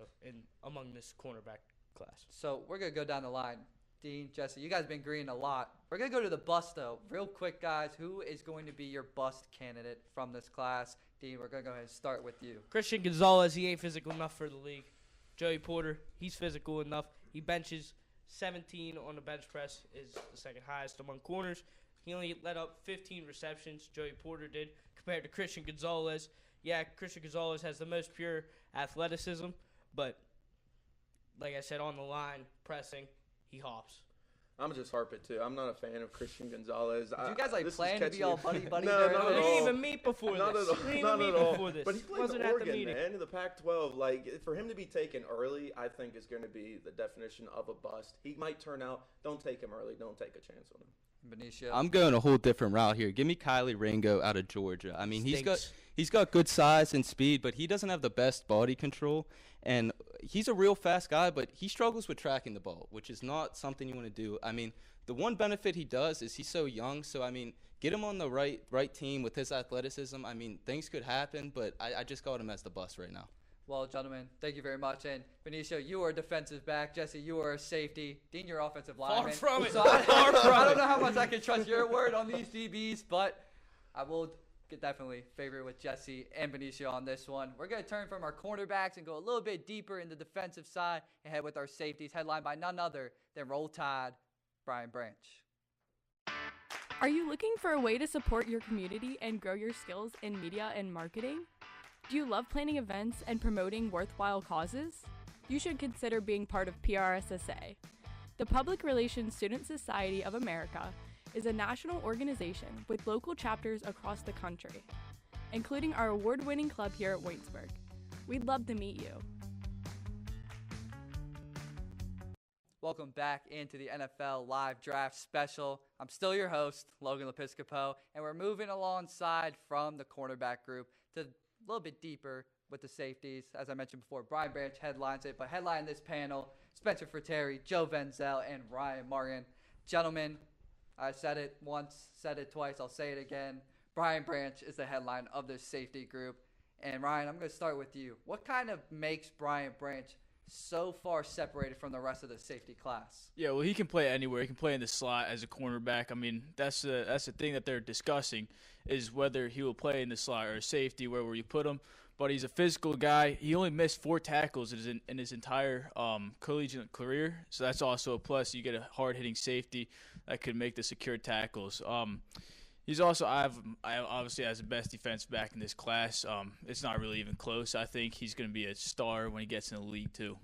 among this cornerback class. So we're going to go down the line. Dean, Jesse, you guys have been agreeing a lot. We're going to go to the bust, though. Real quick, guys, who is going to be your bust candidate from this class? Dean, we're going to go ahead and start with you. Christian Gonzalez, he ain't physical enough for the league. Joey Porter, he's physical enough. He benches 17 on the bench press, is the second highest among corners. He only let up 15 receptions, Joey Porter did, compared to Christian Gonzalez. Yeah, Christian Gonzalez has the most pure athleticism, but like I said, on the line, pressing, he hops. I'm just harp it too. I'm not a fan of Christian Gonzalez. Did you guys plan to be all buddy-buddy? No, during not this? at We all. didn't even meet before Not this. at all. We didn't Not even at meet all. before this. But he played Wasn't in at the Oregon, meeting. man, in the Pac-12. Like, for him to be taken early, I think is going to be the definition of a bust. He might turn out. Don't take him early. Don't take a chance on him. Benicio. I'm going a whole different route here. Give me Kylie Ringo out of Georgia. I mean, Stinks. he's got good size and speed, but he doesn't have the best body control. And he's a real fast guy, but he struggles with tracking the ball, which is not something you want to do. I mean, the one benefit he does is he's so young. So, I mean, get him on the right team with his athleticism. I mean, things could happen, but I just got him as the bust right now. Well, gentlemen, thank you very much. And Benicio, you are a defensive back. Jesse, you are a safety. Dean, you're offensive lineman. from it. So I don't know how much I can trust your word on these DBs, but I will definitely favor with Jesse and Benicio on this one. We're going to turn from our cornerbacks and go a little bit deeper in the defensive side and head with our safeties, headlined by none other than Roll Tide, Brian Branch. Are you looking for a way to support your community and grow your skills in media and marketing? Do you love planning events and promoting worthwhile causes? You should consider being part of PRSSA. The Public Relations Student Society of America is a national organization with local chapters across the country, including our award-winning club here at Waynesburg. We'd love to meet you. Welcome back into the NFL Live Draft Special. I'm still your host, Logan Lepiscopo, and we're moving alongside from the cornerback group to a little bit deeper with the safeties. As I mentioned before, Brian Branch headlines it, but headline this panel, Spencer Fratteri, Joe Venzel, and Ryan Martin. Gentlemen, I said it once, said it twice, I'll say it again. Brian Branch is the headline of this safety group. And Ryan, I'm going to start with you. What kind of makes Brian Branch so far separated from the rest of the safety class? Yeah, well, he can play anywhere. He can play in the slot as a cornerback. I mean, that's the thing that they're discussing is whether he will play in the slot or safety, wherever you put him. But he's a physical guy. He only missed 4 tackles in his entire collegiate career, so that's also a plus. You get a hard-hitting safety that could make the secure tackles. He's also I obviously has the best defense back in this class. It's not really even close. I think he's going to be a star when he gets in the league too.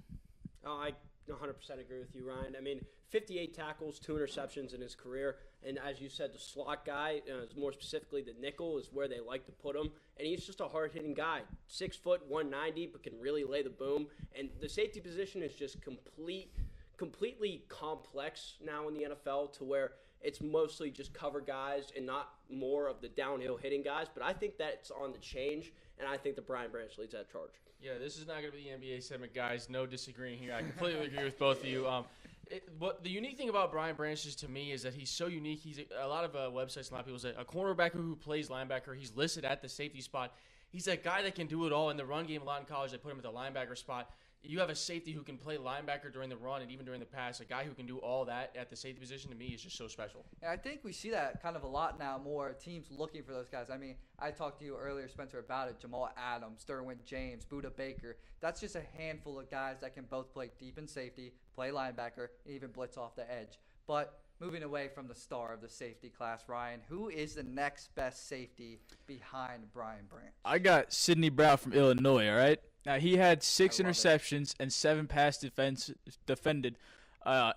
Oh, I 100% agree with you, Ryan. I mean, 58 tackles, 2 interceptions in his career. And as you said, the slot guy, more specifically the nickel, is where they like to put him. And he's just a hard-hitting guy. 6 foot, 190, but can really lay the boom. And the safety position is just completely complex now in the NFL to where it's mostly just cover guys and not more of the downhill hitting guys. But I think that's on the change, and I think that Brian Branch leads that charge. Yeah, this is not going to be the NBA segment, guys. No disagreeing here. I completely agree with both of you. What the unique thing about Brian Branch is to me is that he's so unique. He's a lot of websites, a lot of people say a cornerback who plays linebacker. He's listed at the safety spot. He's a guy that can do it all in the run game. A lot in college, they put him at the linebacker spot. You have a safety who can play linebacker during the run and even during the pass. A guy who can do all that at the safety position, to me, is just so special. And I think we see that kind of a lot now, more teams looking for those guys. I mean, I talked to you earlier, Spencer, about it. Jamal Adams, Derwin James, Buda Baker. That's just a handful of guys that can both play deep in safety, play linebacker, and even blitz off the edge. But moving away from the star of the safety class, Ryan, who is the next best safety behind Brian Branch? I got Sidney Brown from Illinois, all right? Now, he had 6 interceptions and 7 pass defended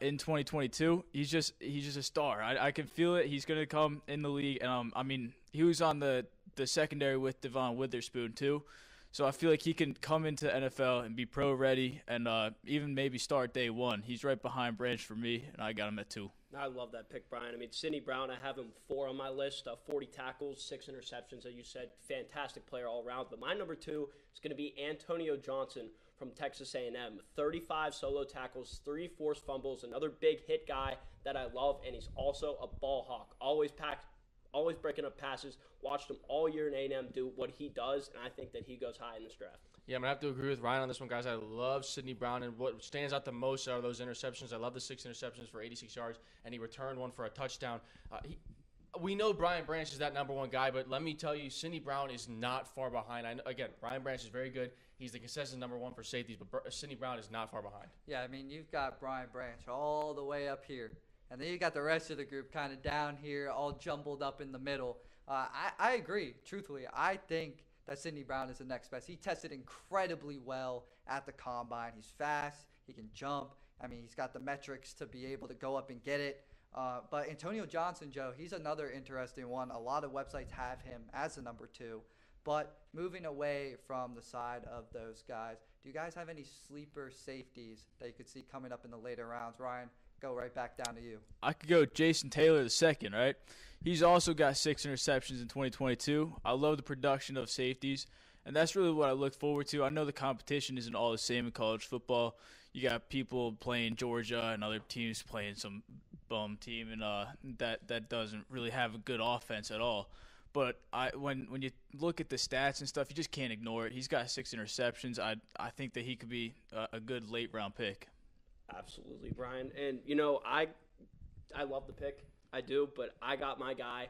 in 2022. He's just a star. I can feel it. He's going to come in the league. And I mean, he was on the secondary with Devon Witherspoon too. So I feel like he can come into NFL and be pro ready and even maybe start day one. He's right behind Branch for me, and I got him at 2. I love that pick, Brian. I mean, Sidney Brown, I have him 4 on my list. 40 tackles, 6 interceptions, as you said. Fantastic player all around. But my number 2 is going to be Antonio Johnson from Texas A&M. 35 solo tackles, 3 forced fumbles, another big hit guy that I love, and he's also a ball hawk. Always breaking up passes. Watched him all year in A&M do what he does, and I think that he goes high in this draft. Yeah, I'm going to have to agree with Ryan on this one, guys. I love Sidney Brown, and what stands out the most are those interceptions. I love the 6 interceptions for 86 yards, and he returned 1 for a touchdown. We know Brian Branch is that number 1 guy, but let me tell you, Sidney Brown is not far behind. Again, Brian Branch is very good. He's the consistent number 1 for safeties, but Sidney Brown is not far behind. Yeah, I mean, you've got Brian Branch all the way up here, and then you got the rest of the group kind of down here, all jumbled up in the middle. I agree, truthfully. I think that Sidney Brown is the next best. He tested incredibly well at the combine. He's fast. He can jump. I mean, he's got the metrics to be able to go up and get it. But Antonio Johnson, Joe, he's another interesting one. A lot of websites have him as the number 2. But moving away from the side of those guys, do you guys have any sleeper safeties that you could see coming up in the later rounds? Ryan, go right back down to you. I could go Jason Taylor the second, right? He's also got 6 interceptions in 2022. I love the production of safeties, and that's really what I look forward to. I know the competition isn't all the same in college football. You got people playing Georgia and other teams playing some bum team, and that doesn't really have a good offense at all. But when you look at the stats and stuff, you just can't ignore it. He's got 6 interceptions. I think that he could be a good late-round pick. Absolutely, Brian. And, you know, I love the pick. I do, but I got my guy,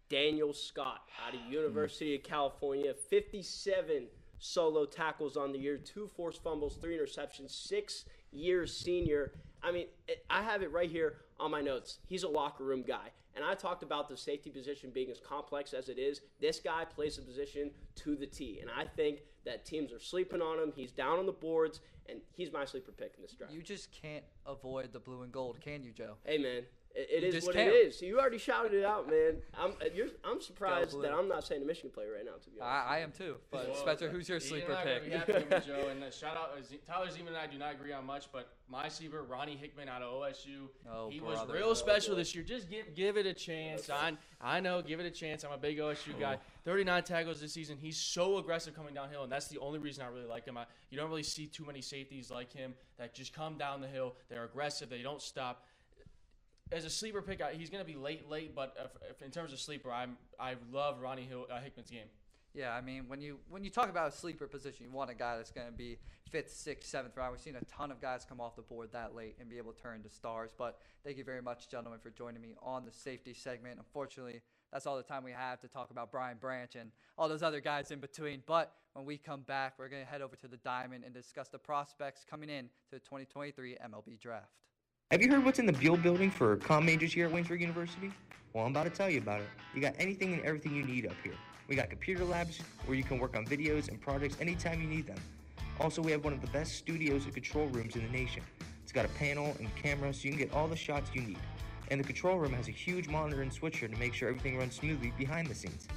Daniel Scott, out of University of California. 57 solo tackles on the year, 2 forced fumbles, 3 interceptions, 6-year senior. I mean, I have it right here on my notes. He's a locker room guy. And I talked about the safety position being as complex as it is. This guy plays the position to the T. And I think that teams are sleeping on him. He's down on the boards, and he's my sleeper pick in this draft. You just can't avoid the blue and gold, can you, Joe? Hey, man. It You is just what can't. it is. You already shouted it out, man. I'm surprised that I'm not saying a Michigan player right now, to be honest. I am too. But Spencer, who's your sleeper pick? Ian and I are gonna be happy with Joe, and shout out Tyler Zeman and I do not agree on much, but my sleeper Ronnie Hickman out of OSU. He was real special this year. Just give it a chance. I know, give it a chance. I'm a big OSU guy. 39 tackles this season. He's so aggressive coming downhill, and that's the only reason I really like him. You don't really see too many safeties like him that just come down the hill. They're aggressive. They don't stop. As a sleeper pick, he's going to be late, but if in terms of sleeper, I love Ronnie Hickman's game. Yeah, I mean, when you talk about a sleeper position, you want a guy that's going to be 5th, 6th, 7th round. We've seen a ton of guys come off the board that late and be able to turn into stars. But thank you very much, gentlemen, for joining me on the safety segment. Unfortunately, that's all the time we have to talk about Brian Branch and all those other guys in between. But when we come back, we're going to head over to the Diamond and discuss the prospects coming in to the 2023 MLB Draft. Have you heard what's in the Buell building for comm majors here at Waynesburg University? Well, I'm about to tell you about it. You got anything and everything you need up here. We got computer labs where you can work on videos and projects anytime you need them. Also, we have one of the best studios and control rooms in the nation. It's got a panel and camera so you can get all the shots you need. And the control room has a huge monitor and switcher to make sure everything runs smoothly behind the scenes.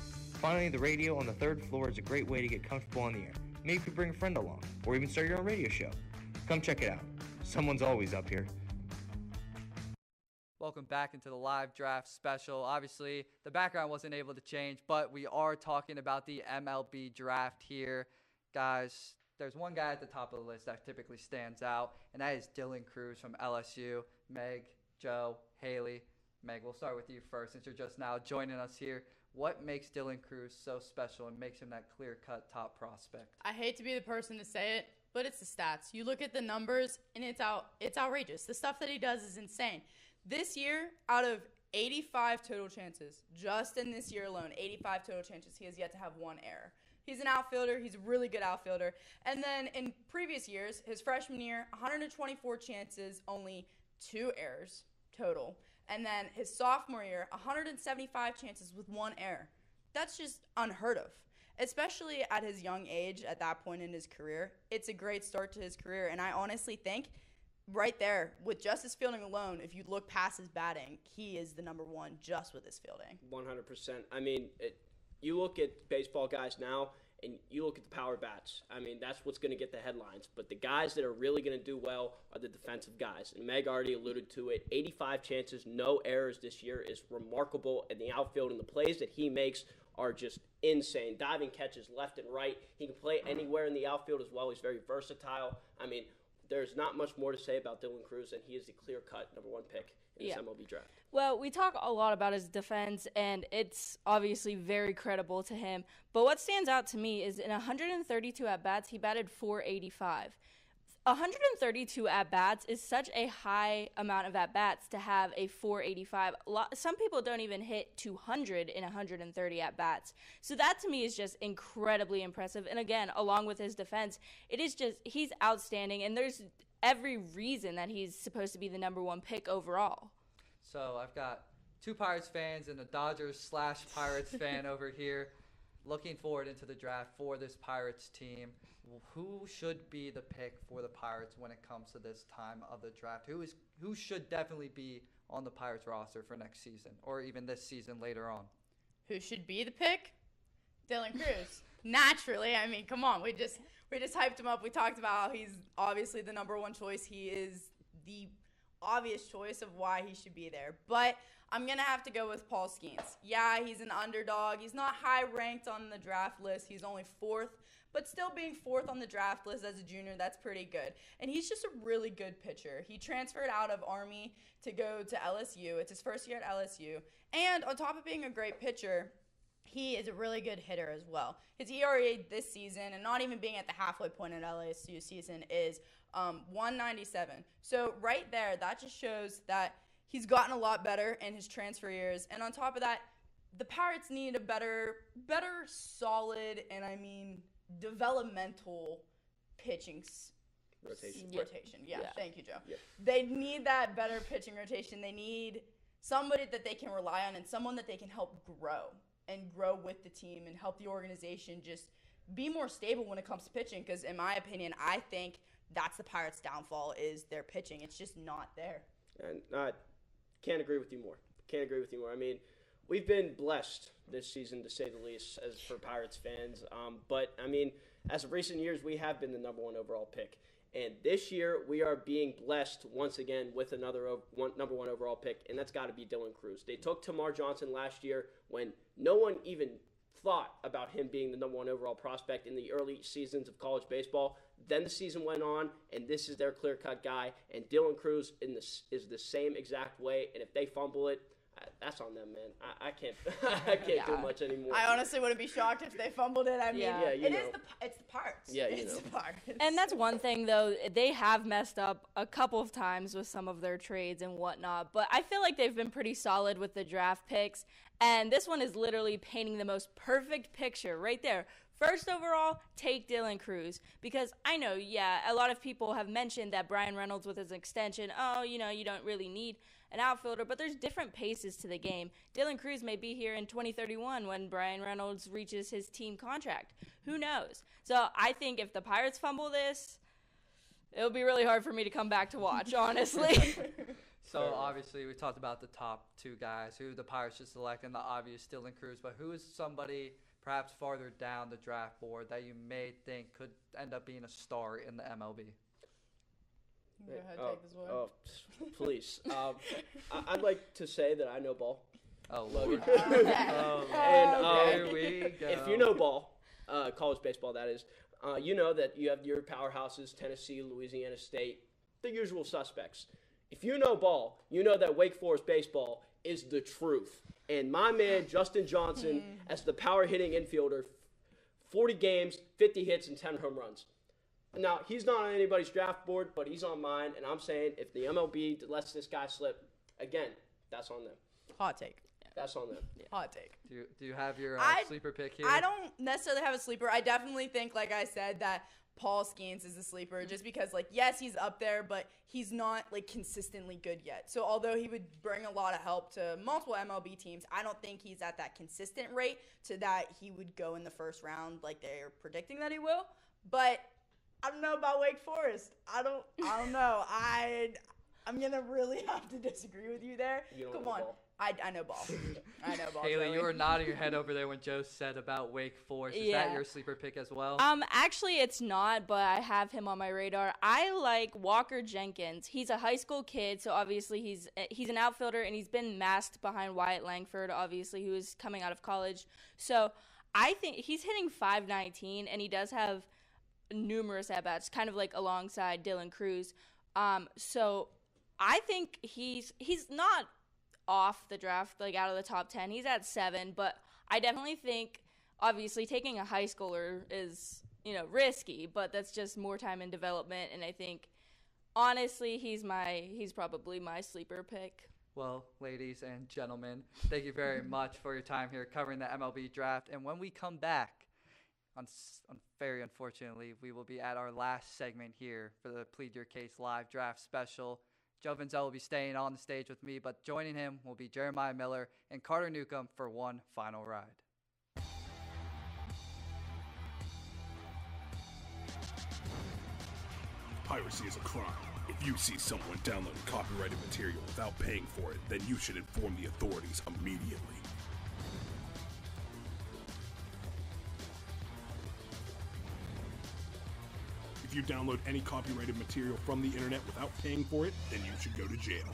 Finally, the radio on the 3rd floor is a great way to get comfortable on the air. Maybe you could bring a friend along, or even start your own radio show. Come check it out. Someone's always up here. Welcome back into the live draft special. Obviously, the background wasn't able to change, but we are talking about the MLB draft here. Guys, there's one guy at the top of the list that typically stands out, and that is Dylan Cruz from LSU. Meg, Joe, Haley. Meg, we'll start with you first since you're just now joining us here. What makes Dylan Cruz so special and makes him that clear-cut top prospect? I hate to be the person to say it, but it's the stats. You look at the numbers, and it's outrageous. The stuff that he does is insane. This year, out of 85 total chances, just in this year alone, 85 total chances, he has yet to have 1 error. He's an outfielder. He's a really good outfielder. And then in previous years, his freshman year, 124 chances, only 2 errors total. And then his sophomore year, 175 chances with 1 error. That's just unheard of. especially at his young age, at that point in his career. It's a great start to his career, and I honestly think right there, with just his fielding alone, if you look past his batting, he is the number one just with his fielding. 100%. I mean, you look at baseball guys now, and you look at the power bats. I mean, that's what's going to get the headlines. But the guys that are really going to do well are the defensive guys. And Meg already alluded to it. 85 chances, no errors this year is remarkable. And the outfield and the plays that he makes are just insane. Diving catches left and right. He can play anywhere in the outfield as well. He's very versatile. I mean, there's not much more to say about Dylan Cruz, and he is the clear-cut number one pick in this MLB draft. Well, we talk a lot about his defense, and it's obviously very credible to him. But what stands out to me is in 132 at-bats, he batted .485. 132 at-bats is such a high amount of at-bats to have a .485. Some people don't even hit 200 in 130 at-bats. So that to me is just incredibly impressive. And again, along with his defense, it is just, he's outstanding, and there's every reason that he's supposed to be the number one pick overall. So I've got two Pirates fans and a Dodgers/Pirates fan over here looking forward into the draft for this Pirates team. Who should be the pick for the Pirates when it comes to this time of the draft? Who should definitely be on the Pirates roster for next season or even this season later on? Who should be the pick? Dylan Cruz. Naturally. I mean, come on. We just hyped him up. We talked about how he's obviously the number one choice. He is the obvious choice of why he should be there. But I'm going to have to go with Paul Skeens. Yeah, he's an underdog. He's not high ranked on the draft list. He's only 4th. But still being 4th on the draft list as a junior, that's pretty good. And he's just a really good pitcher. He transferred out of Army to go to LSU. It's his first year at LSU. And on top of being a great pitcher, he is a really good hitter as well. His ERA this season, and not even being at the halfway point in LSU season, is 197. So right there, that just shows that he's gotten a lot better in his transfer years. And on top of that, the Pirates need a better solid, and I mean developmental pitching rotation. Yeah, thank you, Joe. Yeah. They need that better pitching rotation. They need somebody that they can rely on and someone that they can help grow with the team and help the organization just be more stable when it comes to pitching, because in my opinion, I think that's the Pirates' downfall is their pitching. It's just not there. And can't agree with you more. I mean, we've been blessed this season, to say the least, as for Pirates fans. But, I mean, as of recent years, we have been the number one overall pick. And this year, we are being blessed once again with another number one overall pick, and that's got to be Dylan Cruz. They took Tamar Johnson last year when no one even thought about him being the number one overall prospect in the early seasons of college baseball. Then the season went on, and this is their clear-cut guy. And Dylan Cruz is the same exact way, and if they fumble it, that's on them, man. I can't do much anymore. I honestly wouldn't be shocked if they fumbled it. I mean, it's the Pirates. Yeah, it's the Pirates. And that's one thing, though. They have messed up a couple of times with some of their trades and whatnot, but I feel like they've been pretty solid with the draft picks. And this one is literally painting the most perfect picture right there. First overall, take Dylan Cruz, because I know, a lot of people have mentioned that Brian Reynolds with his extension, you don't really need an outfielder, but there's different paces to the game. Dylan Cruz may be here in 2031 when Brian Reynolds reaches his team contract. Who knows? So I think if the Pirates fumble this, it'll be really hard for me to come back to watch, honestly. So obviously we talked about the top two guys who the Pirates should select, and the obvious Dylan Cruz, but who is somebody perhaps farther down the draft board that you may think could end up being a star in the MLB? Go ahead, take this one. Oh, please. I'd like to say that I know ball. Oh, Lord. Here we go. If you know ball, college baseball that is, you know that you have your powerhouses, Tennessee, Louisiana State, the usual suspects. If you know ball, you know that Wake Forest baseball is the truth. And my man, Justin Johnson, as the power-hitting infielder, 40 games, 50 hits, and 10 home runs. Now, he's not on anybody's draft board, but he's on mine, and I'm saying if the MLB lets this guy slip, again, that's on them. Hot take. That's on them. Hot take. Do you have your sleeper pick here? I don't necessarily have a sleeper. I definitely think, like I said, that Paul Skeens is a sleeper just because, like, yes, he's up there, but he's not, like, consistently good yet. So although he would bring a lot of help to multiple MLB teams, I don't think he's at that consistent rate to that he would go in the first round like they're predicting that he will. But I don't know about Wake Forest. I don't know. I'm going to really have to disagree with you there. Come on. I know ball. I know ball. Haley, Joey. you were nodding your head over there when Joe said about Wake Forest. Is that your sleeper pick as well? Actually, it's not, but I have him on my radar. I like Walker Jenkins. He's a high school kid, so obviously he's an outfielder, and he's been masked behind Wyatt Langford, obviously, who is coming out of college. So I think he's hitting .519, and he does have numerous at-bats, kind of like alongside Dylan Cruz. So I think he's not off the draft, like out of the top 10. He's at 7, but I definitely think obviously taking a high schooler is, risky, but that's just more time in development, and I think honestly he's probably my sleeper pick. Well, ladies and gentlemen, thank you very much for your time here covering the MLB draft. And when we come back, very unfortunately, we will be at our last segment here for the Plead Your Case live draft special. Joe Vinzel will be staying on the stage with me, but joining him will be Jeremiah Miller and Carter Newcomb for one final ride. Piracy is a crime. If you see someone downloading copyrighted material without paying for it, then you should inform the authorities immediately. If you download any copyrighted material from the internet without paying for it, then you should go to jail.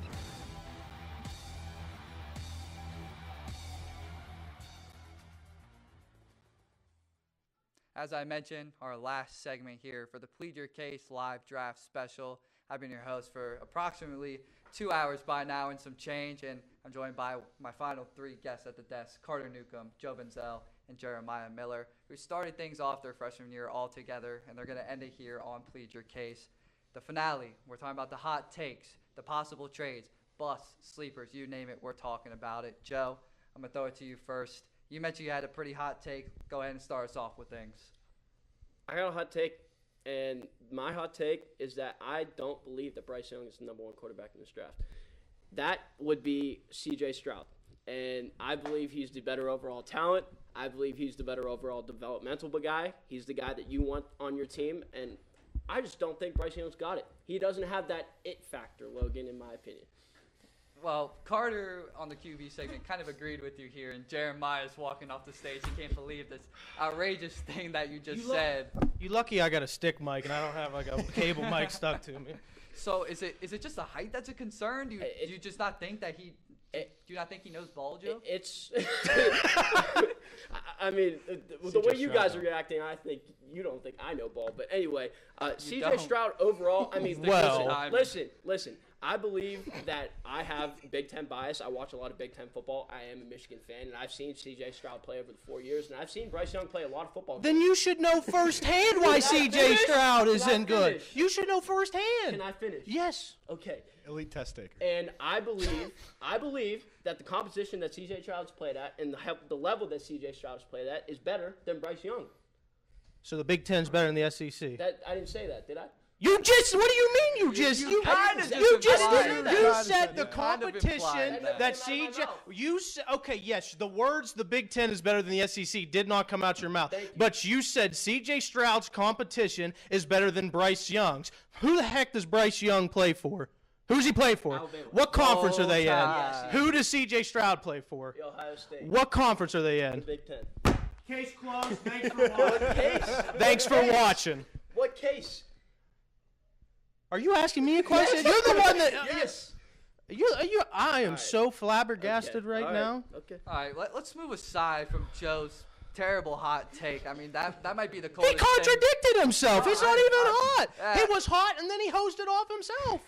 As I mentioned, our last segment here for the Plead Your Case live draft special. I've been your host for approximately 2 hours by now and some change, and I'm joined by my final 3 guests at the desk, Carter Newcomb, Joe Vinzel, and Jeremiah Miller, who started things off their freshman year all together, and they're going to end it here on Plead Your Case. The finale, we're talking about the hot takes, the possible trades, busts, sleepers, you name it, we're talking about it. Joe, I'm going to throw it to you first. You mentioned you had a pretty hot take. Go ahead and start us off with things. I got a hot take, and my hot take is that I don't believe that Bryce Young is the number 1 quarterback in this draft. That would be C.J. Stroud, and I believe he's the better overall talent. I believe he's the better overall developmental guy. He's the guy that you want on your team, and I just don't think Bryce Young's got it. He doesn't have that it factor, Logan, in my opinion. Well, Carter on the QB segment kind of agreed with you here, and Jeremiah's walking off the stage. He can't believe this outrageous thing that you just said. You lucky I got a stick mic and I don't have like a cable mic stuck to me. So is it just the height that's a concern? Do you just not think that he? Do you not think he knows ball, Joe? It's. I mean, the way you guys are reacting, I think you don't think I know ball. But anyway, C.J. Stroud overall. I mean, listen. I believe that I have Big Ten bias. I watch a lot of Big Ten football. I am a Michigan fan, and I've seen C.J. Stroud play over the 4 years, and I've seen Bryce Young play a lot of football. Then you should know firsthand why C.J. Stroud isn't good. You should know firsthand. Can I finish? Yes. Okay. Elite test taker. And I believe that the competition that C.J. Stroud's played at and the level that C.J. Stroud's played at is better than Bryce Young. So the Big Ten's better than the SEC. I didn't say that, did I? What do you mean you just said the competition that CJ yes, the words the Big Ten is better than the SEC did not come out your mouth. But you said CJ Stroud's competition is better than Bryce Young's. Who the heck does Bryce Young play for? Who's he play for? Alabama. What conference are they in? Who does CJ Stroud play for? The Ohio State. What conference are they in? The Big Ten. Case closed. Thanks for watching. Thanks for watching. What case? Are you asking me a question? You're the one that. Yes. I am so flabbergasted right now. Okay. All right, let's move aside from Joe's terrible hot take. I mean, that might be the coldest. He contradicted himself. No, It's not even hot. It was hot, and then he hosed it off himself.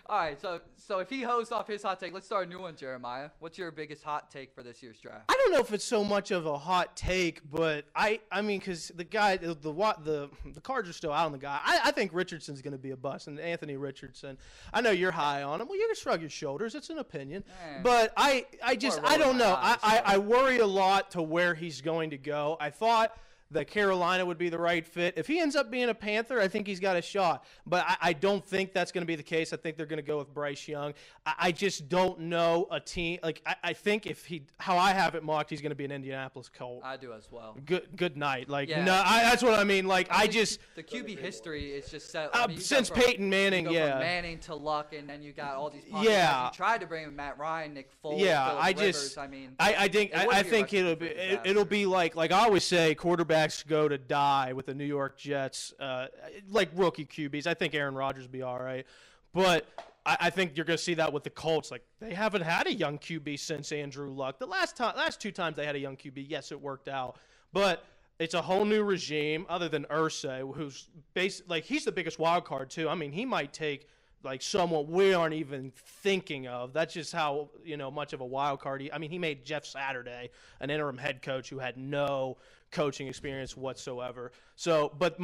All right, so if he hosts off his hot take, let's start a new one, Jeremiah. What's your biggest hot take for this year's draft? I don't know if it's so much of a hot take, but I mean, because the guy, the cards are still out on the guy. I think Richardson's going to be a bust, and Anthony Richardson. I know you're high on him. Well, you can shrug your shoulders. It's an opinion, but I don't know. I worry a lot to where he's going to go. I thought that Carolina would be the right fit. If he ends up being a Panther, I think he's got a shot. But I don't think that's going to be the case. I think they're going to go with Bryce Young. I just don't know a team. Like, I think how I have it mocked, he's going to be an Indianapolis Colt. I do as well. Good night. Like, no, that's what I mean. Like, the QB history is just set. Since Peyton Manning, from Manning to Luck, and then you got all these. You tried to bring in Matt Ryan, Nick Foles, Rivers. I think it'll be like I always say, quarterbacks go to die with the New York Jets, like rookie QBs. I think Aaron Rodgers will be all right, but I think you're going to see that with the Colts. Like, they haven't had a young QB since Andrew Luck. The last two times they had a young QB, yes, it worked out, but it's a whole new regime. Other than Irsay, who's he's the biggest wild card too. I mean, he might take like someone we aren't even thinking of. That's just how much of a wild card he made Jeff Saturday an interim head coach who had no coaching experience whatsoever. So, but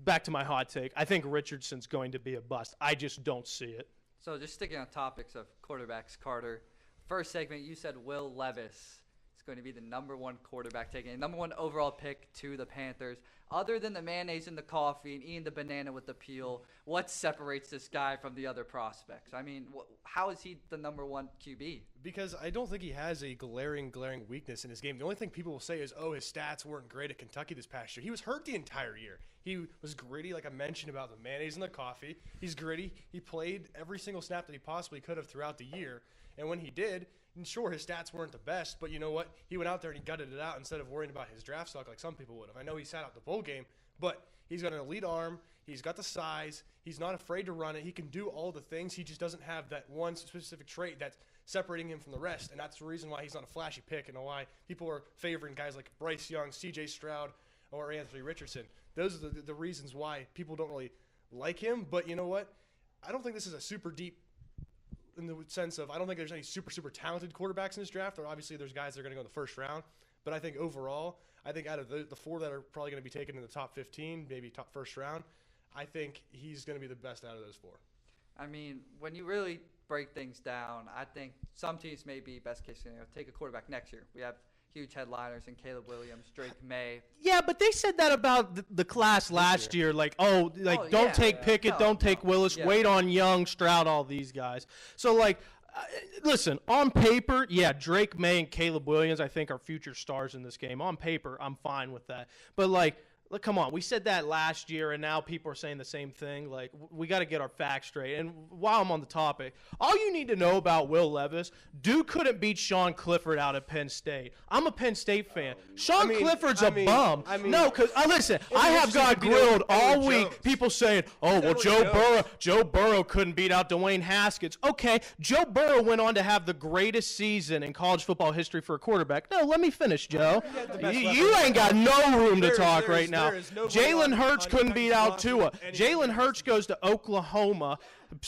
back to my hot take, I think Richardson's going to be a bust. I just don't see it. So just sticking on topics of quarterbacks, Carter, first segment you said Will Levis is going to be the number one quarterback taking a number one overall pick to the Panthers. Other than the mayonnaise in the coffee and eating the banana with the peel, what separates this guy from the other prospects? I mean, how is he the number one QB? Because I don't think he has a glaring weakness in his game. The only thing people will say is, his stats weren't great at Kentucky this past year. He was hurt the entire year. He was gritty, like I mentioned about the mayonnaise in the coffee. He's gritty. He played every single snap that he possibly could have throughout the year. And when he did, and sure, his stats weren't the best, but you know what? He went out there and he gutted it out instead of worrying about his draft stock like some people would have. I know he sat out the bowl game, but he's got an elite arm. He's got the size. He's not afraid to run it. He can do all the things. He just doesn't have that one specific trait that's separating him from the rest, and that's the reason why he's not a flashy pick and why people are favoring guys like Bryce Young, C.J. Stroud, or Anthony Richardson. Those are the reasons why people don't really like him, but you know what? I don't think this is a super deep in the sense of I don't think there's any super talented quarterbacks in this draft. Obviously, there's guys that are going to go in the first round. But I think overall, out of the four that are probably going to be taken in the top 15, maybe top first round, I think he's going to be the best out of those four. I mean, when you really break things down, I think some teams may be best case scenario. Take a quarterback next year. We have huge headliners in Caleb Williams, Drake May. Yeah, but they said that about the class last year. Don't take Pickett, don't take Willis, wait on Young, Stroud, all these guys. So, listen, on paper, Drake May and Caleb Williams, I think, are future stars in this game. On paper, I'm fine with that. But, look, come on. We said that last year, and now people are saying the same thing. We got to get our facts straight. And while I'm on the topic, all you need to know about Will Levis, Duke couldn't beat Sean Clifford out at Penn State. I'm a Penn State fan. Sean Clifford's a bum. No, because, listen, I have got grilled all week. People saying, Joe Burrow couldn't beat out Dwayne Haskins. Okay, Joe Burrow went on to have the greatest season in college football history for a quarterback. No, let me finish, Joe. You ain't got no room to talk right now. Jalen Hurts couldn't beat out Tua. Jalen Hurts goes to Oklahoma,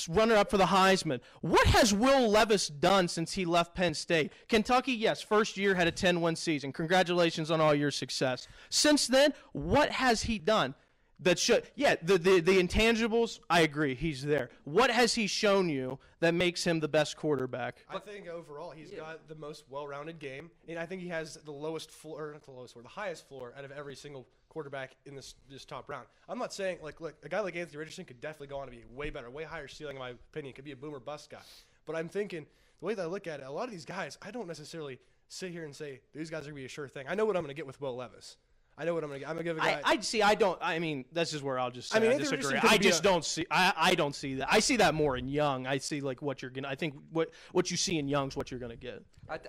runner up for the Heisman. What has Will Levis done since he left Penn State? Kentucky, yes, first year had a 10-win season. Congratulations on all your success. Since then, what has he done? The intangibles, I agree, he's there. What has he shown you that makes him the best quarterback? I think overall he's got the most well-rounded game, and I think he has the lowest floor, not the lowest floor, the highest floor out of every single quarterback in this top round. I'm not saying, look, a guy like Anthony Richardson could definitely go on to be way better, way higher ceiling, in my opinion. Could be a boomer bust guy. But I'm thinking, the way that I look at it, a lot of these guys, I don't necessarily sit here and say, these guys are going to be a sure thing. I know what I'm going to get with Will Levis. I know what I'm going to get. I'm going to give a guy. That's just where I'll just say I disagree. I just don't see I don't see that. I see that more in Young. I see what you're going to – I think what you see in Young's what you're going to get.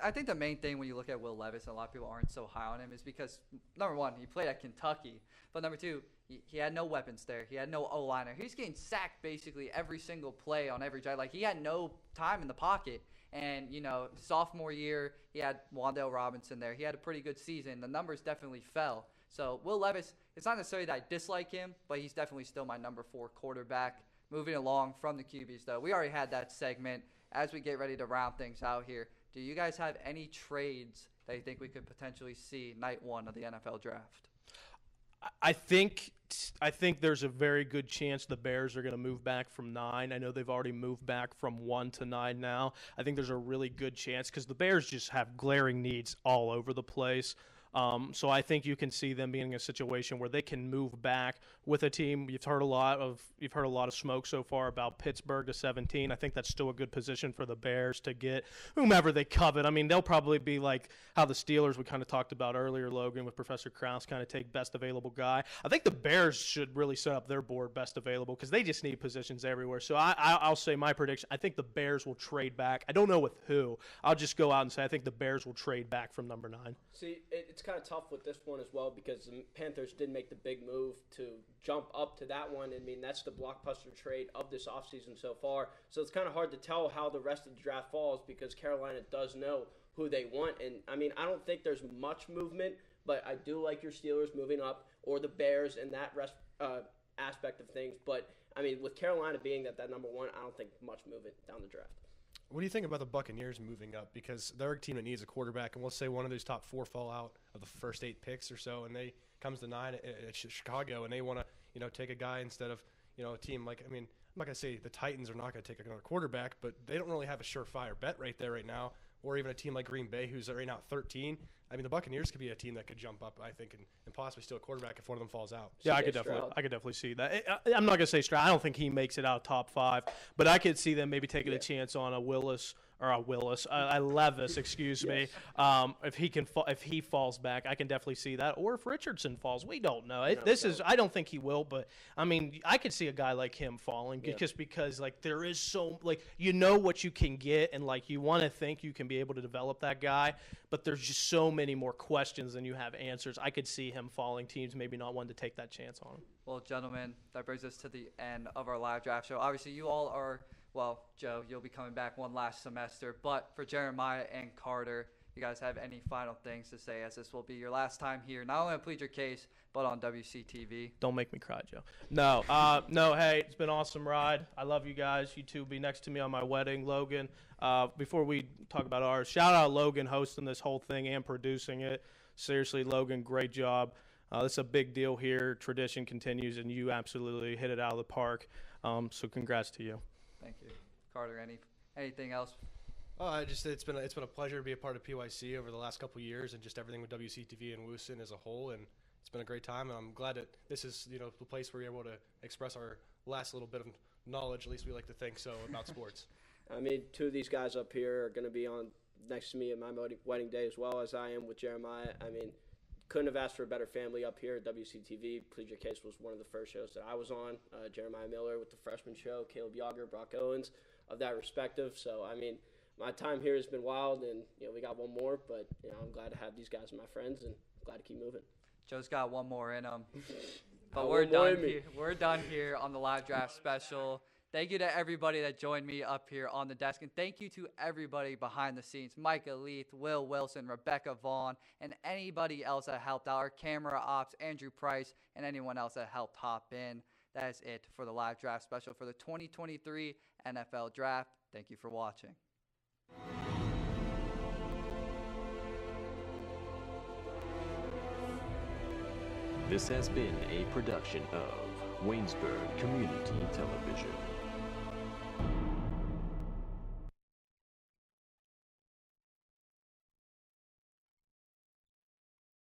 I think the main thing when you look at Will Levis, and a lot of people aren't so high on him, is because, number one, he played at Kentucky. But number two, he had no weapons there. He had no O-liner. He was getting sacked basically every single play on every drive. He had no time in the pocket. And, sophomore year, he had Wan'Dale Robinson there. He had a pretty good season. The numbers definitely fell. So Will Levis, it's not necessarily that I dislike him, but he's definitely still my number 4 quarterback Moving along from the QBs, though, we already had that segment. As we get ready to round things out here, do you guys have any trades that you think we could potentially see night one of the NFL draft? I think there's a very good chance the Bears are going to move back from 9. I know they've already moved back from 1 to 9 now. I think there's a really good chance because the Bears just have glaring needs all over the place. So I think you can see them being in a situation where they can move back with a team. You've heard a lot of smoke so far about Pittsburgh to 17. I think that's still a good position for the Bears to get whomever they covet. I mean, they'll probably be like how the Steelers we kind of talked about earlier, Logan, with Professor Krause, kind of take best available guy. I think the Bears should really set up their board best available because they just need positions everywhere. So I'll say my prediction, I think the Bears will trade back. I don't know with who. I'll just go out and say I think the Bears will trade back from number 9. See, it's kind of tough with this one as well because the Panthers did make the big move to jump up to that one. I mean, that's the blockbuster trade of this offseason so far. So it's kind of hard to tell how the rest of the draft falls because Carolina does know who they want. And, I mean, I don't think there's much movement, but I do like your Steelers moving up or the Bears and that aspect of things. But, I mean, with Carolina being that number 1, I don't think much movement down the draft. What do you think about the Buccaneers moving up? Because they're a team that needs a quarterback, and we'll say one of those top 4 fall out of the first 8 picks or so, and they comes to 9 at Chicago, and they want to, take a guy instead of, a team like, I mean, I'm not going to say the Titans are not going to take another quarterback, but they don't really have a surefire bet right there right now, or even a team like Green Bay who's right now at 13. I mean, the Buccaneers could be a team that could jump up, I think, and possibly steal a quarterback if one of them falls out. Yeah, I could definitely see that. I'm not going to say Stroud. I don't think he makes it out of top 5, but I could see them maybe taking a chance on a Levis, excuse me. If he falls back, I can definitely see that. Or if Richardson falls, we don't know. I don't think he will, but I mean, I could see a guy like him falling just because like there is so like what you can get and like you want to think you can be able to develop that guy, but there's just so many more questions than you have answers. I could see him falling. Teams maybe not wanting to take that chance on him. Well, gentlemen, that brings us to the end of our live draft show. Obviously, you all are. Well, Joe, you'll be coming back one last semester. But for Jeremiah and Carter, you guys have any final things to say as this will be your last time here, not only to plead your case, but on WCTV? Don't make me cry, Joe. No, hey, it's been an awesome ride. I love you guys. You two will be next to me on my wedding, Logan. Before we talk about ours, shout out Logan hosting this whole thing and producing it. Seriously, Logan, great job. This is a big deal here. Tradition continues, and you absolutely hit it out of the park. So congrats to you. Thank you. Carter, anything else? It's been a pleasure to be a part of PYC over the last couple of years and just everything with WCTV and Woosin as a whole, and it's been a great time, and I'm glad that this is the place where we're able to express our last little bit of knowledge, at least we like to think so, about sports. I mean, 2 of these guys up here are going to be on next to me at my wedding day as well as I am with Jeremiah. I mean, couldn't have asked for a better family up here at WCTV. Plead Your Case was one of the first shows that I was on. Jeremiah Miller with the freshman show, Caleb Yager, Brock Owens, of that respective. So, I mean, my time here has been wild, and, we got one more. But, I'm glad to have these guys as my friends and glad to keep moving. Joe's got one more in him. But we're done here. We're done here on the live draft special. Thank you to everybody that joined me up here on the desk. And thank you to everybody behind the scenes, Micah Leith, Will Wilson, Rebecca Vaughn, and anybody else that helped out, our camera ops, Andrew Price, and anyone else that helped hop in. That is it for the live draft special for the 2023 NFL Draft. Thank you for watching. This has been a production of Waynesburg Community Television.